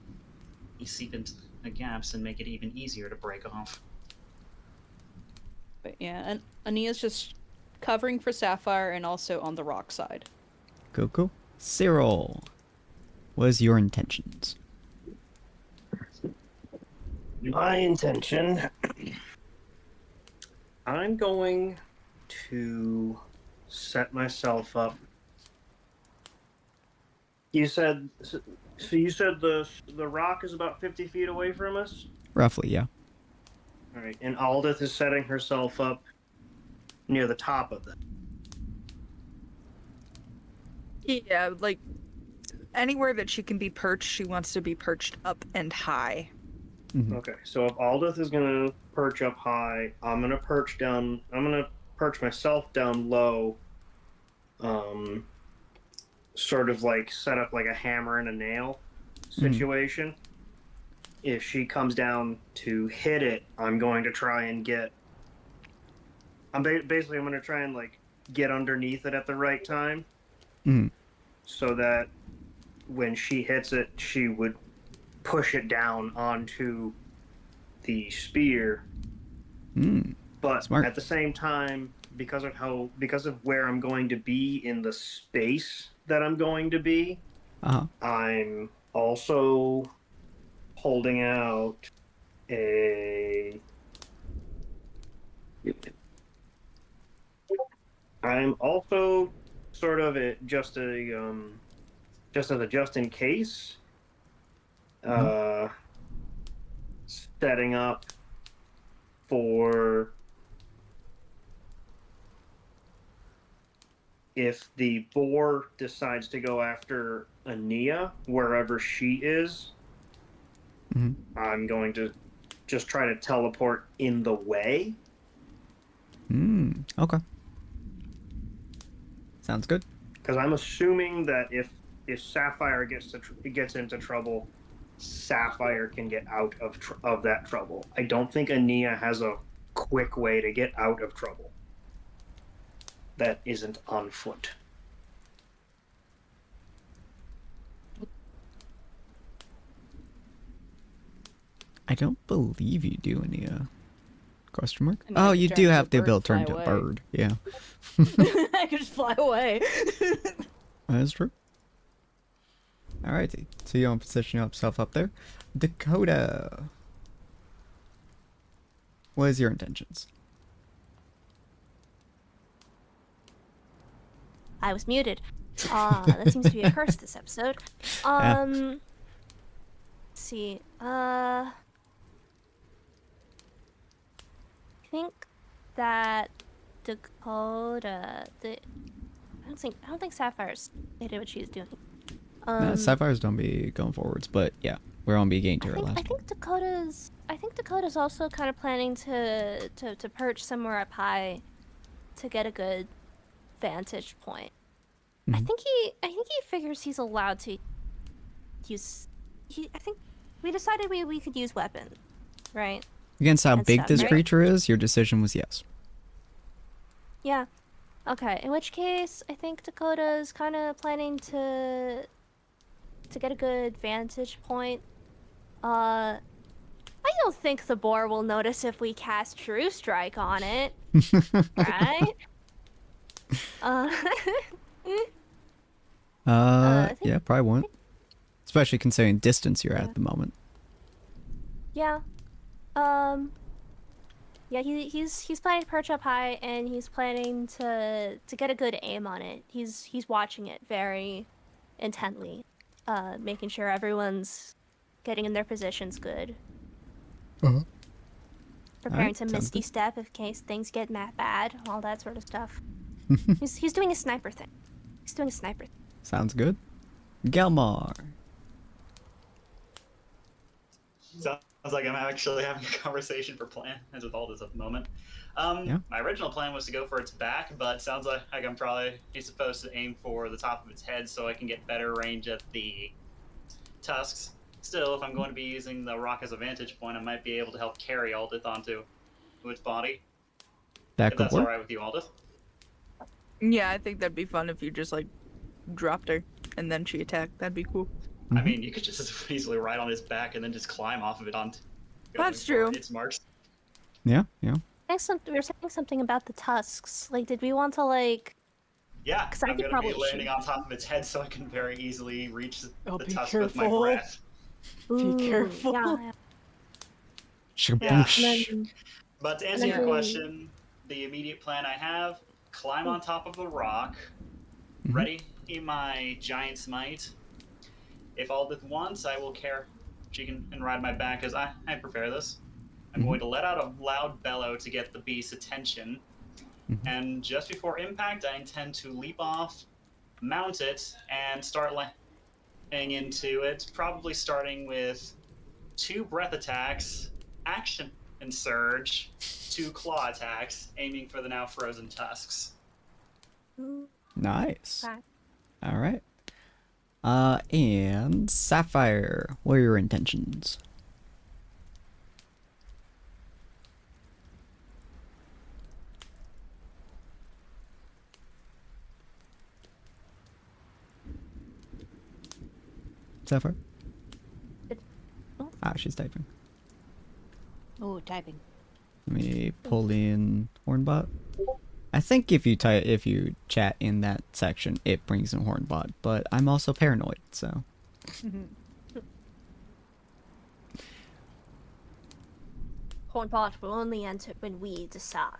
seep into the gaps and make it even easier to break off. but yeah, and Ania's just covering for Sapphire and also on the rock side. Cool. Cyril, what is your intentions? My intention. I'm going to set myself up. You said so. You said the rock is about 50 feet away from us. Roughly, yeah. All right, and Aldith is setting herself up near the top of that. Yeah, like anywhere that she can be perched, she wants to be perched up and high. Mm-hmm. Okay, so if Aldith is gonna perch up high, I'm gonna perch down. I'm gonna perch myself down low. Sort of like set up like a hammer and a nail situation. If she comes down to hit it, I'm going to try and get. I'm basically I'm going to try and like get underneath it at the right time, so that when she hits it, she would push it down onto the spear. But Smart. at the same time, because of where I'm going to be in the space that I'm going to be, I'm also holding out a. I'm also sort of just as a just in case, setting up for if the boar decides to go after Ania wherever she is. I'm going to just try to teleport in the way. Okay. Sounds good. Because I'm assuming that if Sapphire gets into trouble, Sapphire can get out of that trouble. I don't think Ania has a quick way to get out of trouble that isn't on foot. I don't believe you do, Ania. Question mark? I mean, Oh, I you could do turn have into the a ability to turn bird, into a fly away. bird. Yeah. I could just fly away. That's true. Alrighty. So you want to position yourself up there. Dakota. What is your intentions? I was muted. That seems to be a curse this episode. Let's see. I think that Dakota. I don't think Sapphire's stated what she's doing. Sapphire's don't be going forwards, but yeah, we're on be getting to her last. I think Dakota's also kind of planning to perch somewhere up high to get a good vantage point. I think he figures he's allowed to use. I think we decided we could use weapons, right? Against how And big stuff, this right? creature is, your decision was yes. Yeah. Okay. In which case, I think Dakota's kind of planning to get a good vantage point. I don't think the boar will notice if we cast True Strike on it, right? Yeah, probably won't. Especially considering distance you're at the moment. Yeah. Yeah, he's planning to perch up high, and he's planning to get a good aim on it. He's watching it very intently, making sure everyone's getting in their positions good. preparing to sounds misty good. step in case things get bad, all that sort of stuff. He's doing a sniper thing. He's doing a sniper thing. Sounds good. Gelmar. Sounds like I'm actually having a conversation for plans with Aldous at the moment. Yeah. My original plan was to go for its back, but sounds like I'm probably supposed to aim for the top of its head so I can get better range at the tusks. Still, if I'm going to be using the rock as a vantage point, I might be able to help carry Aldith onto its body. That If could that's work. all right with you, Aldith. Yeah, I think that'd be fun if you just like dropped her and then she attacked. That'd be cool. I mean, you could just as easily ride on his back and then just climb off of it onto That's true. its marks. Yeah, yeah. We were saying something about the tusks. Like, did we want to like? Yeah, 'Cause I I'm could going to be probably landing on top of its head so I can very easily reach Oh, the be tusk with my careful. breath. Ooh, Be careful. Yeah. Yeah. And But to answer And your then- question, the immediate plan I have, climb on top of the rock, ready in my giant smite. If Aldith wants, I will care. She can and ride my back because I prefer this. I'm going to let out a loud bellow to get the beast's attention. And just before impact, I intend to leap off, mount it, and start laying into it, probably starting with 2 breath attacks, action and surge, 2 claw attacks, aiming for the now frozen tusks. Nice. Okay. All right. And Sapphire, what are your intentions? Sapphire? Ah, she's typing. Oh, typing. Let me pull in Hornbot. I think if you chat in that section, it brings in Hornbot, but I'm also paranoid, so. Hornbot will only enter when we decide.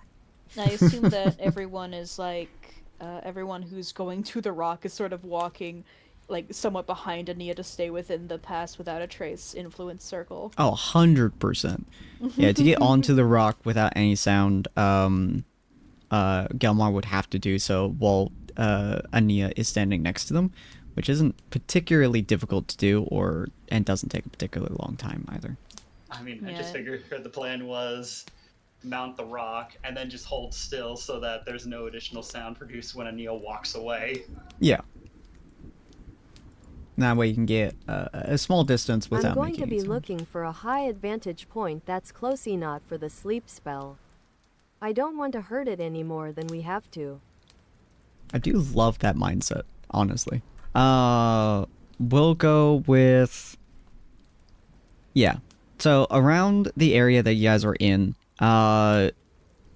I assume that everyone is like, everyone who's going to the rock is sort of walking, like, somewhat behind Ania to stay within the Pass Without a Trace influence circle. Oh, 100%. Yeah, to get onto the rock without any sound, Gelmar would have to do so while Ania is standing next to them, which isn't particularly difficult to do, and doesn't take a particularly long time either. I mean, I just figured the plan was mount the rock and then just hold still so that there's no additional sound produced when Ania walks away. Yeah. That way you can get a small distance without I'm going making to be any sound. looking for a high advantage point that's close enough for the sleep spell. I don't want to hurt it any more than we have to. I do love that mindset, honestly. We'll go with... Yeah. So around the area that you guys are in,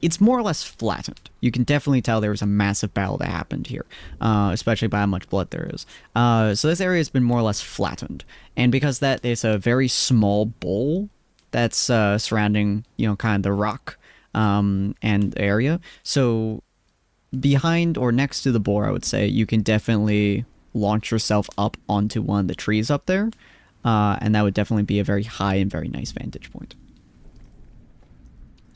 it's more or less flattened. You can definitely tell there was a massive battle that happened here, especially by how much blood there is. So this area has been more or less flattened. And because that is a very small bowl that's surrounding, kind of the rock and area. So behind or next to the boar, I would say, you can definitely launch yourself up onto one of the trees up there. And that would definitely be a very high and very nice vantage point.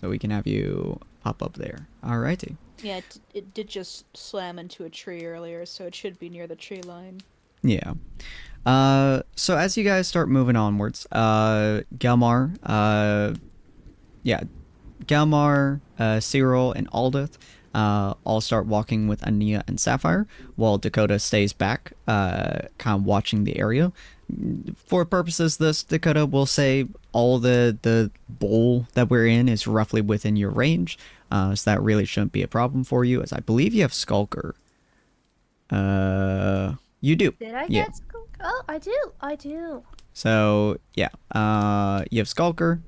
So we can have you pop up there. Alrighty. Yeah, it did just slam into a tree earlier, so it should be near the tree line. Yeah. So as you guys start moving onwards, Gelmar, Cyril, and Aldith all start walking with Ania and Sapphire, while Dakota stays back, kind of watching the area. For purposes of this, Dakota will say all the bowl that we're in is roughly within your range, so that really shouldn't be a problem for you, as I believe you have Skulker. You do. Did I Yeah. get skunk? Oh, I do. So, yeah, you have Skulker,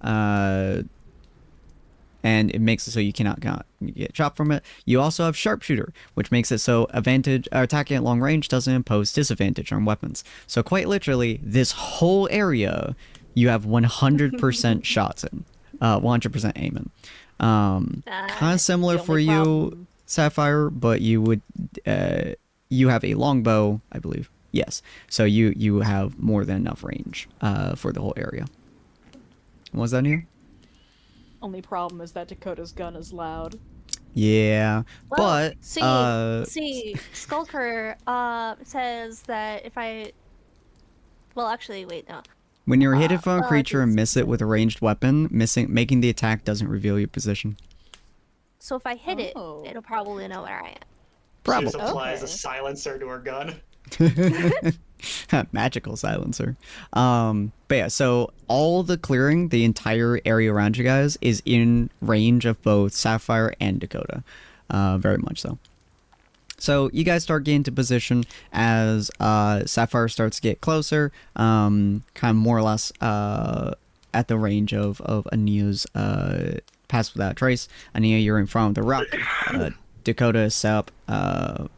and it makes it so you cannot get shot from it. You also have Sharpshooter, which makes it so attacking at long range doesn't impose disadvantage on weapons. So quite literally, this whole area, you have 100% shots in, 100% aim in. Kind of similar the for only you, problem. Sapphire, but you would, you have a longbow, I believe. Yes, so you have more than enough range for the whole area. What was that here? Only problem is that Dakota's gun is loud. Yeah, Well, but see, Skulker says that if I, well, actually, wait, no. when you're hit from a well, creature and miss it with a specific. ranged weapon, making the attack doesn't reveal your position. So if I hit it, Oh. it'll probably know where I am. Probably. She just applies a Okay. silencer to her gun. Magical silencer. But yeah, so all the clearing, the entire area around you guys is in range of both Sapphire and Dakota. Very much so. So you guys start getting into position as Sapphire starts to get closer, kind of more or less at the range of Ania's Pass Without Trace. Ania, you're in front of the rock. Dakota is set up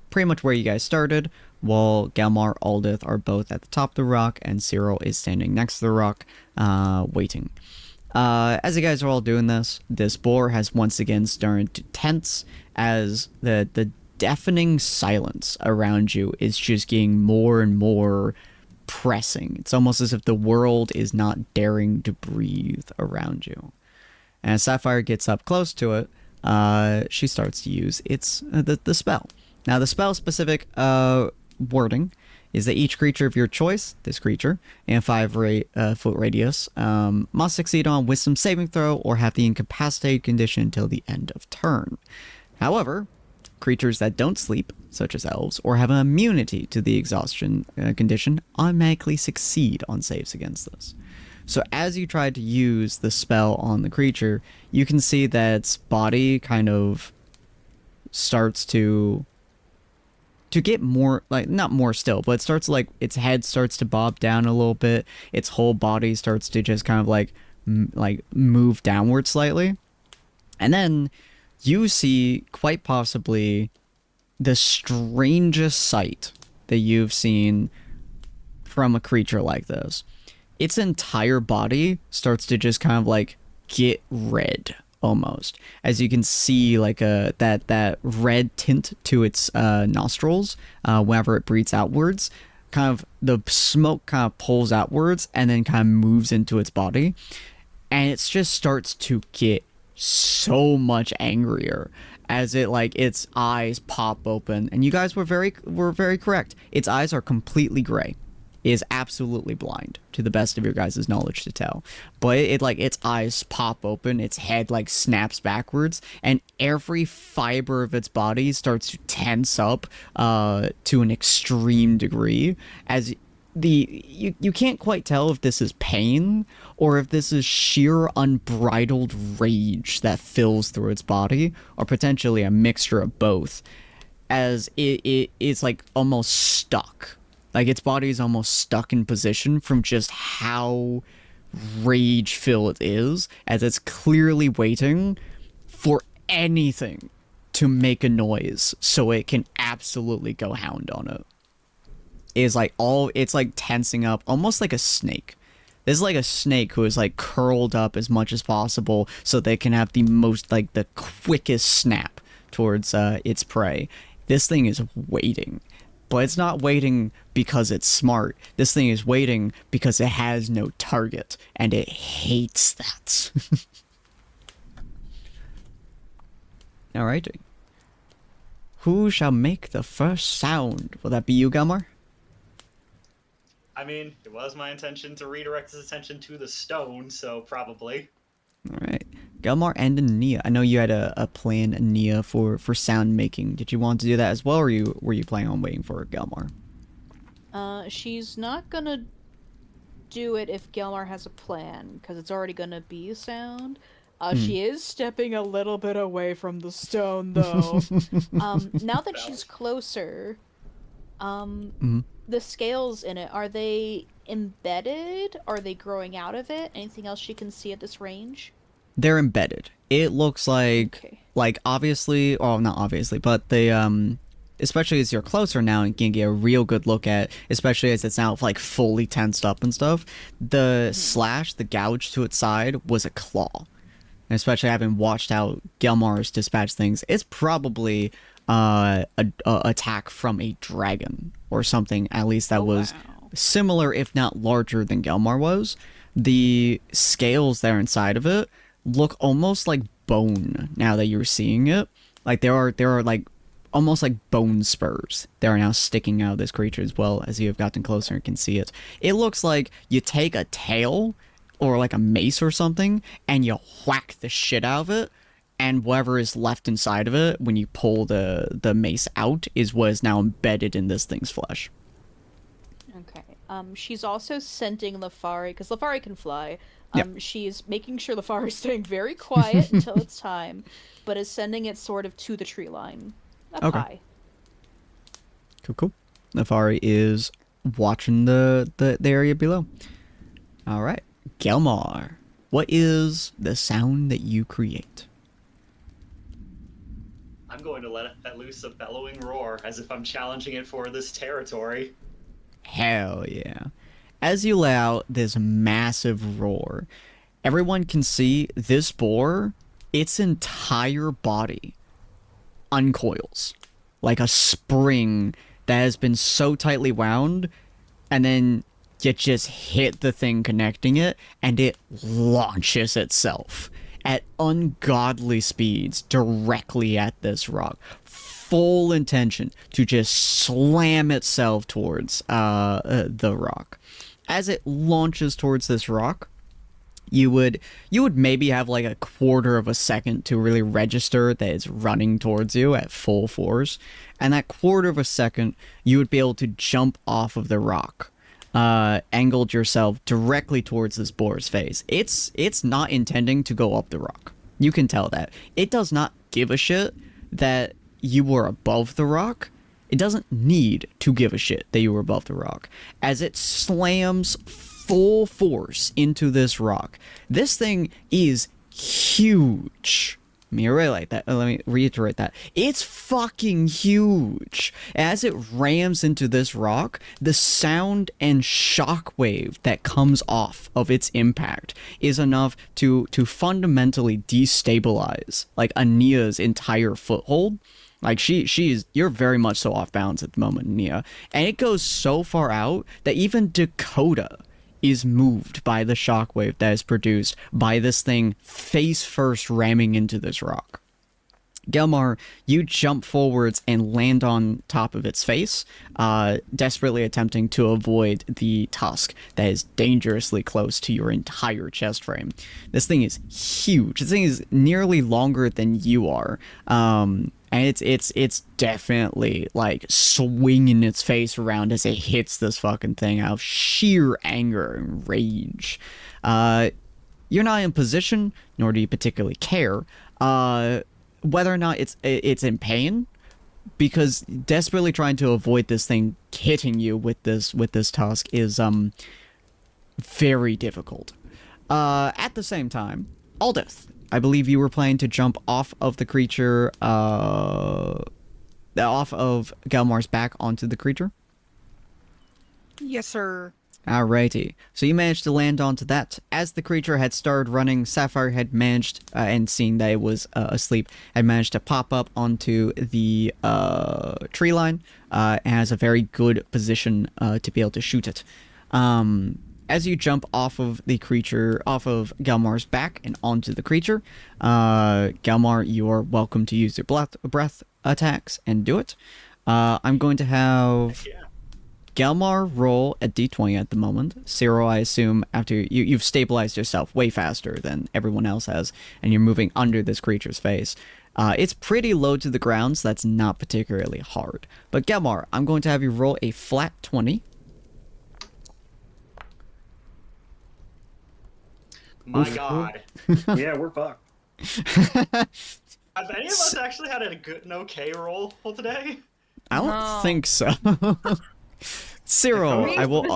pretty much where you guys started, while Galmar, Aldith are both at the top of the rock, and Cyril is standing next to the rock, waiting. As you guys are all doing this, this boar has once again started to tense as the deafening silence around you is just getting more and more pressing. It's almost as if the world is not daring to breathe around you. And as Sapphire gets up close to it, she starts to use the spell. Now, the spell specific wording is that each creature of your choice, this creature, in a 5-foot radius, must succeed on a wisdom saving throw or have the incapacitated condition until the end of turn. However, creatures that don't sleep, such as elves, or have an immunity to the exhaustion condition, automatically succeed on saves against this. So as you try to use the spell on the creature, you can see that its body kind of starts to get more, like, not more still, but it starts, like, its head starts to bob down a little bit, its whole body starts to just kind of, like move downward slightly. And then you see, quite possibly, the strangest sight that you've seen from a creature like this. Its entire body starts to just kind of, like, get red, almost, as you can see, like, that red tint to its nostrils whenever it breathes outwards. Kind of the smoke kind of pulls outwards and then kind of moves into its body, and it just starts to get so much angrier as it, like, its eyes pop open. And you guys were very correct. Its eyes are completely gray. It is absolutely blind, to the best of your guys' knowledge to tell. But it, like, its eyes pop open, its head, like, snaps backwards, and every fiber of its body starts to tense up to an extreme degree, as you can't quite tell if this is pain or if this is sheer unbridled rage that fills through its body, or potentially a mixture of both, as it is, like, almost stuck. Like, its body is almost stuck in position from just how rage-filled it is, as it's clearly waiting for anything to make a noise so it can absolutely go hound on it. It's like tensing up, almost like a snake. This is like a snake who is, like, curled up as much as possible so they can have the most, like, the quickest snap towards its prey. This thing is waiting. But it's not waiting because it's smart. This thing is waiting because it has no target, and it hates that. Alrighty. Who shall make the first sound? Will that be you, Galmar? I mean, it was my intention to redirect his attention to the stone, so probably. Alright. Galmar and Ania. I know you had a plan, Ania, for sound making. Did you want to do that as well, or were you planning on waiting for Galmar? She's not gonna do it if Gelmar has a plan, because it's already gonna be a sound. She is stepping a little bit away from the stone, though. Now that she's closer, the scales in it, are they embedded? Are they growing out of it? Anything else she can see at this range? They're embedded. It looks like, Okay. like, obviously, well, not obviously, but they, especially as you're closer now and can get a real good look at, especially as it's now, like, fully tensed up and stuff, the slash, the gouge to its side was a claw. And especially having watched how Gelmar's dispatch things, it's probably a attack from a dragon or something, at least that was similar, if not larger, than Gelmar was. The scales there inside of it look almost like bone now that you're seeing it. Like there are like almost like bone spurs that are now sticking out of this creature as well as you have gotten closer and can see it. It looks like you take a tail or like a mace or something and you whack the shit out of it, and whatever is left inside of it when you pull the mace out is what is now embedded in this thing's flesh. Okay. She's also sending Lafari, because Lafari can fly. Yep. She's making sure Lafari is staying very quiet until it's time, but is sending it sort of to the tree line. Up Okay. high. Cool. Nefari is watching the area below. Alright. Gelmar, what is the sound that you create? I'm going to let loose a bellowing roar as if I'm challenging it for this territory. Hell yeah. As you let out this massive roar, everyone can see this boar, its entire body uncoils like a spring that has been so tightly wound, and then you just hit the thing connecting it and it launches itself at ungodly speeds directly at this rock, full intention to just slam itself towards the rock. As it launches towards this rock, you would maybe have like a quarter of a second to really register that it's running towards you at full force, and that quarter of a second you would be able to jump off of the rock, angled yourself directly towards this boar's face. It's not intending to go up the rock. You can tell that. It does not give a shit that you were above the rock. It doesn't need to give a shit that you were above the rock. As it slams full force into this rock, this thing is huge. Let me reiterate that. It's fucking huge. As it rams into this rock, the sound and shockwave that comes off of its impact is enough to fundamentally destabilize like Ania's entire foothold. Like you're very much so off balance at the moment, Nia. And it goes so far out that even Dakota is moved by the shockwave that is produced by this thing face first ramming into this rock. Gelmar, you jump forwards and land on top of its face, desperately attempting to avoid the tusk that is dangerously close to your entire chest frame. This thing is huge. This thing is nearly longer than you are. And it's definitely like swinging its face around as it hits this fucking thing out of sheer anger and rage. You're not in position, nor do you particularly care, whether or not it's in pain, because desperately trying to avoid this thing hitting you with this tusk is very difficult. At the same time, Aldith, I believe you were planning to jump off of the creature, off of Gelmar's back onto the creature? Yes, sir. Alrighty. So you managed to land onto that. As the creature had started running, Sapphire had managed, and seeing that it was asleep, had managed to pop up onto the tree line, and has a very good position to be able to shoot it. As you jump off of the creature, off of Gelmar's back and onto the creature, Gelmar, you are welcome to use your breath attacks and do it. I'm going to have Gelmar roll a d20 at the moment. Cyril, I assume, after you've stabilized yourself way faster than everyone else has, and you're moving under this creature's face. It's pretty low to the ground, so that's not particularly hard. But Gelmar, I'm going to have you roll a flat 20. My God. Yeah, we're fucked. Have any of us actually had an okay roll today? I don't think so. Cyril, I will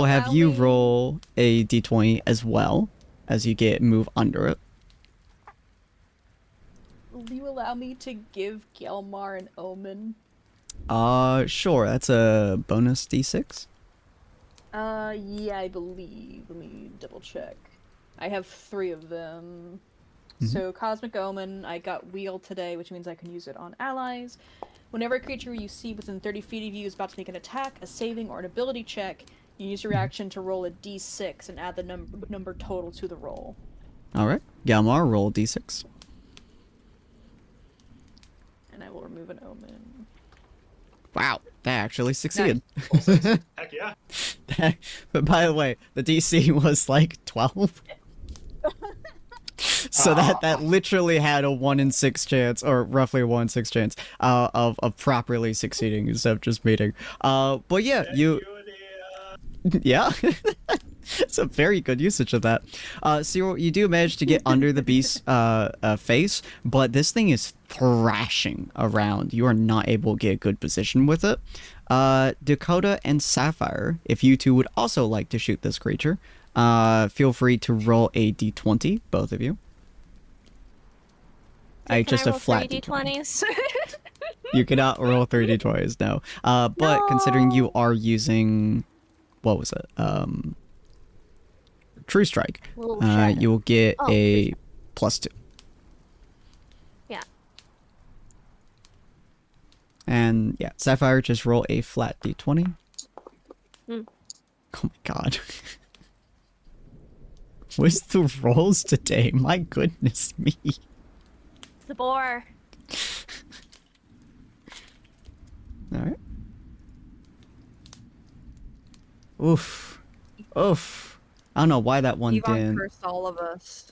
have you roll a d20 as well as you move under it. Will you allow me to give Gelmar an omen? Sure. That's a bonus d6. Yeah, I believe. Let me double check. I have 3 of them. Mm-hmm. So, Cosmic Omen, I got Wheel today, which means I can use it on allies. Whenever a creature you see within 30 feet of you is about to make an attack, a saving, or an ability check, You use your reaction to roll a d6 and add the number total to the roll. All right, Galmar, roll d6. And I will remove an omen. Wow, that actually succeeded. Nice. Heck yeah. But by the way, the DC was like 12. So that literally had a 1 in 6 chance, or roughly a 1 in 6 chance, of properly succeeding instead of just meeting. But yeah, yeah. It's a very good usage of that. Cyril, you do manage to get under the beast's face, but this thing is thrashing around. You are not able to get a good position with it. Dakota and Sapphire, if you two would also like to shoot this creature, feel free to roll a d20, both of you. Just a flat d20s. You cannot roll 3 d20s, no. But considering you are using, what was it? True Strike. You will get a +2. Yeah. And yeah, Sapphire, just roll a flat d20. Oh my god. What's the rolls today? My goodness me. It's the boar. Alright. Oof. Oof. I don't know why that one Yvonne didn't. cursed all of us.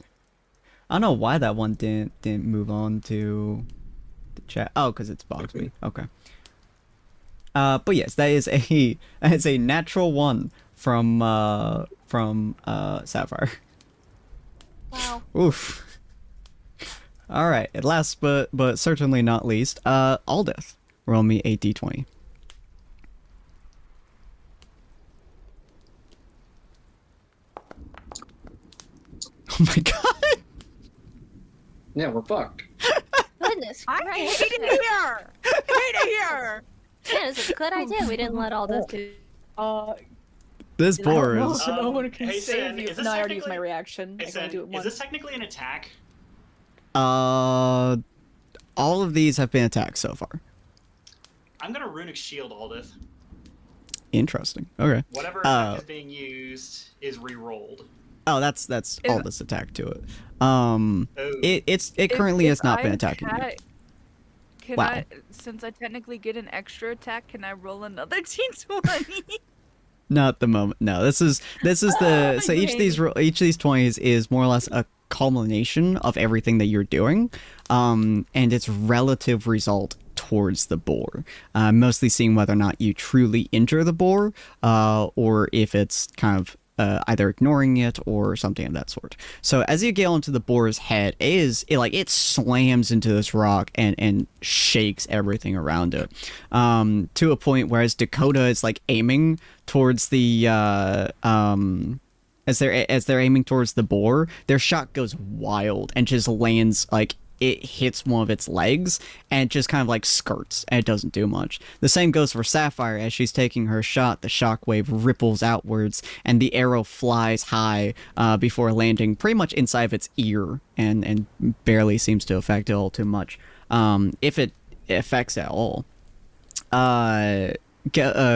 I don't know why that one didn't move on to the chat. Oh, because it's Bogsby. Okay. But yes, that is a natural 1 from Sapphire. Wow. Oof. All right. At last, but certainly not least, Aldith, roll me a d20. Oh my god. Yeah, we're fucked. Goodness I Christ. hate it here! I hate it here! Yeah, it's a good idea we didn't let all this do. This boar No, is. no one can hey, save Sin, you. is this No, I already used my technically- reaction. Hey, I can only Sin, do it is once. this technically an attack? All of these have been attacked so far. I'm gonna runic shield Aldith. Interesting. Okay. Whatever attack is being used is re-rolled. Oh, that's all this attack to it. Oh. It currently has not been attacking you. Can Wow. I, since I technically get an extra attack, can I roll another d20? Not at the moment. No, this is the so each of these 20s is more or less a culmination of everything that you're doing, and its relative result towards the boar. Mostly seeing whether or not you truly injure the boar, or if it's kind of either ignoring it or something of that sort. So as you get onto the boar's head, it slams into this rock and shakes everything around it, to a point whereas Dakota is like aiming towards the as they're aiming towards the boar, their shot goes wild and just lands like it hits one of its legs and just kind of like skirts and it doesn't do much. The same goes for Sapphire. As she's taking her shot, the shockwave ripples outwards and the arrow flies high before landing pretty much inside of its ear and barely seems to affect it all too much, if it affects at all.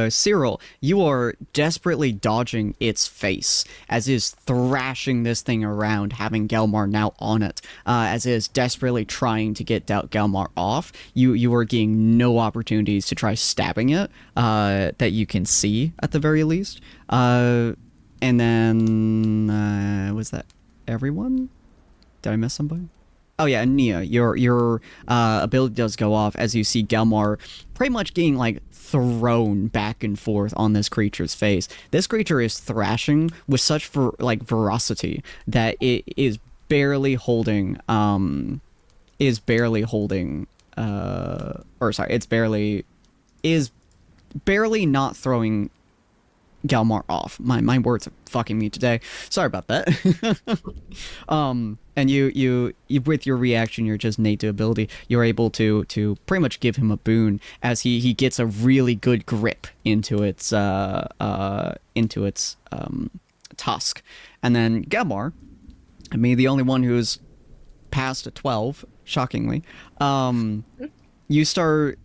Cyril, you are desperately dodging its face as it is thrashing this thing around, having Galmar now on it, as it is desperately trying to get Galmar off. You are getting no opportunities to try stabbing it, that you can see at the very least. And then, was that everyone? Did I miss somebody? Oh yeah, Nia, your ability does go off as you see Galmar pretty much getting like thrown back and forth on this creature's face. This creature is thrashing with such ferocity that it is barely holding is barely not throwing Galmar off. My words are fucking me today. Sorry about that. And you with your reaction, your just native ability, you're able to pretty much give him a boon as he gets a really good grip into its tusk. And then Galmar, I mean the only one who's past a 12, shockingly, you start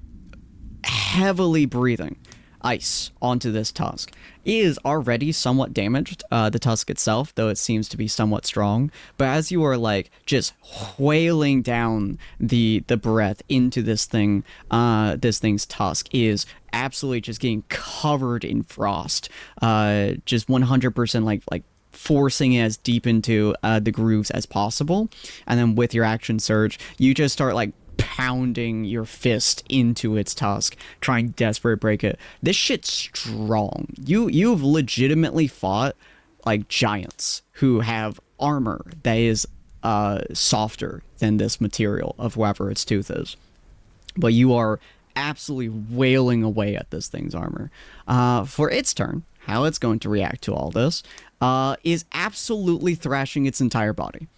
heavily breathing. ice onto this tusk. It is already somewhat damaged, the tusk itself, though it seems to be somewhat strong. But as you are like just whaling down the breath into this thing, this thing's tusk is absolutely just getting covered in frost. Just 100% like forcing it as deep into the grooves as possible. And then with your action surge, you just start like pounding your fist into its tusk, trying desperate to break it. This shit's strong. You've legitimately fought like giants who have armor that is softer than this material of whatever its tooth is. But you are absolutely wailing away at this thing's armor. For its turn, how it's going to react to all this is absolutely thrashing its entire body.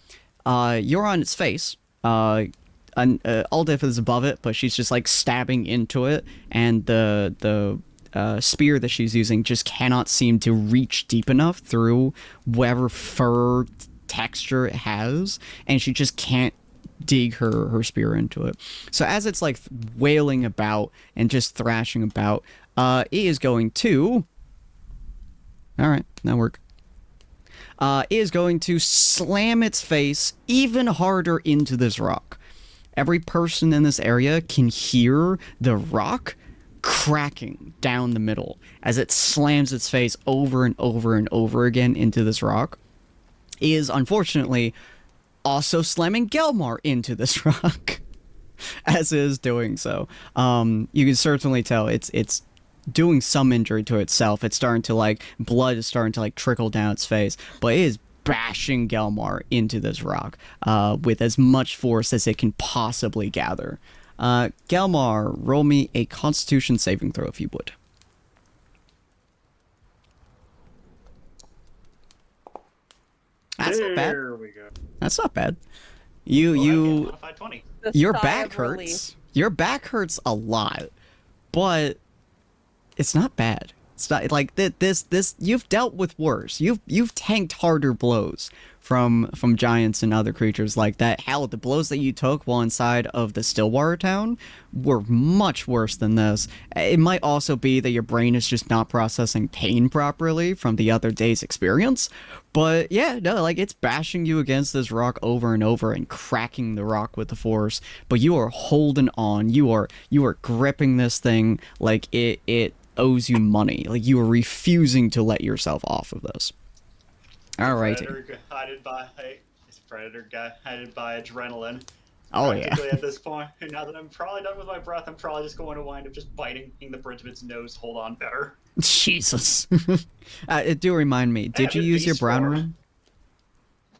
You're on its face. Aldith is above it, but she's just like stabbing into it, and the spear that she's using just cannot seem to reach deep enough through whatever fur texture it has, and she just can't dig her spear into it. So as it's like wailing about and just thrashing about, it is going to... Alright, that worked. It is going to slam its face even harder into this rock. Every person in this area can hear the rock cracking down the middle as it slams its face over and over and over again into this rock. It is unfortunately also slamming Gelmar into this rock as it is doing so. You can certainly tell it's doing some injury to itself. It's starting to like, blood is starting to like trickle down its face, but it is bashing Gelmar into this rock with as much force as it can possibly gather. Gelmar, roll me a Constitution saving throw if you would. That's not bad. There we go. That's not bad. Modified 20. Your back hurts. Your back hurts a lot, but it's not bad. It's not like this. You've dealt with worse. You've tanked harder blows from giants and other creatures like that. Hell, the blows that you took while inside of the Stillwater town were much worse than this. It might also be that your brain is just not processing pain properly from the other day's experience. But yeah, no, like it's bashing you against this rock over and over and cracking the rock with the force. But you are holding on. You are gripping this thing like it owes you money. Like you are refusing to let yourself off of this. All right. Predator guided by adrenaline. Oh yeah. At this point, and now that I'm probably done with my breath, I'm probably just going to wind up just biting the bridge of its nose. Hold on, better. Jesus. Do remind me. Did you use your brown rune?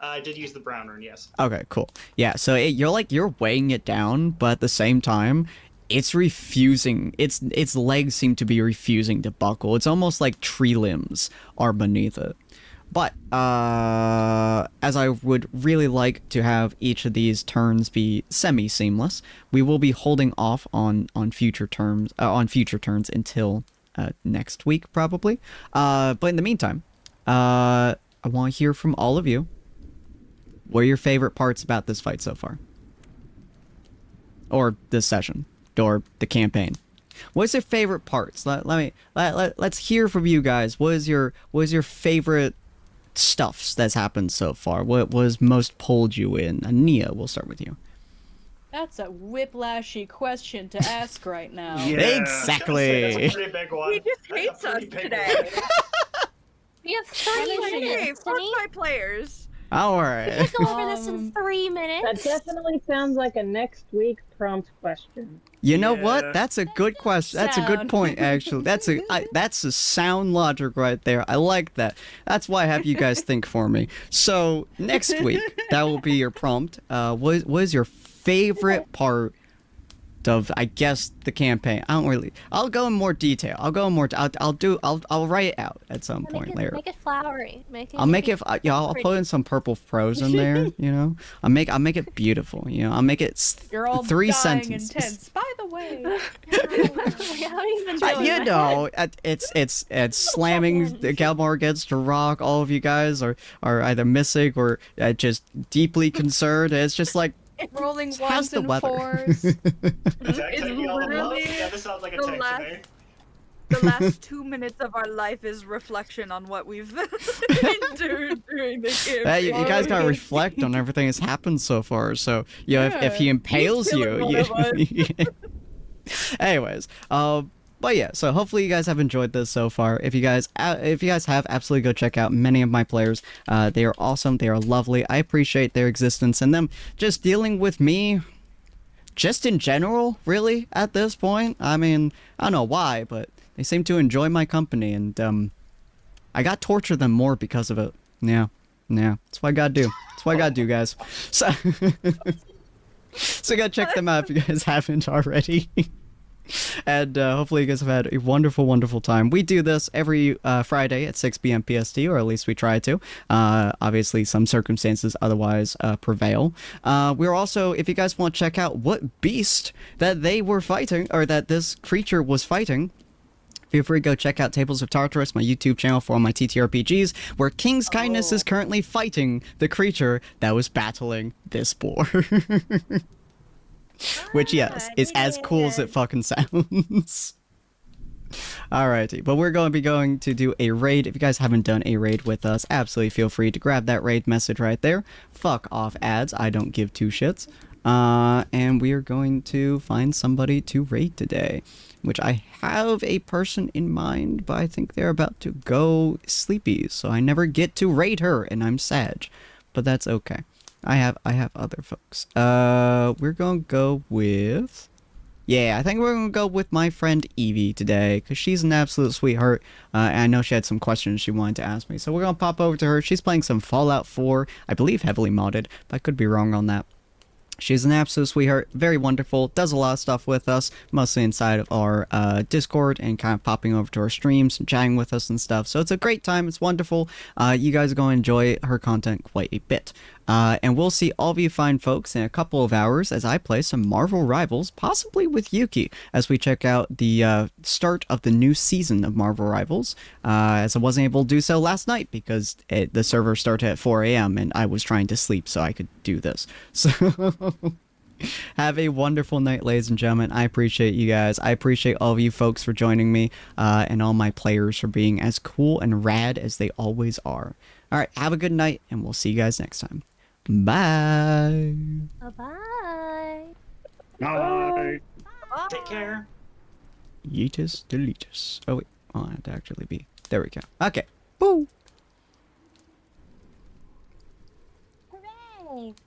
I did use the brown rune. Yes. Okay. Cool. Yeah. So you're weighing it down, but at the same time, it's refusing. Its legs seem to be refusing to buckle. It's almost like tree limbs are beneath it. But as I would really like to have each of these turns be semi-seamless, we will be holding off on future turns until next week probably. But in the meantime, I want to hear from all of you. What are your favorite parts about this fight so far, or this session, or the campaign? What's your favorite parts? Let's hear from you guys. What is your favorite stuffs that's happened so far? What was most pulled you in? Nia, we'll start with you. That's a whiplashy question to ask right now. Yeah. Exactly. That's a pretty big one. He just hates us today. We have 3 minutes. Hey, fuck my players. All right. We can go over this in 3 minutes. That definitely sounds like a next week prompt question. You know what? That's a good question. That's a good point, actually. That's a sound logic right there. I like that. That's why I have you guys think for me. So next week, that will be your prompt. What is your favorite part of, I guess, the campaign? I'll go in more detail. I'll write it out at some point later. Make it flowery. I'll put in some purple prose in there, you know. I'll make it beautiful, you know. I'll make it You're all 3 dying sentences. intense. By the way, You know, it's slamming the Galmar against a rock. All of you guys are either missing or just deeply concerned. It's just like, rolling how's ones the and weather? fours. It's literally Yeah, this sounds like a the tank last- to me. The last 2 minutes of our life is reflection on what we've endured during the campaign. Hey, you guys gotta reflect on everything that's happened so far. So, you know, if he impales you, anyways, but yeah, so hopefully you guys have enjoyed this so far. If you guys have, absolutely go check out many of my players. They are awesome. They are lovely. I appreciate their existence and them just dealing with me. Just in general, really, at this point. I mean, I don't know why, but they seem to enjoy my company, and I got to torture them more because of it. Yeah, that's what I gotta do. That's what I gotta do, guys. So, so go check them out if you guys haven't already. And hopefully you guys have had a wonderful, wonderful time. We do this every Friday at 6 p.m. PST, or at least we try to. Obviously, some circumstances otherwise prevail. We're also, if you guys want to check out what beast that they were fighting, or that this creature was fighting, feel free to go check out Tables of Tartarus, my YouTube channel for all my TTRPGs, where King's Kindness is currently fighting the creature that was battling this boar. Which, yes, is as cool as it fucking sounds. Alrighty, but we're going to be going to do a raid. If you guys haven't done a raid with us, absolutely feel free to grab that raid message right there. Fuck off ads, I don't give two shits. And we are going to find somebody to raid today, which I have a person in mind, but I think they're about to go sleepy, so I never get to raid her, and I'm sad. But that's okay. I have other folks. We're gonna go with... Yeah, I think we're gonna go with my friend Evie today, because she's an absolute sweetheart, and I know she had some questions she wanted to ask me, so we're gonna pop over to her. She's playing some Fallout 4, I believe heavily modded, but I could be wrong on that. She's an absolute sweetheart, very wonderful, does a lot of stuff with us, mostly inside of our Discord, and kind of popping over to our streams and chatting with us and stuff. So it's a great time, it's wonderful. You guys are going to enjoy her content quite a bit. And we'll see all of you fine folks in a couple of hours as I play some Marvel Rivals, possibly with Yuki, as we check out the start of the new season of Marvel Rivals, as I wasn't able to do so last night because the server started at 4 a.m. and I was trying to sleep so I could do this. So have a wonderful night, ladies and gentlemen. I appreciate you guys. I appreciate all of you folks for joining me, and all my players for being as cool and rad as they always are. Alright, have a good night, and we'll see you guys next time. Bye. Bye-bye. Bye. Take care. Yeetus deletus. Oh wait, I want it to actually be. There we go. Okay. Boo.